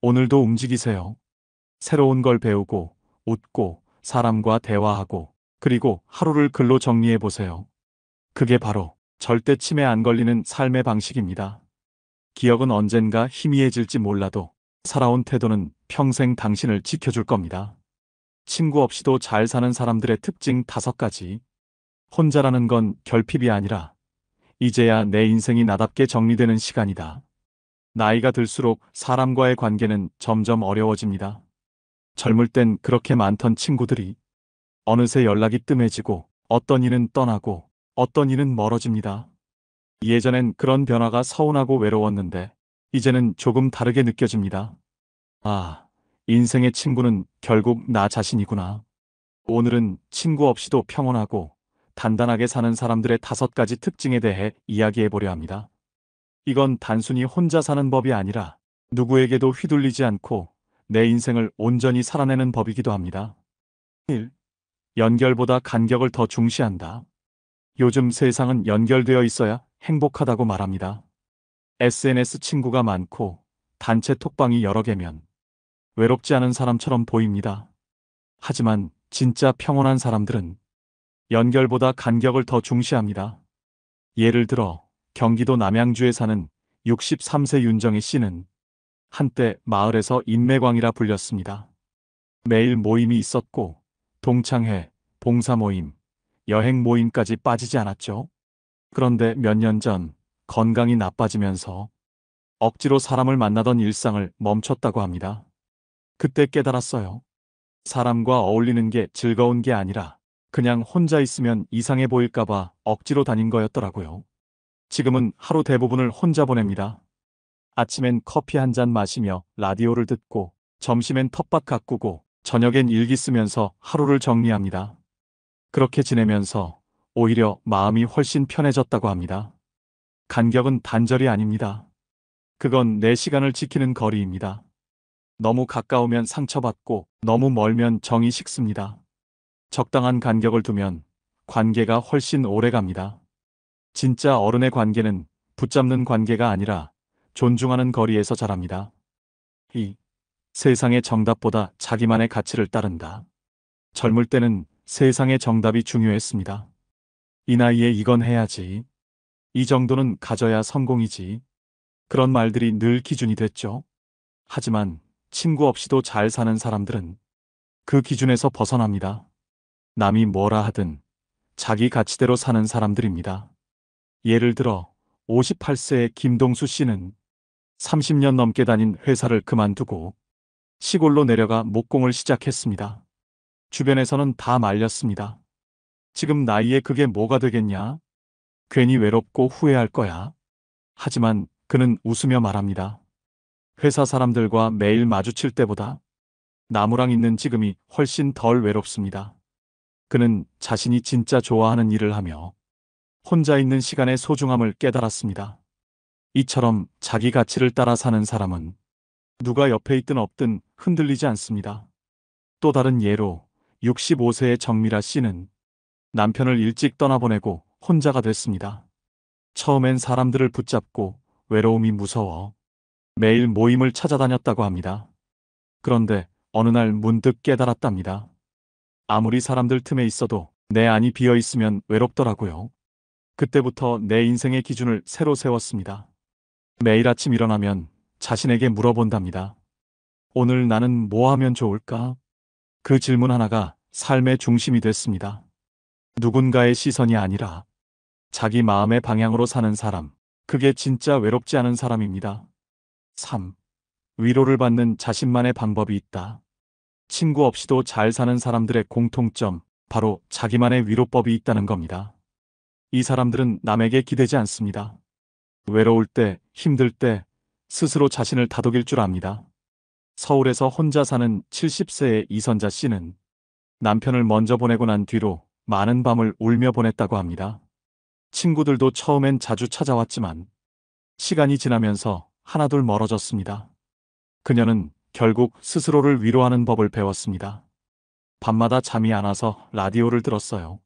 오늘도 움직이세요. 새로운 걸 배우고, 웃고, 사람과 대화하고, 그리고 하루를 글로 정리해 보세요. 그게 바로 절대 치매 안 걸리는 삶의 방식입니다. 기억은 언젠가 희미해질지 몰라도 살아온 태도는 평생 당신을 지켜줄 겁니다. 친구 없이도 잘 사는 사람들의 특징 5가지. 혼자라는 건 결핍이 아니라 이제야 내 인생이 나답게 정리되는 시간이다. 나이가 들수록 사람과의 관계는 점점 어려워집니다. 젊을 땐 그렇게 많던 친구들이 어느새 연락이 뜸해지고 어떤 이는 떠나고 어떤 이는 멀어집니다. 예전엔 그런 변화가 서운하고 외로웠는데 이제는 조금 다르게 느껴집니다. 아, 인생의 친구는 결국 나 자신이구나. 오늘은 친구 없이도 평온하고 단단하게 사는 사람들의 5가지 특징에 대해 이야기해 보려 합니다. 이건 단순히 혼자 사는 법이 아니라 누구에게도 휘둘리지 않고 내 인생을 온전히 살아내는 법이기도 합니다. 1. 연결보다 간격을 더 중시한다. 요즘 세상은 연결되어 있어야 행복하다고 말합니다. SNS 친구가 많고 단체 톡방이 여러 개면 외롭지 않은 사람처럼 보입니다. 하지만 진짜 평온한 사람들은 연결보다 간격을 더 중시합니다. 예를 들어 경기도 남양주에 사는 63세 윤정희 씨는 한때 마을에서 인매광이라 불렸습니다. 매일 모임이 있었고 동창회, 봉사 모임, 여행 모임까지 빠지지 않았죠. 그런데 몇 년 전 건강이 나빠지면서 억지로 사람을 만나던 일상을 멈췄다고 합니다. 그때 깨달았어요. 사람과 어울리는 게 즐거운 게 아니라 그냥 혼자 있으면 이상해 보일까봐 억지로 다닌 거였더라고요. 지금은 하루 대부분을 혼자 보냅니다. 아침엔 커피 한 잔 마시며 라디오를 듣고 점심엔 텃밭 가꾸고 저녁엔 일기 쓰면서 하루를 정리합니다. 그렇게 지내면서 오히려 마음이 훨씬 편해졌다고 합니다. 간격은 단절이 아닙니다. 그건 내 시간을 지키는 거리입니다. 너무 가까우면 상처받고 너무 멀면 정이 식습니다. 적당한 간격을 두면 관계가 훨씬 오래 갑니다. 진짜 어른의 관계는 붙잡는 관계가 아니라 존중하는 거리에서 자랍니다. 이 세상의 정답보다 자기만의 가치를 따른다. 젊을 때는 세상의 정답이 중요했습니다. 이 나이에 이건 해야지. 이 정도는 가져야 성공이지. 그런 말들이 늘 기준이 됐죠. 하지만 친구 없이도 잘 사는 사람들은 그 기준에서 벗어납니다. 남이 뭐라 하든 자기 가치대로 사는 사람들입니다. 예를 들어 58세의 김동수 씨는 30년 넘게 다닌 회사를 그만두고 시골로 내려가 목공을 시작했습니다. 주변에서는 다 말렸습니다. 지금 나이에 그게 뭐가 되겠냐? 괜히 외롭고 후회할 거야. 하지만 그는 웃으며 말합니다. 회사 사람들과 매일 마주칠 때보다 나무랑 있는 지금이 훨씬 덜 외롭습니다. 그는 자신이 진짜 좋아하는 일을 하며 혼자 있는 시간의 소중함을 깨달았습니다. 이처럼 자기 가치를 따라 사는 사람은 누가 옆에 있든 없든 흔들리지 않습니다. 또 다른 예로 65세의 정미라 씨는 남편을 일찍 떠나보내고 혼자가 됐습니다. 처음엔 사람들을 붙잡고 외로움이 무서워 매일 모임을 찾아다녔다고 합니다. 그런데 어느 날 문득 깨달았답니다. 아무리 사람들 틈에 있어도 내 안이 비어 있으면 외롭더라고요. 그때부터 내 인생의 기준을 새로 세웠습니다. 매일 아침 일어나면 자신에게 물어본답니다. 오늘 나는 뭐 하면 좋을까? 그 질문 하나가 삶의 중심이 됐습니다. 누군가의 시선이 아니라 자기 마음의 방향으로 사는 사람, 그게 진짜 외롭지 않은 사람입니다. 3. 위로를 받는 자신만의 방법이 있다. 친구 없이도 잘 사는 사람들의 공통점, 바로 자기만의 위로법이 있다는 겁니다. 이 사람들은 남에게 기대지 않습니다. 외로울 때, 힘들 때 스스로 자신을 다독일 줄 압니다. 서울에서 혼자 사는 70세의 이선자 씨는 남편을 먼저 보내고 난 뒤로 많은 밤을 울며 보냈다고 합니다. 친구들도 처음엔 자주 찾아왔지만 시간이 지나면서 하나둘 멀어졌습니다. 그녀는 결국 스스로를 위로하는 법을 배웠습니다. 밤마다 잠이 안 와서 라디오를 들었어요.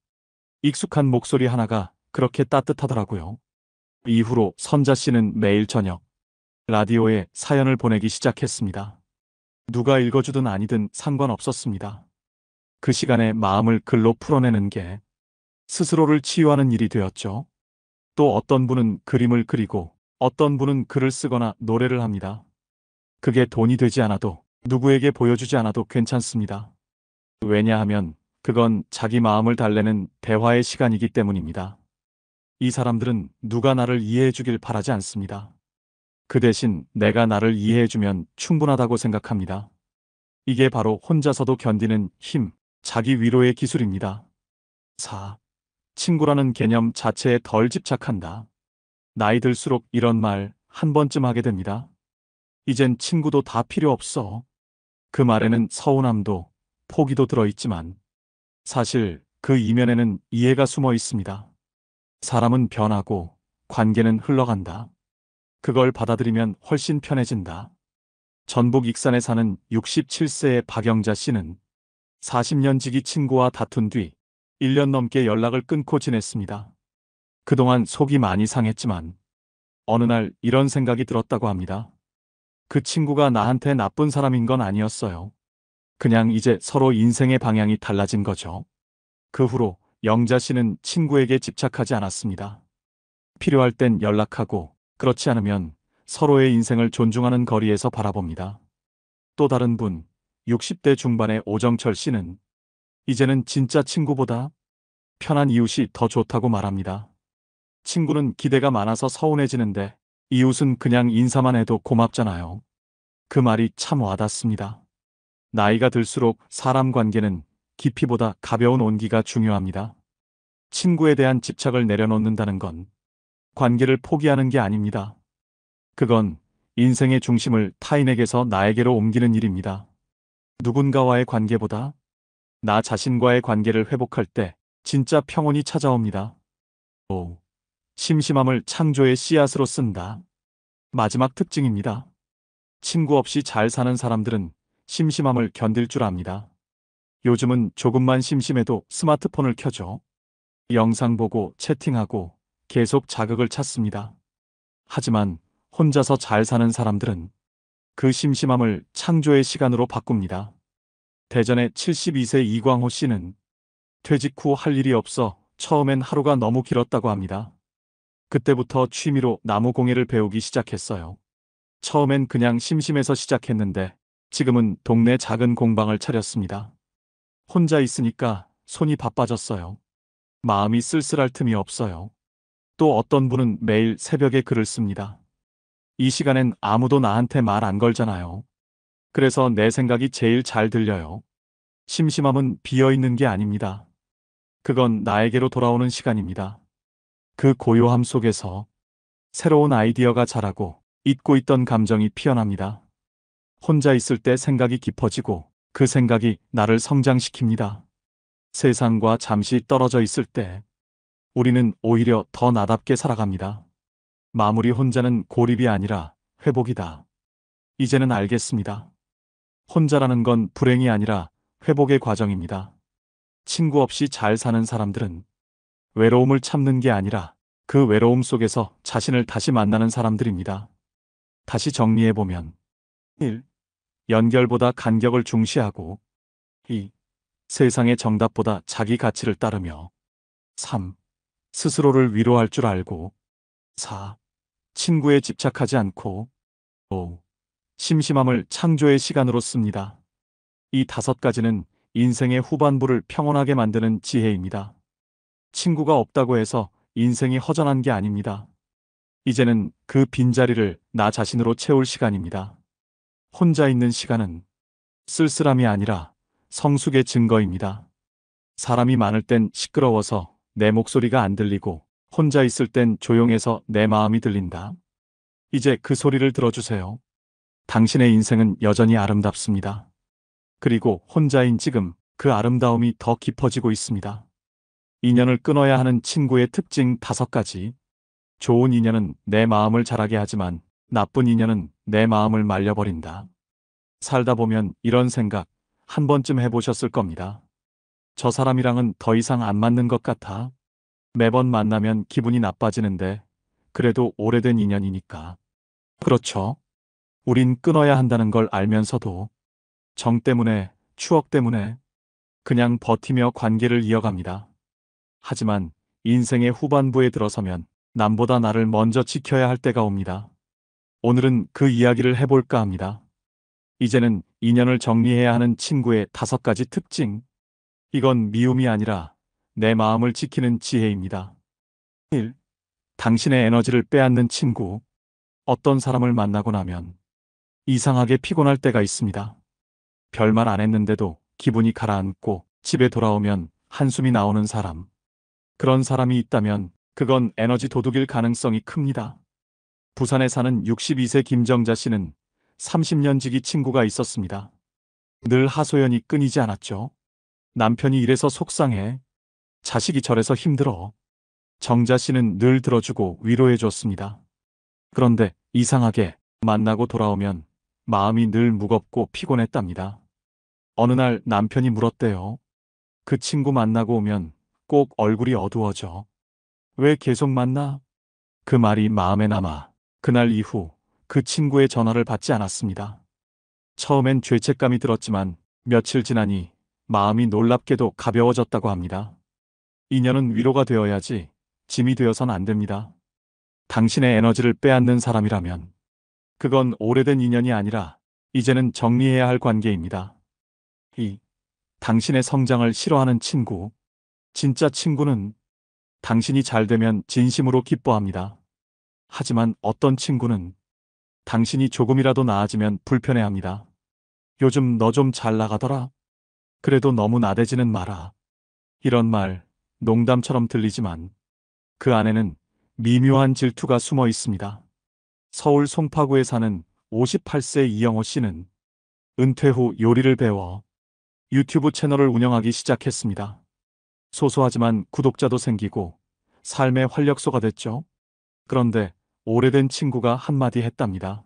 익숙한 목소리 하나가 그렇게 따뜻하더라고요. 이후로 선자 씨는 매일 저녁 라디오에 사연을 보내기 시작했습니다. 누가 읽어주든 아니든 상관없었습니다. 그 시간에 마음을 글로 풀어내는 게 스스로를 치유하는 일이 되었죠. 또 어떤 분은 그림을 그리고 어떤 분은 글을 쓰거나 노래를 합니다. 그게 돈이 되지 않아도 누구에게 보여주지 않아도 괜찮습니다. 왜냐하면 그건 자기 마음을 달래는 대화의 시간이기 때문입니다. 이 사람들은 누가 나를 이해해 주길 바라지 않습니다. 그 대신 내가 나를 이해해 주면 충분하다고 생각합니다. 이게 바로 혼자서도 견디는 힘, 자기 위로의 기술입니다. 4. 친구라는 개념 자체에 덜 집착한다. 나이 들수록 이런 말 한 번쯤 하게 됩니다. 이젠 친구도 다 필요 없어. 그 말에는 서운함도 포기도 들어있지만 사실 그 이면에는 이해가 숨어 있습니다. 사람은 변하고 관계는 흘러간다. 그걸 받아들이면 훨씬 편해진다. 전북 익산에 사는 67세의 박영자 씨는 40년 지기 친구와 다툰 뒤 1년 넘게 연락을 끊고 지냈습니다. 그동안 속이 많이 상했지만 어느 날 이런 생각이 들었다고 합니다. 그 친구가 나한테 나쁜 사람인 건 아니었어요. 그냥 이제 서로 인생의 방향이 달라진 거죠. 그 후로 영자 씨는 친구에게 집착하지 않았습니다. 필요할 땐 연락하고, 그렇지 않으면 서로의 인생을 존중하는 거리에서 바라봅니다. 또 다른 분, 60대 중반의 오정철 씨는 이제는 진짜 친구보다 편한 이웃이 더 좋다고 말합니다. 친구는 기대가 많아서 서운해지는데 이웃은 그냥 인사만 해도 고맙잖아요. 그 말이 참 와닿습니다. 나이가 들수록 사람 관계는 깊이보다 가벼운 온기가 중요합니다. 친구에 대한 집착을 내려놓는다는 건 관계를 포기하는 게 아닙니다. 그건 인생의 중심을 타인에게서 나에게로 옮기는 일입니다. 누군가와의 관계보다 나 자신과의 관계를 회복할 때 진짜 평온이 찾아옵니다. 5. 심심함을 창조의 씨앗으로 쓴다. 마지막 특징입니다. 친구 없이 잘 사는 사람들은 심심함을 견딜 줄 압니다. 요즘은 조금만 심심해도 스마트폰을 켜죠. 영상 보고 채팅하고 계속 자극을 찾습니다. 하지만 혼자서 잘 사는 사람들은 그 심심함을 창조의 시간으로 바꿉니다. 대전의 72세 이광호 씨는 퇴직 후 할 일이 없어 처음엔 하루가 너무 길었다고 합니다. 그때부터 취미로 나무 공예를 배우기 시작했어요. 처음엔 그냥 심심해서 시작했는데 지금은 동네 작은 공방을 차렸습니다. 혼자 있으니까 손이 바빠졌어요. 마음이 쓸쓸할 틈이 없어요. 또 어떤 분은 매일 새벽에 글을 씁니다. 이 시간엔 아무도 나한테 말 안 걸잖아요. 그래서 내 생각이 제일 잘 들려요. 심심함은 비어있는 게 아닙니다. 그건 나에게로 돌아오는 시간입니다. 그 고요함 속에서 새로운 아이디어가 자라고 잊고 있던 감정이 피어납니다. 혼자 있을 때 생각이 깊어지고 그 생각이 나를 성장시킵니다. 세상과 잠시 떨어져 있을 때 우리는 오히려 더 나답게 살아갑니다. 마무리 혼자는 고립이 아니라 회복이다. 이제는 알겠습니다. 혼자라는 건 불행이 아니라 회복의 과정입니다. 친구 없이 잘 사는 사람들은 외로움을 참는 게 아니라 그 외로움 속에서 자신을 다시 만나는 사람들입니다. 다시 정리해보면 1. 연결보다 간격을 중시하고 2. 세상의 정답보다 자기 가치를 따르며 3. 스스로를 위로할 줄 알고 4. 친구에 집착하지 않고 5. 심심함을 창조의 시간으로 씁니다. 이 5가지는 인생의 후반부를 평온하게 만드는 지혜입니다. 친구가 없다고 해서 인생이 허전한 게 아닙니다. 이제는 그 빈자리를 나 자신으로 채울 시간입니다. 혼자 있는 시간은 쓸쓸함이 아니라 성숙의 증거입니다. 사람이 많을 땐 시끄러워서 내 목소리가 안 들리고 혼자 있을 땐 조용해서 내 마음이 들린다. 이제 그 소리를 들어주세요. 당신의 인생은 여전히 아름답습니다. 그리고 혼자인 지금 그 아름다움이 더 깊어지고 있습니다. 인연을 끊어야 하는 친구의 특징 5가지. 좋은 인연은 내 마음을 자라게 하지만 나쁜 인연은 내 마음을 말려버린다. 살다 보면 이런 생각 한 번쯤 해보셨을 겁니다. 저 사람이랑은 더 이상 안 맞는 것 같아. 매번 만나면 기분이 나빠지는데 그래도 오래된 인연이니까. 그렇죠. 우린 끊어야 한다는 걸 알면서도 정 때문에, 추억 때문에 그냥 버티며 관계를 이어갑니다. 하지만 인생의 후반부에 들어서면 남보다 나를 먼저 지켜야 할 때가 옵니다. 오늘은 그 이야기를 해볼까 합니다. 이제는 인연을 정리해야 하는 친구의 5가지 특징. 이건 미움이 아니라 내 마음을 지키는 지혜입니다. 1. 당신의 에너지를 빼앗는 친구. 어떤 사람을 만나고 나면 이상하게 피곤할 때가 있습니다. 별말 안 했는데도 기분이 가라앉고 집에 돌아오면 한숨이 나오는 사람. 그런 사람이 있다면 그건 에너지 도둑일 가능성이 큽니다. 부산에 사는 62세 김정자 씨는 30년 지기 친구가 있었습니다. 늘 하소연이 끊이지 않았죠. 남편이 이래서 속상해. 자식이 저래서 힘들어. 정자 씨는 늘 들어주고 위로해 줬습니다. 그런데 이상하게 만나고 돌아오면 마음이 늘 무겁고 피곤했답니다. 어느 날 남편이 물었대요. 그 친구 만나고 오면 꼭 얼굴이 어두워져. 왜 계속 만나? 그 말이 마음에 남아 그날 이후 그 친구의 전화를 받지 않았습니다. 처음엔 죄책감이 들었지만 며칠 지나니 마음이 놀랍게도 가벼워졌다고 합니다. 인연은 위로가 되어야지 짐이 되어선 안 됩니다. 당신의 에너지를 빼앗는 사람이라면 그건 오래된 인연이 아니라 이제는 정리해야 할 관계입니다. 이 당신의 성장을 싫어하는 친구. 진짜 친구는 당신이 잘 되면 진심으로 기뻐합니다. 하지만 어떤 친구는 당신이 조금이라도 나아지면 불편해합니다. 요즘 너 좀 잘 나가더라. 그래도 너무 나대지는 마라. 이런 말, 농담처럼 들리지만 그 안에는 미묘한 질투가 숨어 있습니다. 서울 송파구에 사는 58세 이영호 씨는 은퇴 후 요리를 배워 유튜브 채널을 운영하기 시작했습니다. 소소하지만 구독자도 생기고 삶의 활력소가 됐죠. 그런데 오래된 친구가 한마디 했답니다.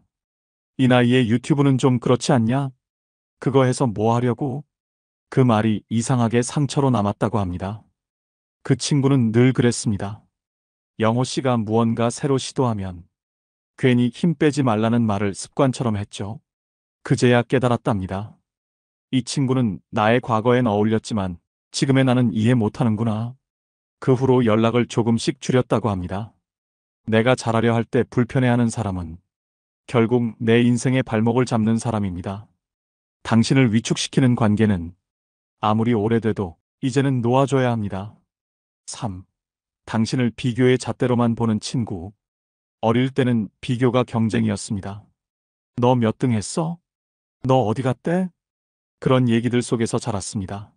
이 나이에 유튜브는 좀 그렇지 않냐? 그거 해서 뭐 하려고? 그 말이 이상하게 상처로 남았다고 합니다. 그 친구는 늘 그랬습니다. 영호 씨가 무언가 새로 시도하면 괜히 힘 빼지 말라는 말을 습관처럼 했죠. 그제야 깨달았답니다. 이 친구는 나의 과거엔 어울렸지만 지금의 나는 이해 못하는구나. 그 후로 연락을 조금씩 줄였다고 합니다. 내가 잘하려 할 때 불편해하는 사람은 결국 내 인생의 발목을 잡는 사람입니다. 당신을 위축시키는 관계는 아무리 오래돼도 이제는 놓아줘야 합니다. 3. 당신을 비교의 잣대로만 보는 친구. 어릴 때는 비교가 경쟁이었습니다. 너 몇 등 했어? 너 어디 갔대? 그런 얘기들 속에서 자랐습니다.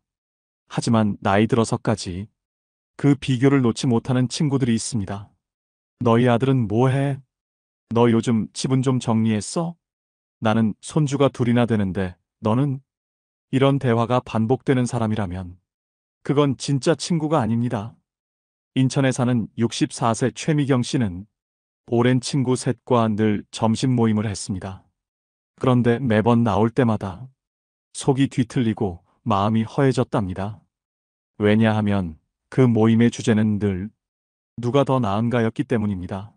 하지만 나이 들어서까지 그 비교를 놓지 못하는 친구들이 있습니다. 너희 아들은 뭐 해? 너 요즘 집은 좀 정리했어? 나는 손주가 둘이나 되는데 너는? 이런 대화가 반복되는 사람이라면 그건 진짜 친구가 아닙니다. 인천에 사는 64세 최미경 씨는 오랜 친구 셋과 늘 점심 모임을 했습니다. 그런데 매번 나올 때마다 속이 뒤틀리고 마음이 허해졌답니다. 왜냐하면 그 모임의 주제는 늘 누가 더 나은가였기 때문입니다.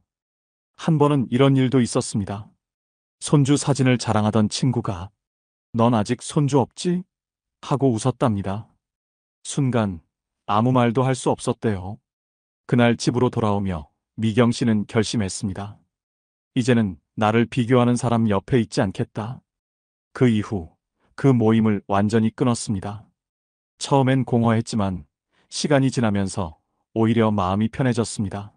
한 번은 이런 일도 있었습니다. 손주 사진을 자랑하던 친구가 넌 아직 손주 없지? 하고 웃었답니다. 순간 아무 말도 할 수 없었대요. 그날 집으로 돌아오며 미경 씨는 결심했습니다. 이제는 나를 비교하는 사람 옆에 있지 않겠다. 그 이후 그 모임을 완전히 끊었습니다. 처음엔 공허했지만 시간이 지나면서 오히려 마음이 편해졌습니다.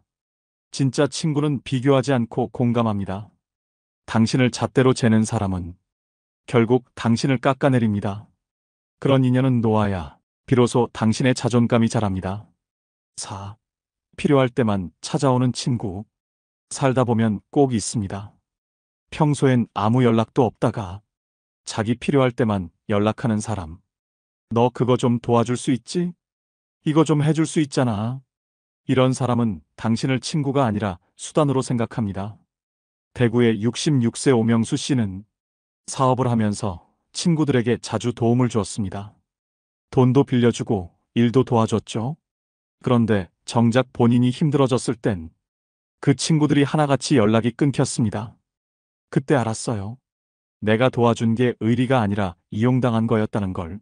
진짜 친구는 비교하지 않고 공감합니다. 당신을 잣대로 재는 사람은 결국 당신을 깎아내립니다. 그런 인연은 놓아야 비로소 당신의 자존감이 자랍니다. 4. 필요할 때만 찾아오는 친구. 살다 보면 꼭 있습니다. 평소엔 아무 연락도 없다가 자기 필요할 때만 연락하는 사람. 너 그거 좀 도와줄 수 있지? 이거 좀 해줄 수 있잖아. 이런 사람은 당신을 친구가 아니라 수단으로 생각합니다. 대구의 66세 오명수 씨는 사업을 하면서 친구들에게 자주 도움을 주었습니다. 돈도 빌려주고 일도 도와줬죠. 그런데 정작 본인이 힘들어졌을 땐 그 친구들이 하나같이 연락이 끊겼습니다. 그때 알았어요. 내가 도와준 게 의리가 아니라 이용당한 거였다는 걸.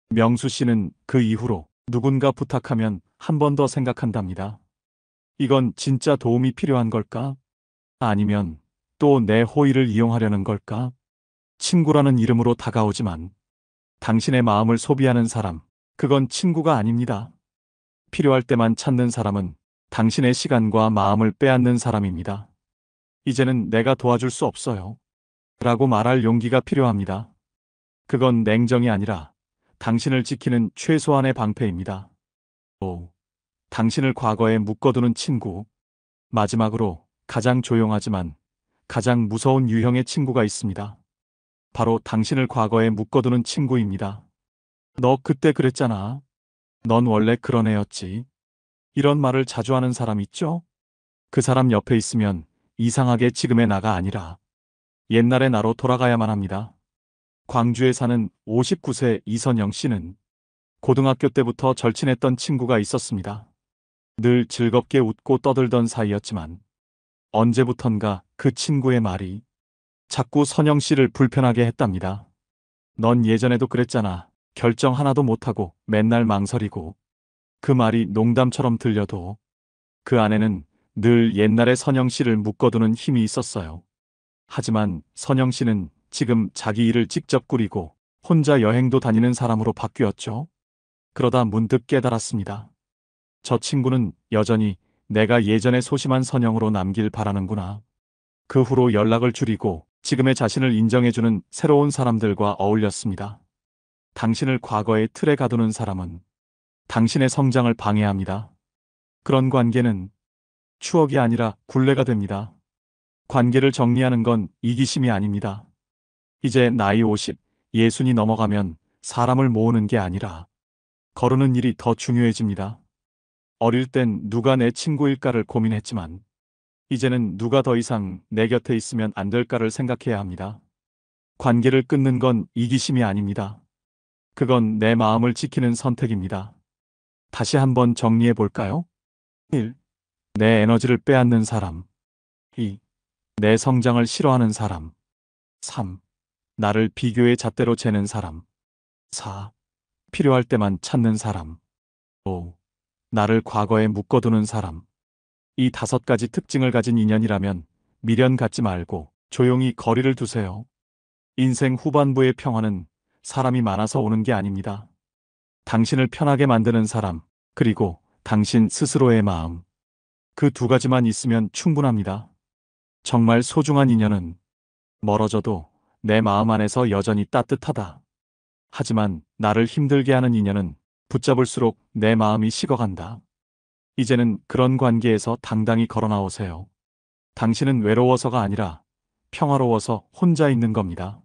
명수 씨는 그 이후로 누군가 부탁하면 한 번 더 생각한답니다. 이건 진짜 도움이 필요한 걸까? 아니면 또 내 호의를 이용하려는 걸까? 친구라는 이름으로 다가오지만 당신의 마음을 소비하는 사람, 그건 친구가 아닙니다. 필요할 때만 찾는 사람은 당신의 시간과 마음을 빼앗는 사람입니다. 이제는 내가 도와줄 수 없어요. 라고 말할 용기가 필요합니다. 그건 냉정이 아니라 당신을 지키는 최소한의 방패입니다. 5. 당신을 과거에 묶어두는 친구. 마지막으로 가장 조용하지만 가장 무서운 유형의 친구가 있습니다. 바로 당신을 과거에 묶어두는 친구입니다. 너 그때 그랬잖아. 넌 원래 그런 애였지. 이런 말을 자주 하는 사람 있죠? 그 사람 옆에 있으면 이상하게 지금의 나가 아니라 옛날의 나로 돌아가야만 합니다. 광주에 사는 59세 이선영 씨는 고등학교 때부터 절친했던 친구가 있었습니다. 늘 즐겁게 웃고 떠들던 사이였지만 언제부턴가 그 친구의 말이 자꾸 선영 씨를 불편하게 했답니다. 넌 예전에도 그랬잖아. 결정 하나도 못하고 맨날 망설이고. 그 말이 농담처럼 들려도 그 안에는 늘 옛날의 선영 씨를 묶어두는 힘이 있었어요. 하지만 선영 씨는 지금 자기 일을 직접 꾸리고 혼자 여행도 다니는 사람으로 바뀌었죠. 그러다 문득 깨달았습니다. 저 친구는 여전히 내가 예전에 소심한 선영으로 남길 바라는구나. 그 후로 연락을 줄이고 지금의 자신을 인정해주는 새로운 사람들과 어울렸습니다. 당신을 과거의 틀에 가두는 사람은 당신의 성장을 방해합니다. 그런 관계는 추억이 아니라 굴레가 됩니다. 관계를 정리하는 건 이기심이 아닙니다. 이제 나이 50, 60이 넘어가면 사람을 모으는 게 아니라 거르는 일이 더 중요해집니다. 어릴 땐 누가 내 친구일까를 고민했지만 이제는 누가 더 이상 내 곁에 있으면 안 될까를 생각해야 합니다. 관계를 끊는 건 이기심이 아닙니다. 그건 내 마음을 지키는 선택입니다. 다시 한번 정리해 볼까요? 1. 내 에너지를 빼앗는 사람. 2. 내 성장을 싫어하는 사람. 3. 나를 비교의 잣대로 재는 사람. 4. 필요할 때만 찾는 사람. 5. 나를 과거에 묶어두는 사람. 이 5가지 특징을 가진 인연이라면 미련 갖지 말고 조용히 거리를 두세요. 인생 후반부의 평화는 사람이 많아서 오는 게 아닙니다. 당신을 편하게 만드는 사람, 그리고 당신 스스로의 마음. 그 2가지만 있으면 충분합니다. 정말 소중한 인연은 멀어져도 내 마음 안에서 여전히 따뜻하다. 하지만 나를 힘들게 하는 인연은 붙잡을수록 내 마음이 식어간다. 이제는 그런 관계에서 당당히 걸어 나오세요. 당신은 외로워서가 아니라 평화로워서 혼자 있는 겁니다.